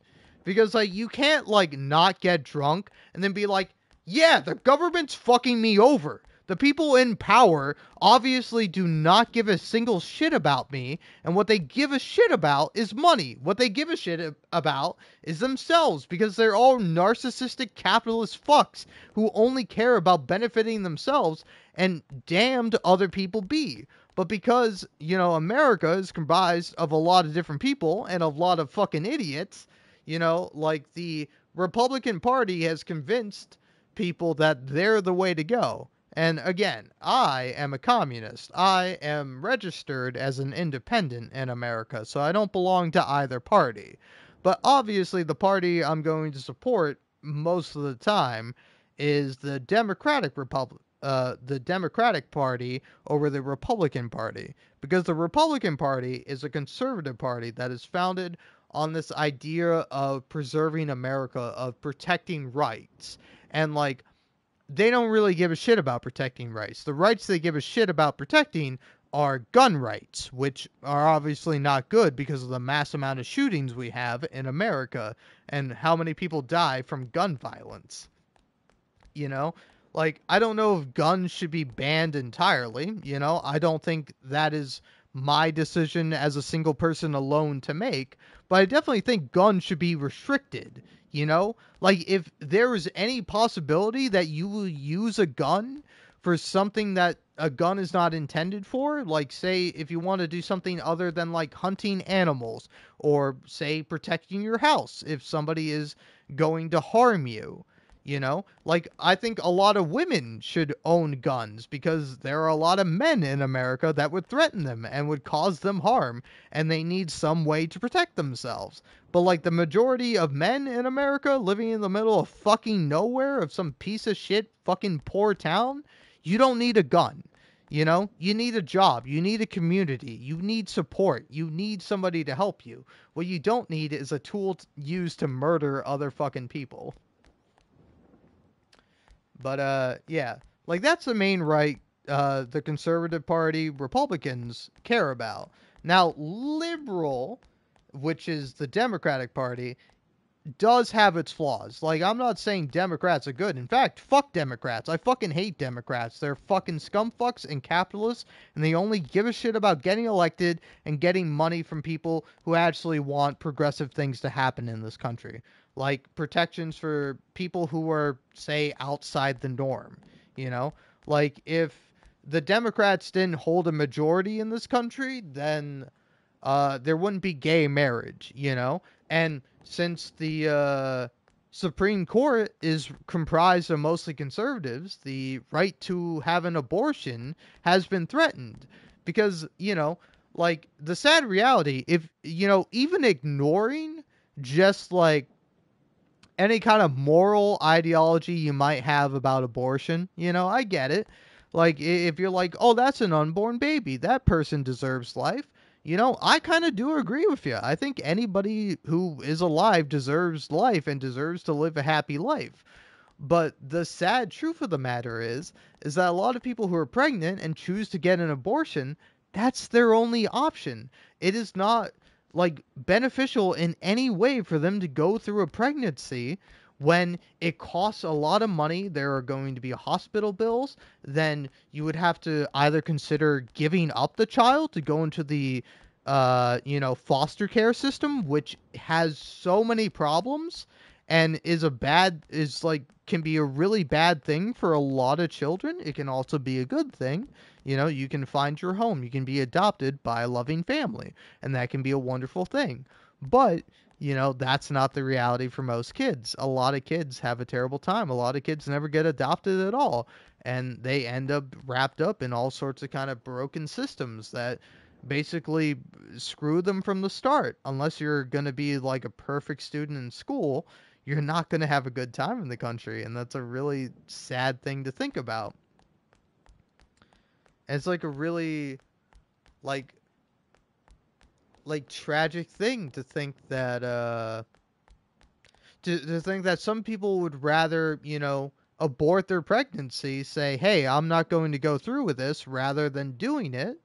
Because, like, you can't, like, not get drunk and then be like, yeah, the government's fucking me over. The people in power obviously do not give a single shit about me, and what they give a shit about is money. What they give a shit about is themselves, because they're all narcissistic capitalist fucks who only care about benefiting themselves, and damned other people be. But because, America is comprised of a lot of different people and a lot of fucking idiots, like the Republican Party has convinced people that they're the way to go. And again, I am a communist. I am registered as an independent in America, so I don't belong to either party. But obviously, the party I'm going to support most of the time is the Democratic Party over the Republican Party, because the Republican Party is a conservative party that is founded on this idea of preserving America, of protecting rights, and like, they don't really give a shit about protecting rights. The rights they give a shit about protecting are gun rights, which are obviously not good because of the mass amount of shootings we have in America and how many people die from gun violence. You know, like, I don't know if guns should be banned entirely. I don't think that is my decision as a single person alone to make, but I definitely think guns should be restricted. Like, if there is any possibility that you will use a gun for something that a gun is not intended for, like, say, if you want to do something other than, like, hunting animals, or, say, protecting your house if somebody is going to harm you. Like, I think a lot of women should own guns because there are a lot of men in America that would threaten them and would cause them harm, and they need some way to protect themselves. But, like, the majority of men in America living in the middle of fucking nowhere, of some piece of shit fucking poor town, you don't need a gun. You need a job. You need a community. You need support. You need somebody to help you. What you don't need is a tool used to murder other fucking people. But, yeah. Like, that's the main right the Conservative Party, Republicans care about. Now, liberal, which is the Democratic Party, does have its flaws. Like, I'm not saying Democrats are good. In fact, fuck Democrats. I fucking hate Democrats. They're fucking scumfucks and capitalists, and they only give a shit about getting elected and getting money from people who actually want progressive things to happen in this country. Like protections for people who are, say, outside the norm. Like, if the Democrats didn't hold a majority in this country, then there wouldn't be gay marriage, And since the Supreme Court is comprised of mostly conservatives, the right to have an abortion has been threatened. Because, like, the sad reality, if, even ignoring just, like, any kind of moral ideology you might have about abortion, I get it. Like, if you're like, oh, that's an unborn baby, that person deserves life. I kind of do agree with you. I think anybody who is alive deserves life and deserves to live a happy life. But the sad truth of the matter is that a lot of people who are pregnant and choose to get an abortion, that's their only option. It is not, like, beneficial in any way for them to go through a pregnancy when it costs a lot of money. There are going to be hospital bills. Then you would have to either consider giving up the child to go into the foster care system, which has so many problems and can be a really bad thing for a lot of children. It can also be a good thing. You can find your home. You can be adopted by a loving family, and that can be a wonderful thing. But, that's not the reality for most kids. A lot of kids have a terrible time. A lot of kids never get adopted at all, and they end up wrapped up in all sorts of kind of broken systems that basically screw them from the start. Unless you're going to be like a perfect student in school, you're not going to have a good time in the country, and that's a really sad thing to think about. And it's like a really like tragic thing to think that to think that some people would rather, abort their pregnancy, say, hey, I'm not going to go through with this, rather than doing it,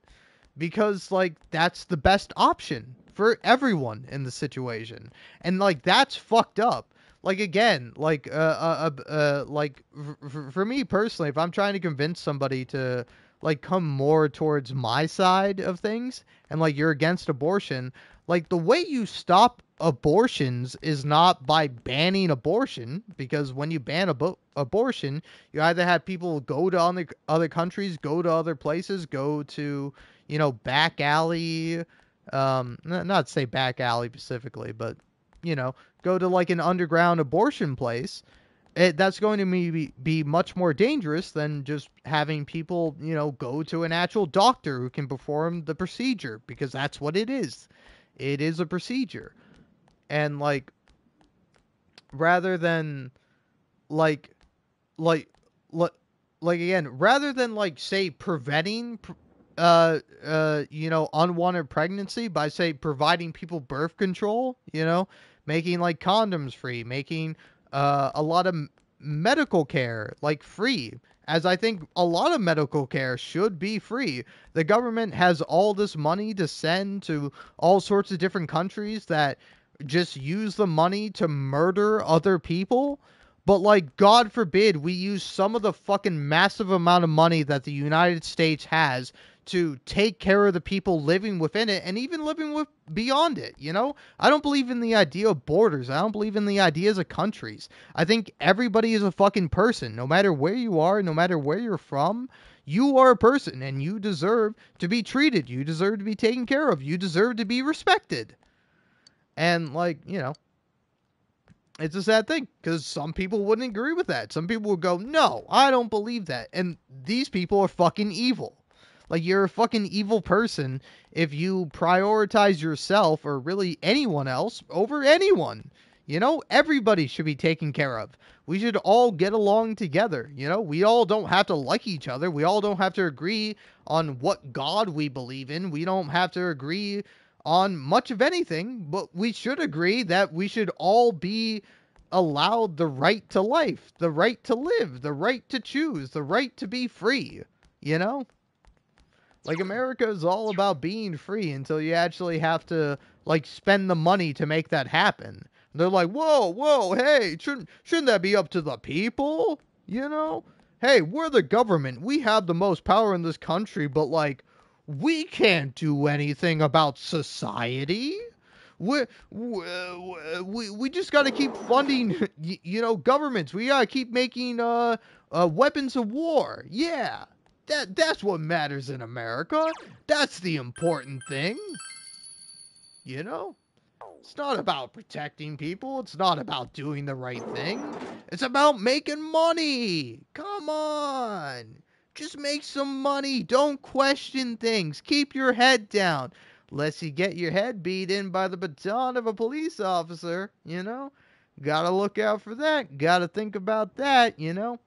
because, like, that's the best option for everyone in the situation. And, like, that's fucked up. Like, again, like, for me personally, if I'm trying to convince somebody to, like, come more towards my side of things, and, like, you're against abortion, like, the way you stop abortions is not by banning abortion, because when you ban abortion, you either have people go to other countries, go to other places, go to, back alley, not to say back alley specifically, but, go to, like, an underground abortion place. That's going to be much more dangerous than just having people, go to an actual doctor who can perform the procedure, because that's what it is. It is a procedure. And, like, rather than, again, rather than, like, say, preventing, unwanted pregnancy by, say, providing people birth control, making, like, condoms free, making a lot of medical care like free, as I think a lot of medical care should be free. The government has all this money to send to all sorts of different countries that just use the money to murder other people. But, like, God forbid we use some of the fucking massive amount of money that the United States has to take care of the people living within it and even living with beyond it, you know? I don't believe in the idea of borders. I don't believe in the ideas of countries. I think everybody is a fucking person. No matter where you are, no matter where you're from, you are a person and you deserve to be treated. You deserve to be taken care of. You deserve to be respected. And, like, you know, it's a sad thing because some people wouldn't agree with that. Some people would go, no, I don't believe that. And these people are fucking evil. Like, you're a fucking evil person if you prioritize yourself or really anyone else over anyone. You know, everybody should be taken care of. We should all get along together. You know, we all don't have to like each other. We all don't have to agree on what God we believe in. We don't have to agree on much of anything, but we should agree that we should all be allowed the right to life, the right to live, the right to choose, the right to be free. You know? Like, America is all about being free until you actually have to, like, spend the money to make that happen. They're like, whoa, hey, shouldn't that be up to the people? You know? Hey, we're the government. We have the most power in this country, but, like, we can't do anything about society. We just got to keep funding, you know, governments. We got to keep making weapons of war. Yeah. That's what matters in America. That's the important thing. You know? It's not about protecting people. It's not about doing the right thing. It's about making money. Come on. Just make some money. Don't question things. Keep your head down. Lest you get your head beat in by the baton of a police officer, you know? Gotta look out for that. Gotta think about that, you know?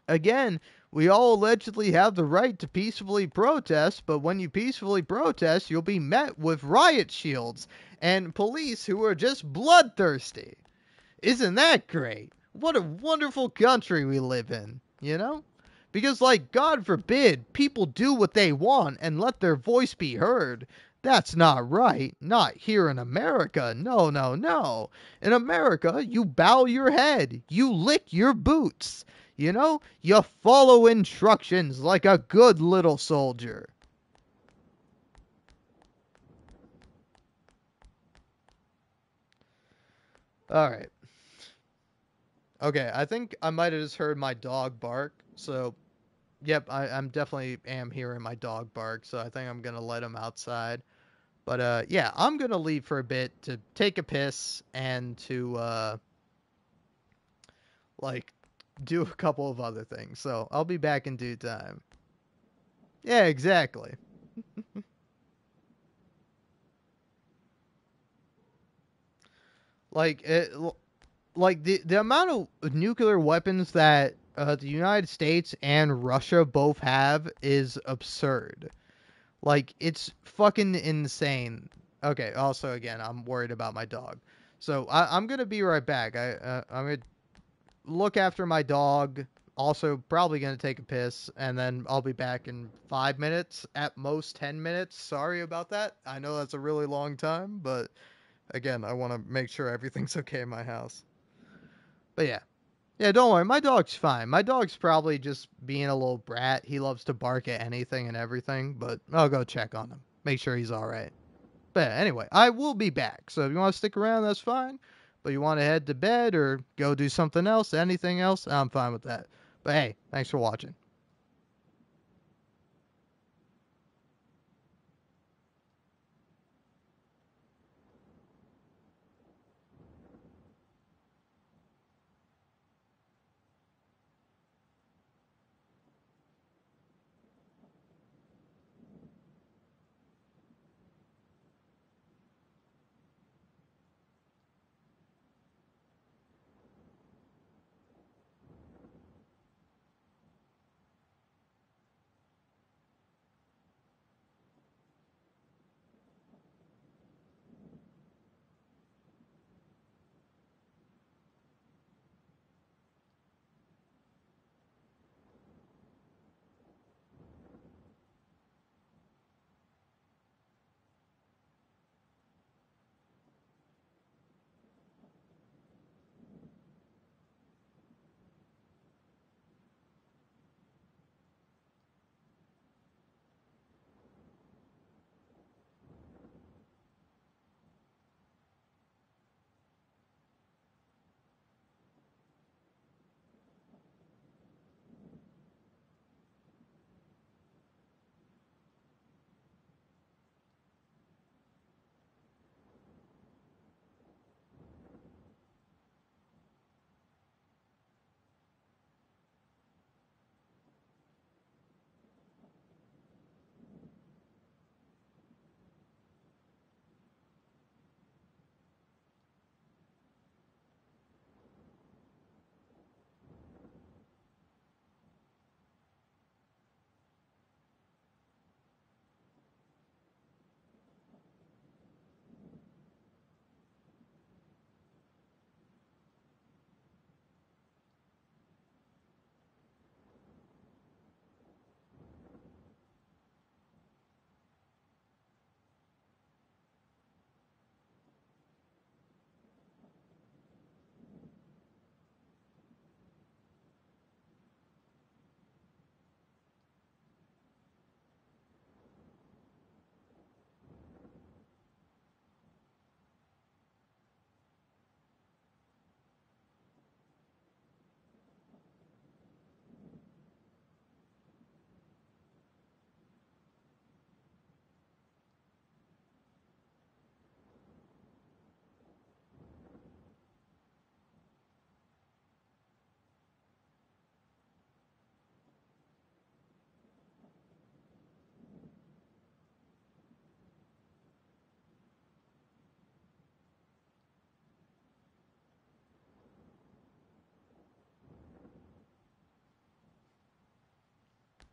Again, we all allegedly have the right to peacefully protest, but when you peacefully protest, you'll be met with riot shields and police who are just bloodthirsty. Isn't that great? What a wonderful country we live in, you know? Because, like, God forbid, people do what they want and let their voice be heard. That's not right. Not here in America. No, no, no. In America, you bow your head. You lick your boots. You know? You follow instructions like a good little soldier. Alright. Okay, I think I might have just heard my dog bark, so yep, I'm definitely am hearing my dog bark, so I think I'm gonna let him outside. But yeah, I'm gonna leave for a bit to take a piss and to like do a couple of other things. So I'll be back in due time. Yeah, exactly. Like it, like the amount of nuclear weapons that the United States and Russia both have is absurd. Like, it's fucking insane. Okay, also, again, I'm worried about my dog. So, I'm going to be right back. I'm going to look after my dog. Also, probably going to take a piss. And then I'll be back in 5 minutes. At most, 10 minutes. Sorry about that. I know that's a really long time. But, again, I want to make sure everything's okay in my house. But, yeah. Yeah, don't worry. My dog's fine. My dog's probably just being a little brat. He loves to bark at anything and everything, but I'll go check on him. Make sure he's alright. But anyway, I will be back. So if you want to stick around, that's fine. But you want to head to bed or go do something else, anything else, I'm fine with that. But hey, thanks for watching.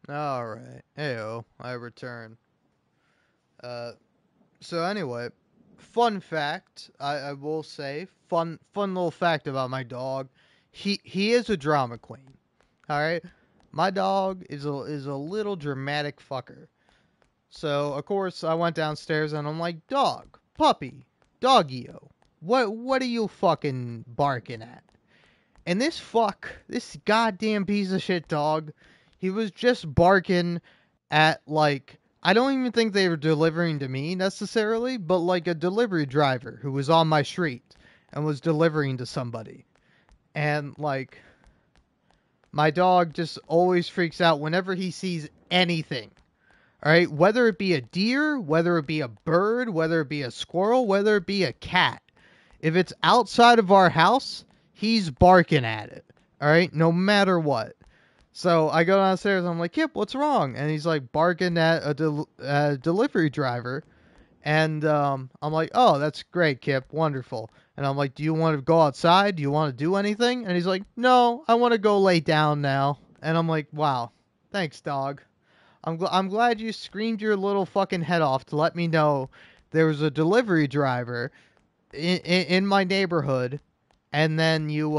Alright. Heyo, I return. So anyway, fun fact, I will say, fun little fact about my dog. He is a drama queen. Alright? My dog is a little dramatic fucker. So, of course, I went downstairs and I'm like, dog, puppy, doggy-o, what are you fucking barking at? And this goddamn piece of shit dog, he was just barking at, like, I don't even think they were delivering to me necessarily, but like a delivery driver who was on my street and was delivering to somebody. And, like, my dog just always freaks out whenever he sees anything. All right, whether it be a deer, whether it be a bird, whether it be a squirrel, whether it be a cat. If it's outside of our house, he's barking at it. All right, no matter what. So I go downstairs, I'm like, Kip, what's wrong? And he's like barking at a delivery driver. And I'm like, oh, that's great, Kip, wonderful. And I'm like, do you want to go outside? Do you want to do anything? And he's like, no, I want to go lay down now. And I'm like, wow, thanks, dog. I'm glad you screamed your little fucking head off to let me know there was a delivery driver in my neighborhood, and then you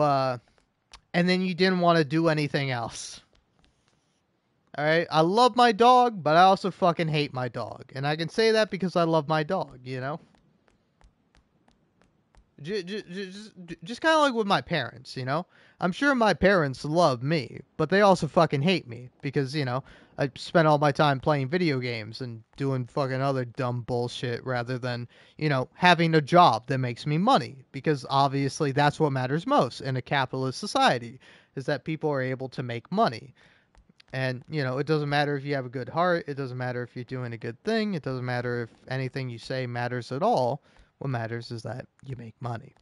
didn't want to do anything else. All right, I love my dog, but I also fucking hate my dog, and I can say that because I love my dog. You know. Just kind of like with my parents, you know? I'm sure my parents love me, but they also fucking hate me because, you know, I spend all my time playing video games and doing fucking other dumb bullshit rather than, you know, having a job that makes me money, because obviously that's what matters most in a capitalist society, is that people are able to make money. And, you know, it doesn't matter if you have a good heart, it doesn't matter if you're doing a good thing, it doesn't matter if anything you say matters at all. What matters is that you make money.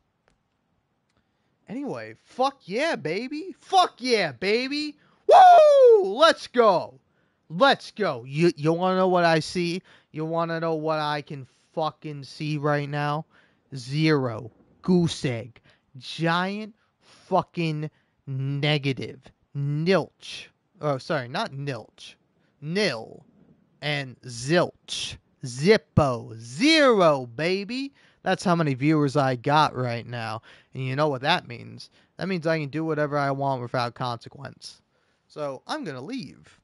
Anyway, fuck yeah, baby. Fuck yeah, baby. Woo! Let's go. Let's go. You want to know what I see? You want to know what I can fucking see right now? Zero. Goose egg. Giant fucking negative. Nilch. Oh, sorry, not nilch. Nil. And zilch. Zippo. Zero, baby. That's how many viewers I got right now. And you know what that means? That means I can do whatever I want without consequence. So I'm going to leave.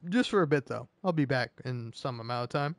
Just for a bit, though. I'll be back in some amount of time.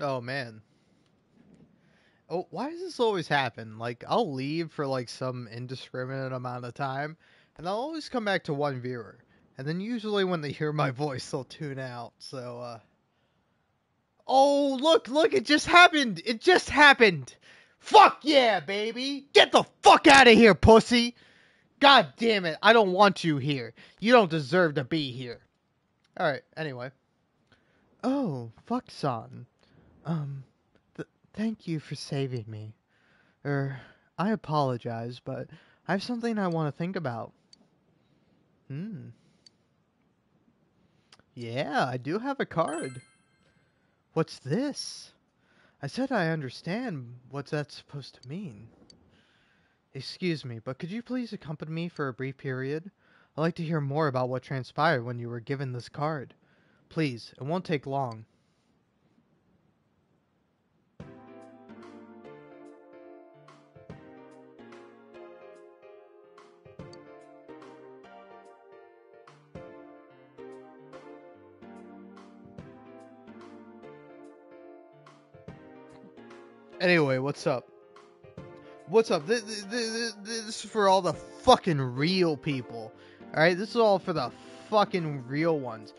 Oh, man. Oh, why does this always happen? Like, I'll leave for, like, some indiscriminate amount of time, and I'll always come back to one viewer. And then usually when they hear my voice, they'll tune out. So, oh, look, it just happened! It just happened! Fuck yeah, baby! Get the fuck out of here, pussy! God damn it, I don't want you here. You don't deserve to be here. Alright, anyway. Oh, fuck-san. Thank you for saving me. I apologize, but I have something I want to think about. Yeah, I do have a card. What's this? I said I understand what that's supposed to mean. Excuse me, but could you please accompany me for a brief period? I'd like to hear more about what transpired when you were given this card. Please, it won't take long. Anyway, what's up? What's up? This is for all the fucking real people. Alright, this is all for the fucking real ones.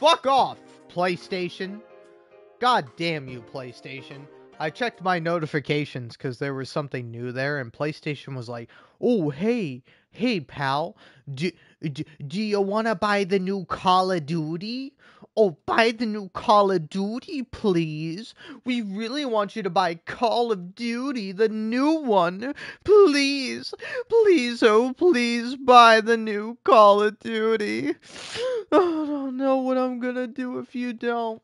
Fuck off, PlayStation. God damn you, PlayStation. I checked my notifications because there was something new there, and PlayStation was like, oh, hey pal, do you want to buy the new Call of Duty? Oh, buy the new Call of Duty, please. We really want you to buy Call of Duty, the new one. Please, oh, please buy the new Call of Duty. Oh, I don't know what I'm gonna do if you don't.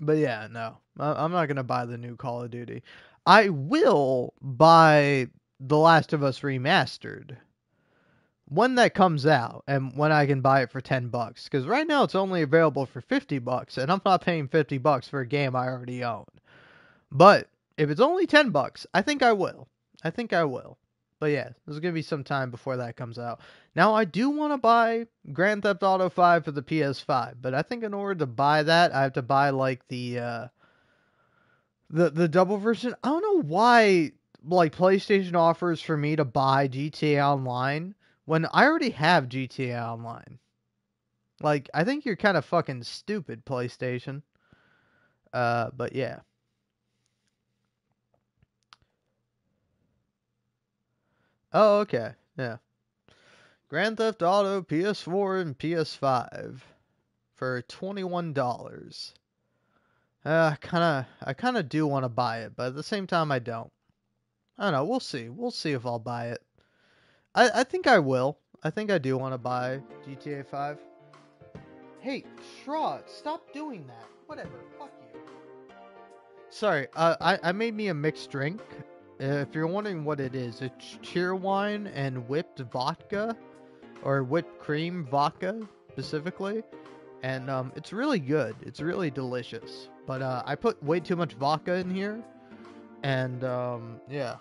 But yeah, no. I'm not going to buy the new Call of Duty. I will buy The Last of Us Remastered when that comes out and when I can buy it for $10. Because right now it's only available for $50, and I'm not paying $50 for a game I already own. But if it's only $10, I think I will. But yeah, there's going to be some time before that comes out. Now, I do want to buy Grand Theft Auto 5 for the PS5, but I think in order to buy that, I have to buy, like, the double version. I don't know why, like, PlayStation offers for me to buy GTA Online when I already have GTA Online. Like, I think you're kind of fucking stupid, PlayStation. But yeah. Oh, okay. Yeah. Grand Theft Auto PS4 and PS5 for $21. I kind of do want to buy it, but at the same time I don't. I don't know. We'll see. We'll see if I'll buy it. I think I will. I think I do want to buy GTA 5. Hey, Shraw, stop doing that. Whatever. Fuck you. Sorry. I made me a mixed drink. If you're wondering what it is, it's cheerwine and whipped vodka. Or whipped cream vodka, specifically. And it's really good. It's really delicious. But I put way too much vodka in here. And yeah.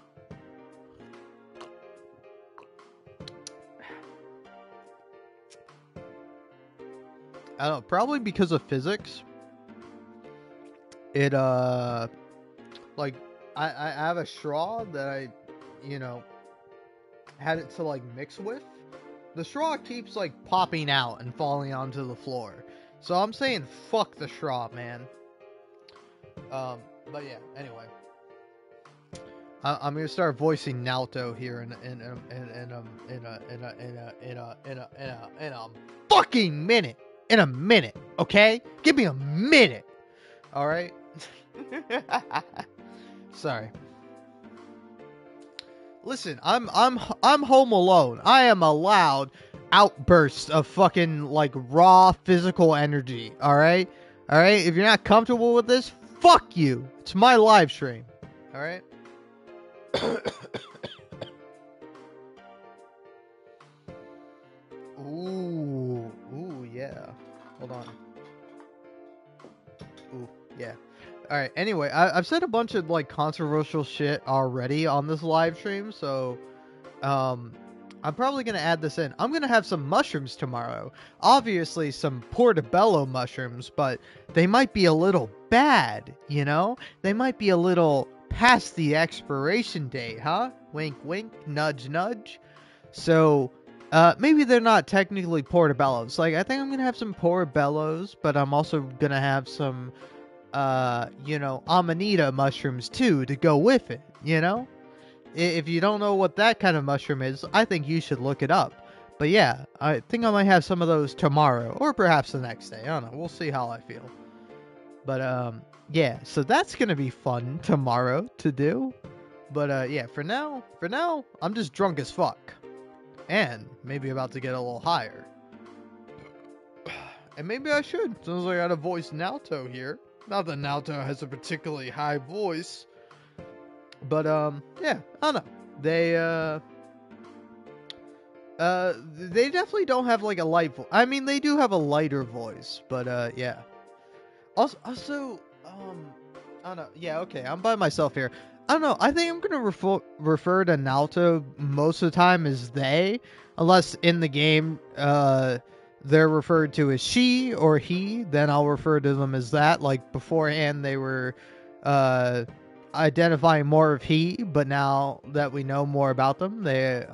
I don't know, probably because of physics. It like I have a straw that I, had it to like mix with. The straw keeps like popping out and falling onto the floor. So I'm saying fuck the straw, man. But yeah, anyway. I'm gonna start voicing Naoto here in a fucking minute. In a minute, okay? Give me a minute. All right. Sorry. Listen, I'm home alone. I am allowed outbursts of fucking like raw physical energy. All right. If you're not comfortable with this, fuck you. It's my live stream. All right. Ooh, yeah. Hold on. Ooh, yeah. All right. Anyway, I've said a bunch of like controversial shit already on this live stream, so I I'm probably going to add this in. I'm going to have some mushrooms tomorrow. Obviously some portobello mushrooms, but they might be a little bad, you know? They might be a little past the expiration date, huh? Wink, wink, nudge, nudge. So, maybe they're not technically portobellos. Like, I think I'm going to have some portobellos, but I'm also going to have some, amanita mushrooms too to go with it, you know? If you don't know what that kind of mushroom is, I think you should look it up. But yeah, I think I might have some of those tomorrow, or perhaps the next day. I don't know. We'll see how I feel. But, yeah, so that's going to be fun tomorrow to do. But, yeah, for now, I'm just drunk as fuck. And maybe about to get a little higher. And maybe I should, since I got to voice Naoto here. Not that Naoto has a particularly high voice. But, yeah, I don't know. They definitely don't have, like, a light voice. I mean, they do have a lighter voice, but, yeah. Also, I don't know. Yeah, okay, I'm by myself here. I don't know. I think I'm going to refer to Naoto most of the time as they, unless in the game, they're referred to as she or he, then I'll refer to them as that. Like, beforehand, they were, identifying more of he, but now that we know more about them, they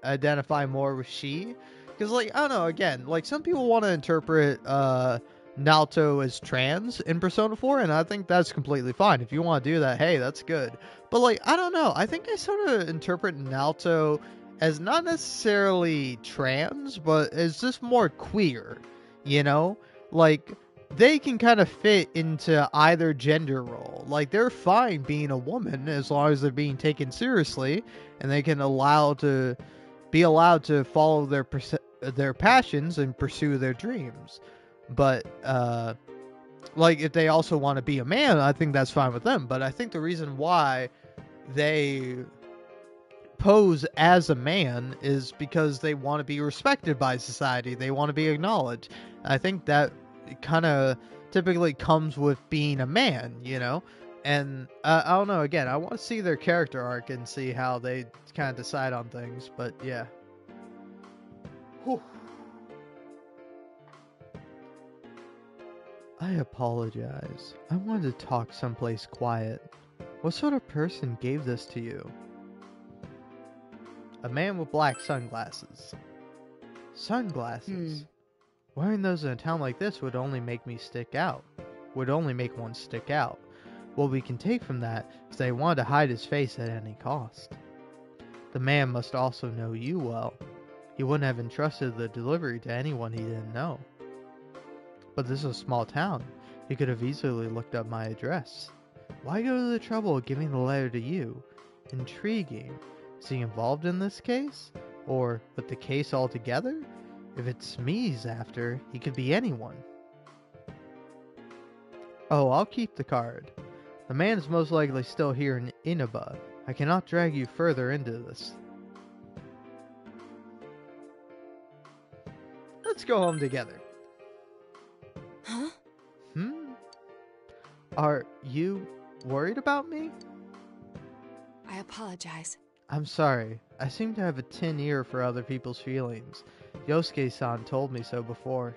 identify more with she. Because, like, I don't know, again, like, some people want to interpret Naoto as trans in Persona 4, and I think that's completely fine. If you want to do that, hey, that's good. But, like, I don't know, I think I sort of interpret Naoto as not necessarily trans, but as just more queer, you know? Like, they can kind of fit into either gender role. Like, they're fine being a woman as long as they're being taken seriously, and they can be allowed to follow their passions and pursue their dreams. But, like, if they also want to be a man, I think that's fine with them. But I think the reason why they pose as a man is because they want to be respected by society. They want to be acknowledged. I think that kind of typically comes with being a man, you know? And I don't know, again, I want to see their character arc and see how they kind of decide on things, but yeah. Whew. I apologize. I wanted to talk someplace quiet. What sort of person gave this to you? A man with black sunglasses. Sunglasses? Wearing those in a town like this would only make me stick out. Would only make one stick out. What we can take from that is that he wanted to hide his face at any cost. The man must also know you well. He wouldn't have entrusted the delivery to anyone he didn't know. But this is a small town. He could have easily looked up my address. Why go to the trouble of giving the letter to you? Intriguing. Is he involved in this case? Or with the case altogether? If it's me he's after, he could be anyone. Oh, I'll keep the card. The man is most likely still here in Inaba. I cannot drag you further into this. Let's go home together. Huh? Are you worried about me? I apologize. I'm sorry. I seem to have a tin ear for other people's feelings. Yosuke-san told me so before.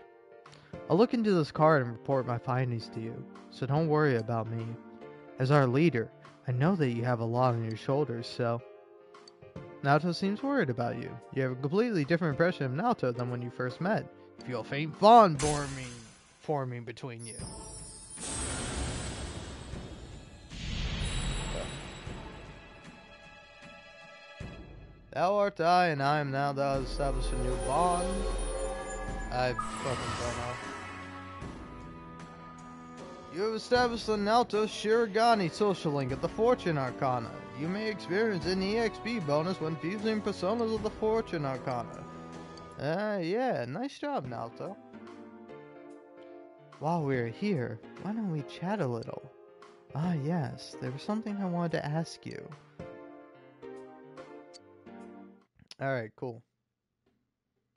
I'll look into this card and report my findings to you, so don't worry about me. As our leader, I know that you have a lot on your shoulders, so... Naoto seems worried about you. You have a completely different impression of Naoto than when you first met. You feel a faint bond forming between you. Thou art I, and I am now thou hast established a new bond. I fucking don't know. You have established the Naoto Shirogane social link at the Fortune Arcana. You may experience an EXP bonus when fusing personas of the Fortune Arcana. Yeah, nice job, Naoto. While we're here, why don't we chat a little? Ah, yes, there was something I wanted to ask you. Alright, cool.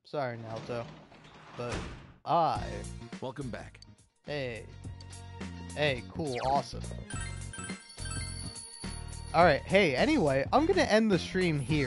Sorry, Naoto. But Welcome back. Hey, cool, awesome. Alright, hey, anyway, I'm gonna end the stream here.